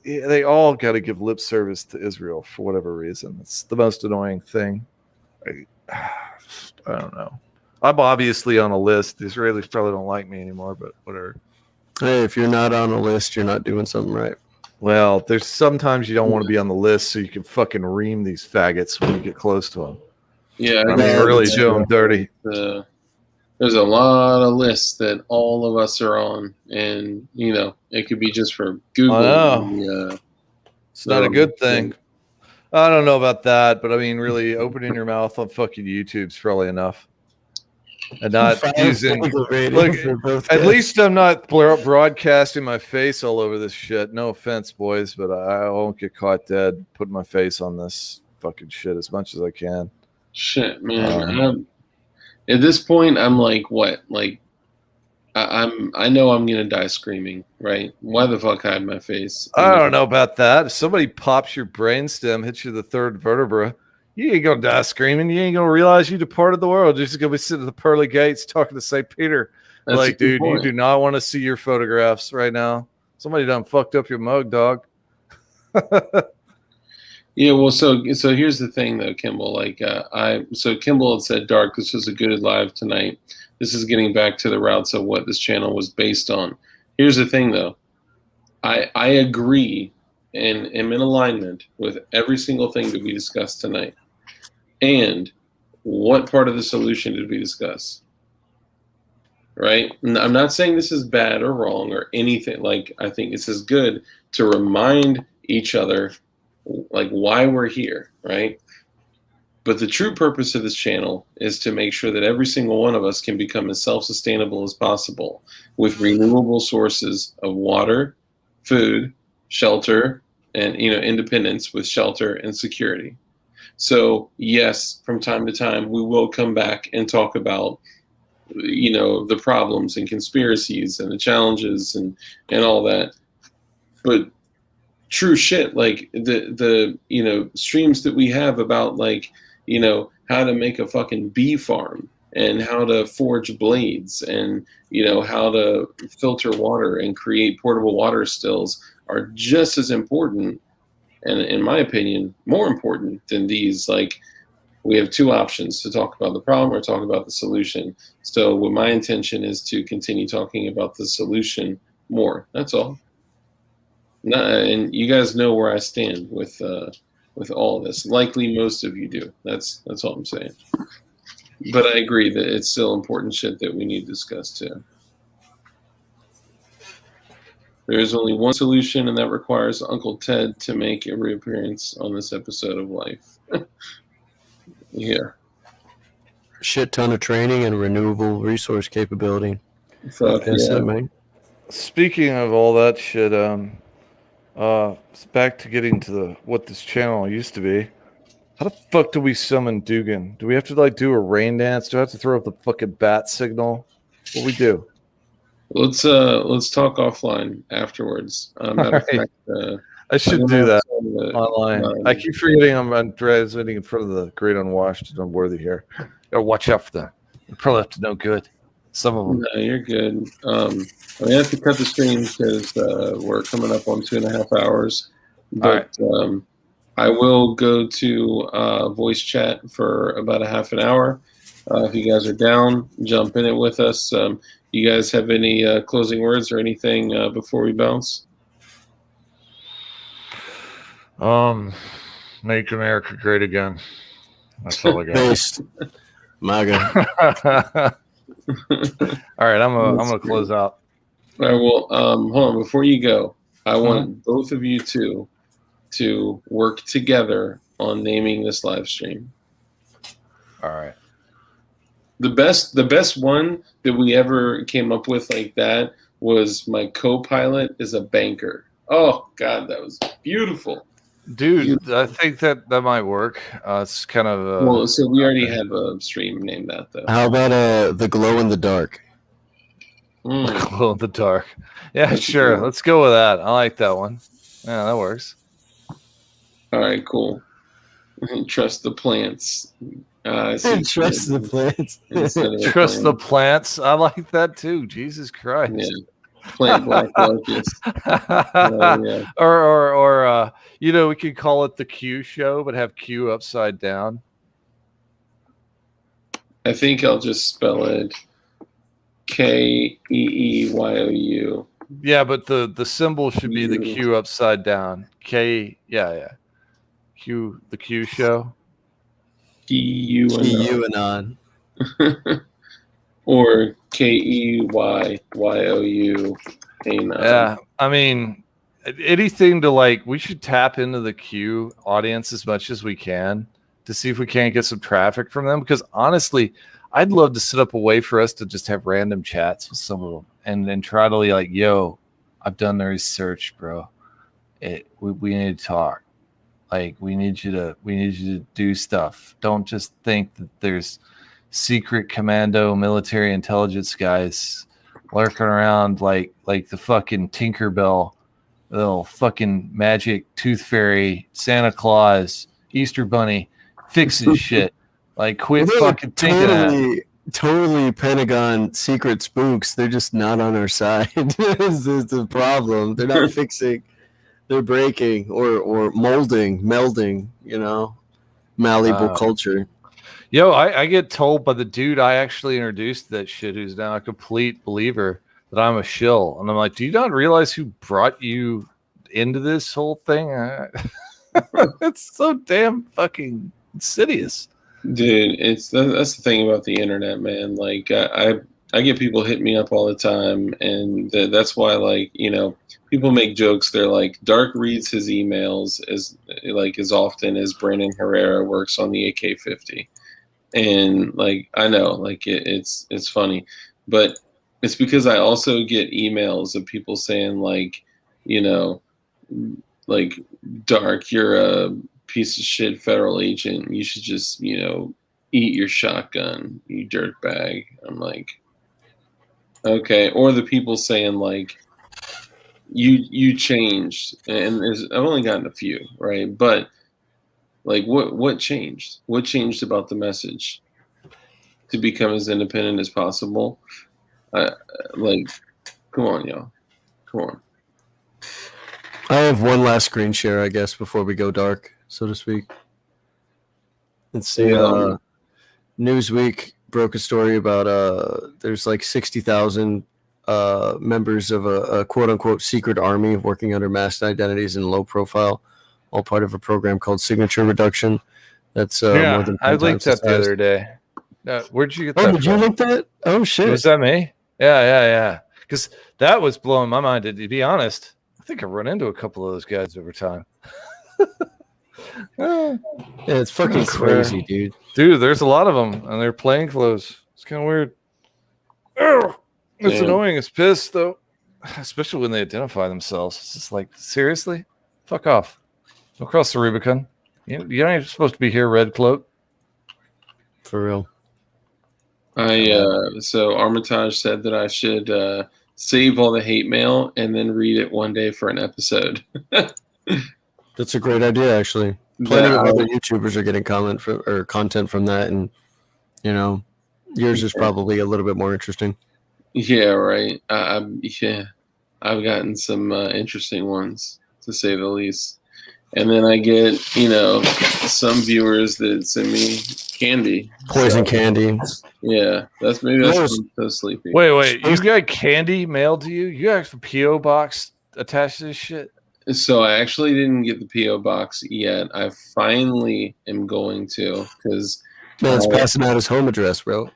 S6: they all got to give lip service to Israel for whatever reason. It's the most annoying thing. I don't know. I'm obviously on a list. The Israelis probably don't like me anymore, but whatever.
S5: Hey, if you're not on a list, you're not doing something right.
S6: Well, there's sometimes you don't want to be on the list so you can fucking ream these faggots when you get close to them.
S1: Yeah,
S6: I mean, really do them dirty.
S1: There's a lot of lists that all of us are on, and it could be just for Google.
S6: I know. It's not a good thing. I don't know about that, but I mean, really, opening your mouth on fucking YouTube's probably enough. And not using. Look, at least I'm not broadcasting my face all over this shit. No offense, boys, but I won't get caught dead putting my face on this fucking shit as much as I can.
S1: Shit, man. At this point, I'm like, what? Like, I know I'm gonna die screaming, right? Why the fuck hide my face?
S6: I don't know about that. If somebody pops your brainstem, hits you the third vertebra, you ain't gonna die screaming. You ain't gonna realize you departed the world. You're just gonna be sitting at the pearly gates talking to St. Peter. That's like, dude, you do not want to see your photographs right now. Somebody done fucked up your mug, dog.
S1: Yeah, well, so here's the thing, though, Kimball. Like, so Kimball had said, "Dark, this was a good live tonight." This is getting back to the routes of what this channel was based on. Here's the thing, though. I agree and am in alignment with every single thing that we discussed tonight. And what part of the solution did we discuss? Right? I'm not saying this is bad or wrong or anything. Like, I think this is good to remind each other like why we're here, right? But the true purpose of this channel is to make sure that every single one of us can become as self-sustainable as possible with renewable sources of water, food, shelter, and independence with shelter and security. So yes, from time to time we will come back and talk about the problems and conspiracies and the challenges and all that. But true shit, like the streams that we have about like how to make a fucking bee farm and how to forge blades and how to filter water and create portable water stills are just as important, and in my opinion more important than these. Like, we have two options: to talk about the problem or talk about the solution. So what my intention is to continue talking about the solution more. That's all. And you guys know where I stand with all of this. Likely most of you do. That's all I'm saying. But I agree that it's still important shit that we need to discuss too. There is only one solution, and that requires Uncle Ted to make a reappearance on this episode of Life. Yeah.
S5: Shit ton of training and renewable resource capability.
S1: Fuck
S5: That's
S1: yeah.
S5: it, man.
S6: Speaking of all that shit, it's back to getting to what this channel used to be. How the fuck do we summon Dugan? Do we have to like do a rain dance? Do I have to throw up the fucking bat signal? What we do?
S1: Let's talk offline afterwards. Matter of fact,
S6: I should
S1: I'm
S6: do
S1: gonna
S6: that
S1: send
S6: online. I keep forgetting I'm transmitting in front of the great unwashed and unworthy here. Gotta watch out for them. They're probably up to no good. Some of them.
S1: No, you're good. I have to cut the stream because we're coming up on 2.5 hours. But I will go to voice chat for about a half an hour. If you guys are down, jump in it with us. You guys have any closing words or anything before we bounce?
S6: Make America great again. That's all I got.
S5: Based. MAGA.
S6: All right, I'm gonna close out.
S1: All right, well, hold on. Before you go, I want both of you to work together on naming this live stream.
S6: All right.
S1: The best one that we ever came up with like that was my co-pilot is a banker. Oh God, that was beautiful.
S6: Dude, I think that might work. It's kind of
S1: well, so we already have a stream named that though.
S5: How about the glow in the dark?
S6: Glow in the dark. Yeah,
S1: That's
S6: sure.
S1: cool.
S6: Let's go with that. I like that one. Yeah, that works.
S1: All right, cool. Trust the plants.
S5: Trust the plants.
S6: Trust the plants. I like that too. Jesus Christ.
S1: Yeah. Plant black locust. Yeah.
S6: Or we could call it the Q show, but have Q upside down.
S1: I think I'll just spell it Keeeyou.
S6: Yeah, but the symbol should be the Q upside down. Q, the Q show.
S5: QAnon.
S1: Or Keyyou.
S6: Yeah, I mean, anything to like, we should tap into the Q audience as much as we can to see if we can't get some traffic from them. Because honestly, I'd love to set up a way for us to just have random chats with some of them and then try to be like, yo, I've done the research, bro. We need to talk. Like, we need you to do stuff. Don't just think that there's secret commando military intelligence guys lurking around like the fucking Tinkerbell, little fucking magic tooth fairy, Santa Claus, Easter Bunny, fixing shit. Like, quit fucking thinking that.
S5: Totally Pentagon secret spooks. They're just not on our side. This is the problem. They're not fixing. They're breaking or melding, malleable culture.
S6: Yo, I get told by the dude I actually introduced to that shit, who's now a complete believer, that I'm a shill. And I'm like, do you not realize who brought you into this whole thing? It's so damn fucking insidious.
S1: Dude, that's the thing about the internet, man. Like, I get people hit me up all the time, and that's why, like, people make jokes. They're like, Dark reads his emails as often as Brandon Herrera works on the AK-50, and like, I know, like, it's funny, but it's because I also get emails of people saying like, like, Dark, you're a piece of shit federal agent. You should just, eat your shotgun, you dirtbag. I'm like, okay. Or the people saying like, you changed, and I've only gotten a few, right? But like, what changed? What changed about the message to become as independent as possible? Like, come on, y'all, come on.
S5: I have one last screen share, I guess, before we go dark, so to speak. Let's see. Newsweek broke a story about there's like 60,000 members of a quote-unquote secret army working under masked identities and low profile, all part of a program called Signature Reduction. That's more than
S6: I linked that the other day. Where'd you get
S5: Oh,
S6: that
S5: did you
S6: from?
S5: link that? Oh shit!
S6: Was that me? Yeah. Because that was blowing my mind. To be honest, I think I've run into a couple of those guys over time.
S5: Yeah, it's fucking
S6: That's fair.
S5: crazy, dude.
S6: Dude, there's a lot of them, and they're plain clothes. It's kind of weird. Oh, it's
S1: Damn.
S6: annoying. It's pissed though, especially when they identify themselves. It's just like, seriously, fuck off. Don't cross the Rubicon. You're not even supposed to be here, red cloak.
S5: For real.
S1: So Armitage said that I should save all the hate mail and then read it one day for an episode.
S5: That's a great idea, actually. Plenty of other YouTubers are getting content from that, and you know, yours is probably a little bit more interesting.
S1: Yeah, right. I've gotten some interesting ones, to say the least. And then I get, some viewers that send me candy.
S5: Poison candy.
S1: Yeah, that's why I'm so sleepy.
S6: Wait. You got candy mailed to you? You got a PO box attached to this shit?
S1: So I actually didn't get the PO box yet. I finally am going to, because
S5: Man's passing out his home address, bro.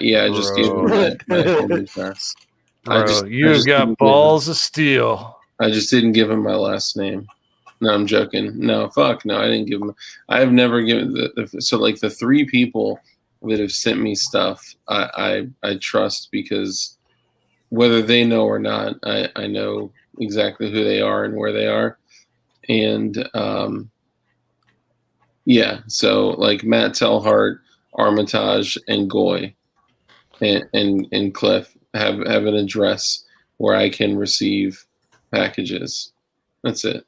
S1: yeah, I just gave him my home address.
S6: Bro, you've got balls of steel.
S1: I just didn't give him my last name. No, I'm joking. No, fuck no, I didn't give him. I have never given the 3 people that have sent me stuff, I trust, because whether they know or not, I know exactly who they are and where they are. And yeah, so like Matt Telhart, Armitage, and Goy and Cliff have an address where I can receive packages. That's it.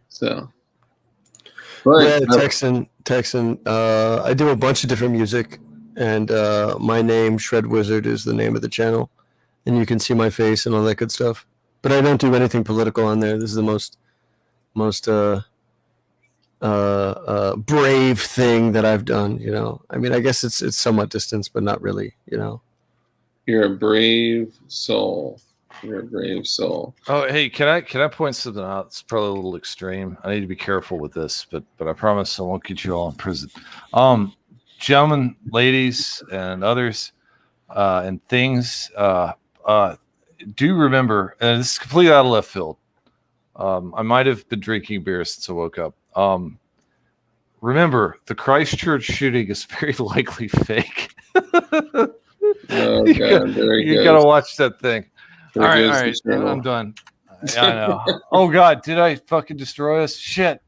S1: So, but
S5: yeah, Texan. I do a bunch of different music, and my name, Shred Wizard, is the name of the channel, and you can see my face and all that good stuff. But I don't do anything political on there. This is the most brave thing that I've done. I mean, I guess it's somewhat distanced, but not really.
S1: You're a brave soul. You're a brave soul.
S6: Oh, hey, can I point something out? It's probably a little extreme. I need to be careful with this, but I promise I won't get you all in prison. Gentlemen, ladies, and others, and things, do remember, and this is completely out of left field. I might have been drinking beer since I woke up. Remember, the Christchurch shooting is very likely fake.
S1: Oh, God,
S6: you gotta watch that thing. All right, I'm done. Yeah, I know. Oh God, did I fucking destroy us? Shit.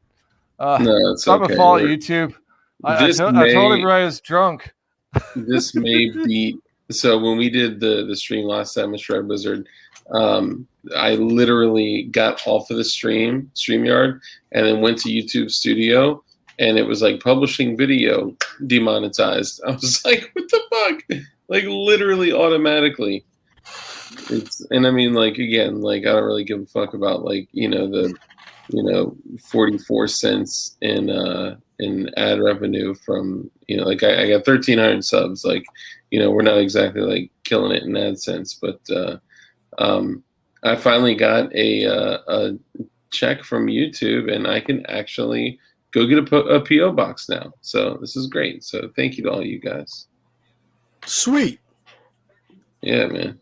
S1: No, it's
S6: not
S1: okay.
S6: my fault, YouTube. I told everybody I was drunk.
S1: This may beat. So when we did the stream last time with Shred Wizard, I literally got off of the StreamYard, and then went to YouTube Studio, and it was like publishing video demonetized. I was like, what the fuck? Like literally automatically. And I mean, like, again, like, I don't really give a fuck about, like, the 44 cents in ad revenue from, like, I got 1,300 subs. Like, we're not exactly like killing it in AdSense, but I finally got a check from YouTube, and I can actually go get a PO box now. So this is great. So thank you to all you guys.
S5: Sweet.
S1: Yeah, man.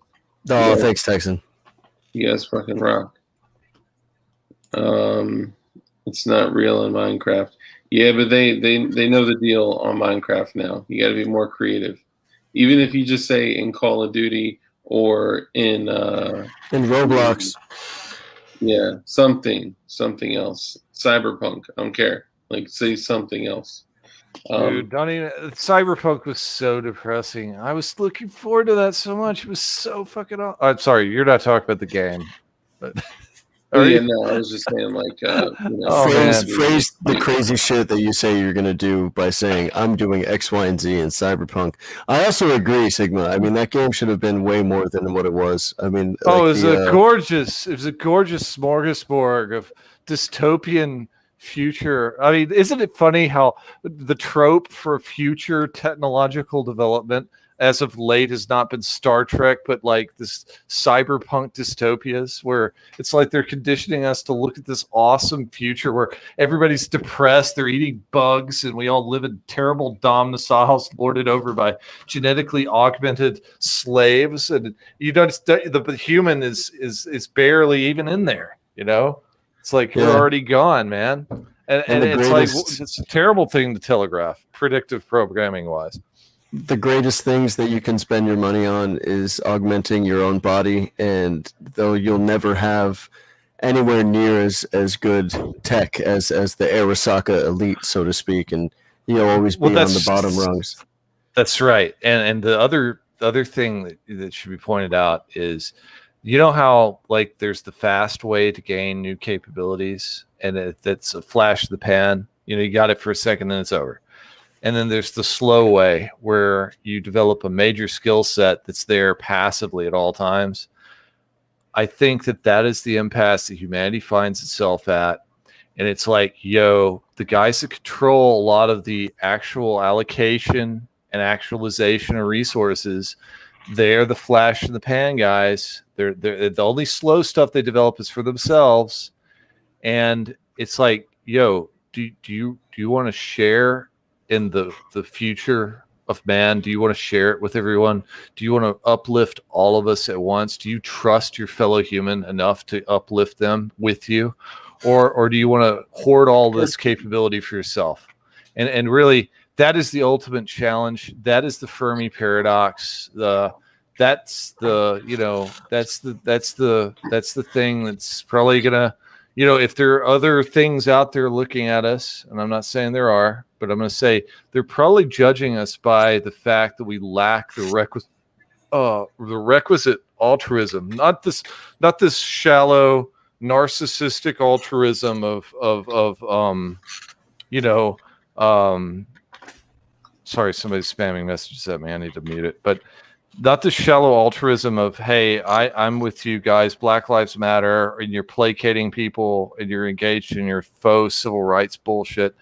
S5: Oh, thanks, Texan.
S1: You guys fucking rock. It's not real in Minecraft. Yeah, but they know the deal on Minecraft now. You got to be more creative. Even if you just say in Call of Duty or in
S5: Roblox.
S1: Yeah, something else. Cyberpunk. I don't care. Like, say something else.
S6: Dude, don't even. Cyberpunk was so depressing. I was looking forward to that so much. It was so fucking. I'm sorry, you're not talking about the game, but.
S1: No, I was just saying, like,
S5: phrase the crazy shit that you say you're gonna do by saying I'm doing X, Y, and Z in Cyberpunk. I also agree, Sigma. I mean, that game should have been way more than what it was. I mean,
S6: it was a gorgeous smorgasbord of dystopian future. I mean, isn't it funny how the trope for future technological development as of late has not been Star Trek, but like this cyberpunk dystopias where it's like they're conditioning us to look at this awesome future where everybody's depressed, they're eating bugs, and we all live in terrible domiciles lorded over by genetically augmented slaves. And you know, the human is barely even in there, you know? It's like we're already gone, man. And it's greatest, like it's a terrible thing to telegraph, predictive programming wise.
S5: The greatest things that you can spend your money on is augmenting your own body, and though you'll never have anywhere near as good tech as the Arasaka elite, so to speak, and you'll always be on the bottom rungs.
S6: That's right. And the other thing that should be pointed out is, you know how like there's the fast way to gain new capabilities, and that's a flash of the pan. You know, you got it for a second, then it's over. And then there's the slow way where you develop a major skill set that's there passively at all times. I think that is the impasse that humanity finds itself at. And it's like, yo, the guys that control a lot of the actual allocation and actualization of resources, they're the flash in the pan guys. They're the only slow stuff they develop is for themselves. And it's like, yo, do you want to share in the future of man? Do you want to share it with everyone? Do you want to uplift all of us at once? Do you trust your fellow human enough to uplift them with you? Or do you want to hoard all this capability for yourself? And really, that is the ultimate challenge. That is the Fermi paradox. That's the thing that's probably gonna, you know, if there are other things out there looking at us, and I'm not saying there are, but I'm going to say they're probably judging us by the fact that we lack the requisite altruism, not this shallow narcissistic altruism of sorry, somebody's spamming messages at me. I need to mute it, but not the shallow altruism of, hey, I'm with you guys, Black Lives Matter, and you're placating people and you're engaged in your faux civil rights bullshit.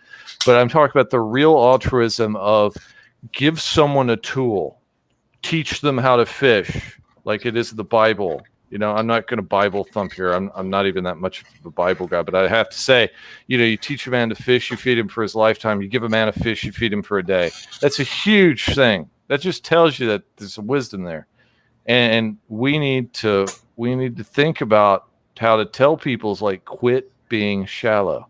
S6: But I'm talking about the real altruism of give someone a tool, teach them how to fish, like it is the Bible. You know, I'm not going to Bible thump here. I'm not even that much of a Bible guy, but I have to say, you know, you teach a man to fish, you feed him for his lifetime. You give a man a fish, you feed him for a day. That's a huge thing. That just tells you that there's some wisdom there. And we need to think about how to tell people, like, quit being shallow.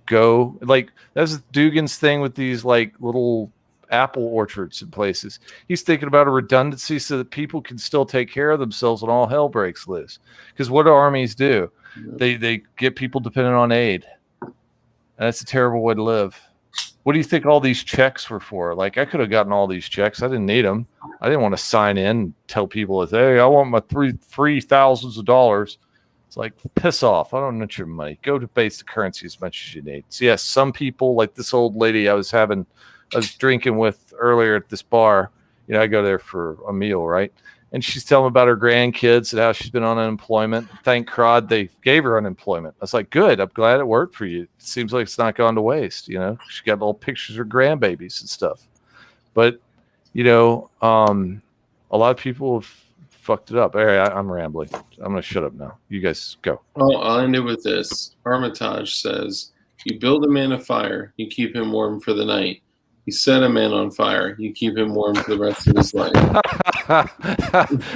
S6: Go, like, that's Dugan's thing with these like little apple orchards and places. He's thinking about a redundancy so that people can still take care of themselves when all hell breaks loose. Because what do armies do? They get people dependent on aid. And that's a terrible way to live. What do you think all these checks were for? Like, I could have gotten all these checks. I didn't need them. I didn't want to sign in and tell people, hey, I want my free thousands of dollars. It's like, piss off. I don't need your money. Go to base the currency as much as you need. So yes, some people, like this old lady I was drinking with earlier at this bar. You know, I go there for a meal, right? And she's telling me about her grandkids and how she's been on unemployment. Thank God they gave her unemployment. I was like, good. I'm glad it worked for you. It seems like it's not gone to waste. You know, she got little pictures of her grandbabies and stuff. But, you know, a lot of people have fucked it up. All right, I'm rambling. I'm going to shut up now. You guys go.
S1: Oh, I'll end it with this. Armitage says, you build a man a fire, you keep him warm for the night. You set a man on fire, you keep him warm for the rest of his life.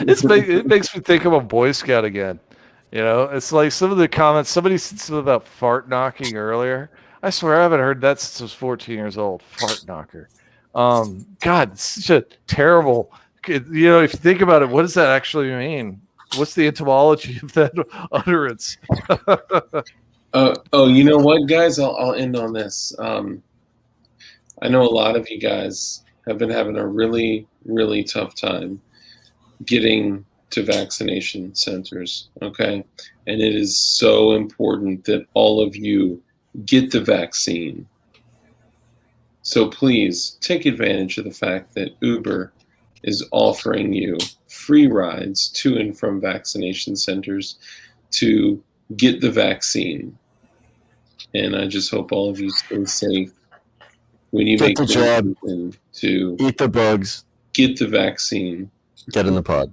S6: It makes me think of a Boy Scout again. You know, it's like some of the comments, somebody said something about fart knocking earlier. I swear I haven't heard that since I was 14 years old. Fart knocker. God, it's such a terrible, you know, if you think about it, what does that actually mean? What's the etymology of that utterance?
S1: You know what, guys? I'll end on this. I know a lot of you guys have been having a really, really tough time getting to vaccination centers, okay? And it is so important that all of you get the vaccine. So please take advantage of the fact that Uber is offering you free rides to and from vaccination centers to get the vaccine. And I just hope all of you stay safe when you make
S5: the job
S1: to
S5: eat the bugs.
S1: get the vaccine.
S5: Get in the pod.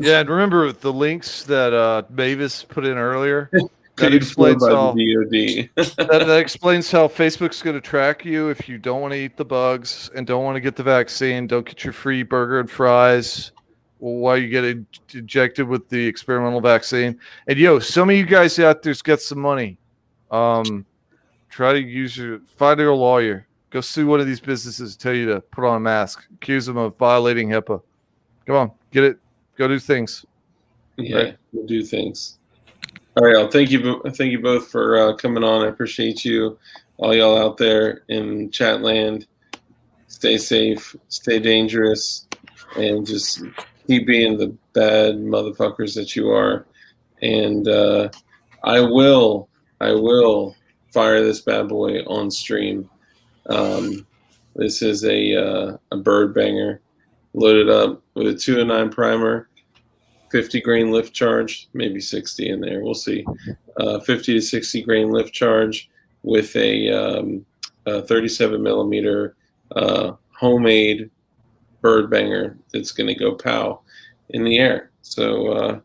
S6: Yeah, and remember the links that Mavis put in earlier. That
S1: Paid for
S6: explains
S1: by
S6: how
S1: the DoD.
S6: that explains how Facebook's going to track you if you don't want to eat the bugs and don't want to get the vaccine. Don't get your free burger and fries while you get injected with the experimental vaccine. And some of you guys out there's got some money. Try to find your lawyer. Go sue one of these businesses. Tell you to put on a mask. Accuse them of violating HIPAA. Come on, get it. Go do things.
S1: Yeah,
S6: Right.
S1: we'll do things. All right, y'all. Thank you both for coming on. I appreciate you, all y'all out there in chat land. Stay safe, stay dangerous, and just keep being the bad motherfuckers that you are. And I will fire this bad boy on stream. This is a bird banger, loaded up with a 209 primer. 50 grain lift charge, maybe 60 in there. We'll see. 50 to 60 grain lift charge with a 37 millimeter homemade bird banger that's going to go pow in the air. So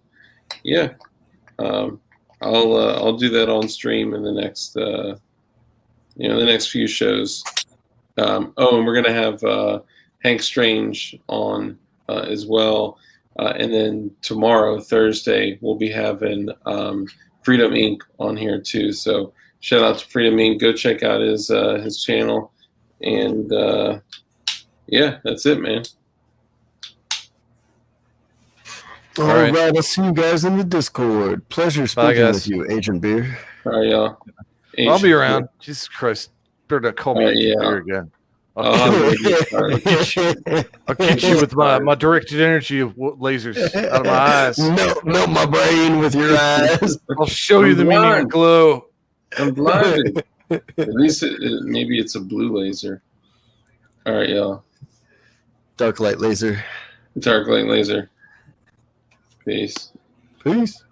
S1: I'll do that on stream in the next the next few shows. And we're going to have Hank Strange on as well. And then tomorrow, Thursday, we'll be having Freedom Inc. on here too. So shout out to Freedom Inc. Go check out his channel. And that's it, man.
S5: All right. I'll see you guys in the Discord. Pleasure speaking with you, Agent Beer.
S1: All right, y'all.
S6: I'll be around. Jesus Christ. Better not call me Agent Beer again. I'll get you with my directed energy of lasers out of my eyes.
S5: Melt my brain with your eyes.
S6: I'll show you the meaning of glow.
S1: I'm blinded. At least maybe it's a blue laser. All right, y'all.
S5: Dark light laser.
S1: Dark light laser. Peace.
S5: Peace.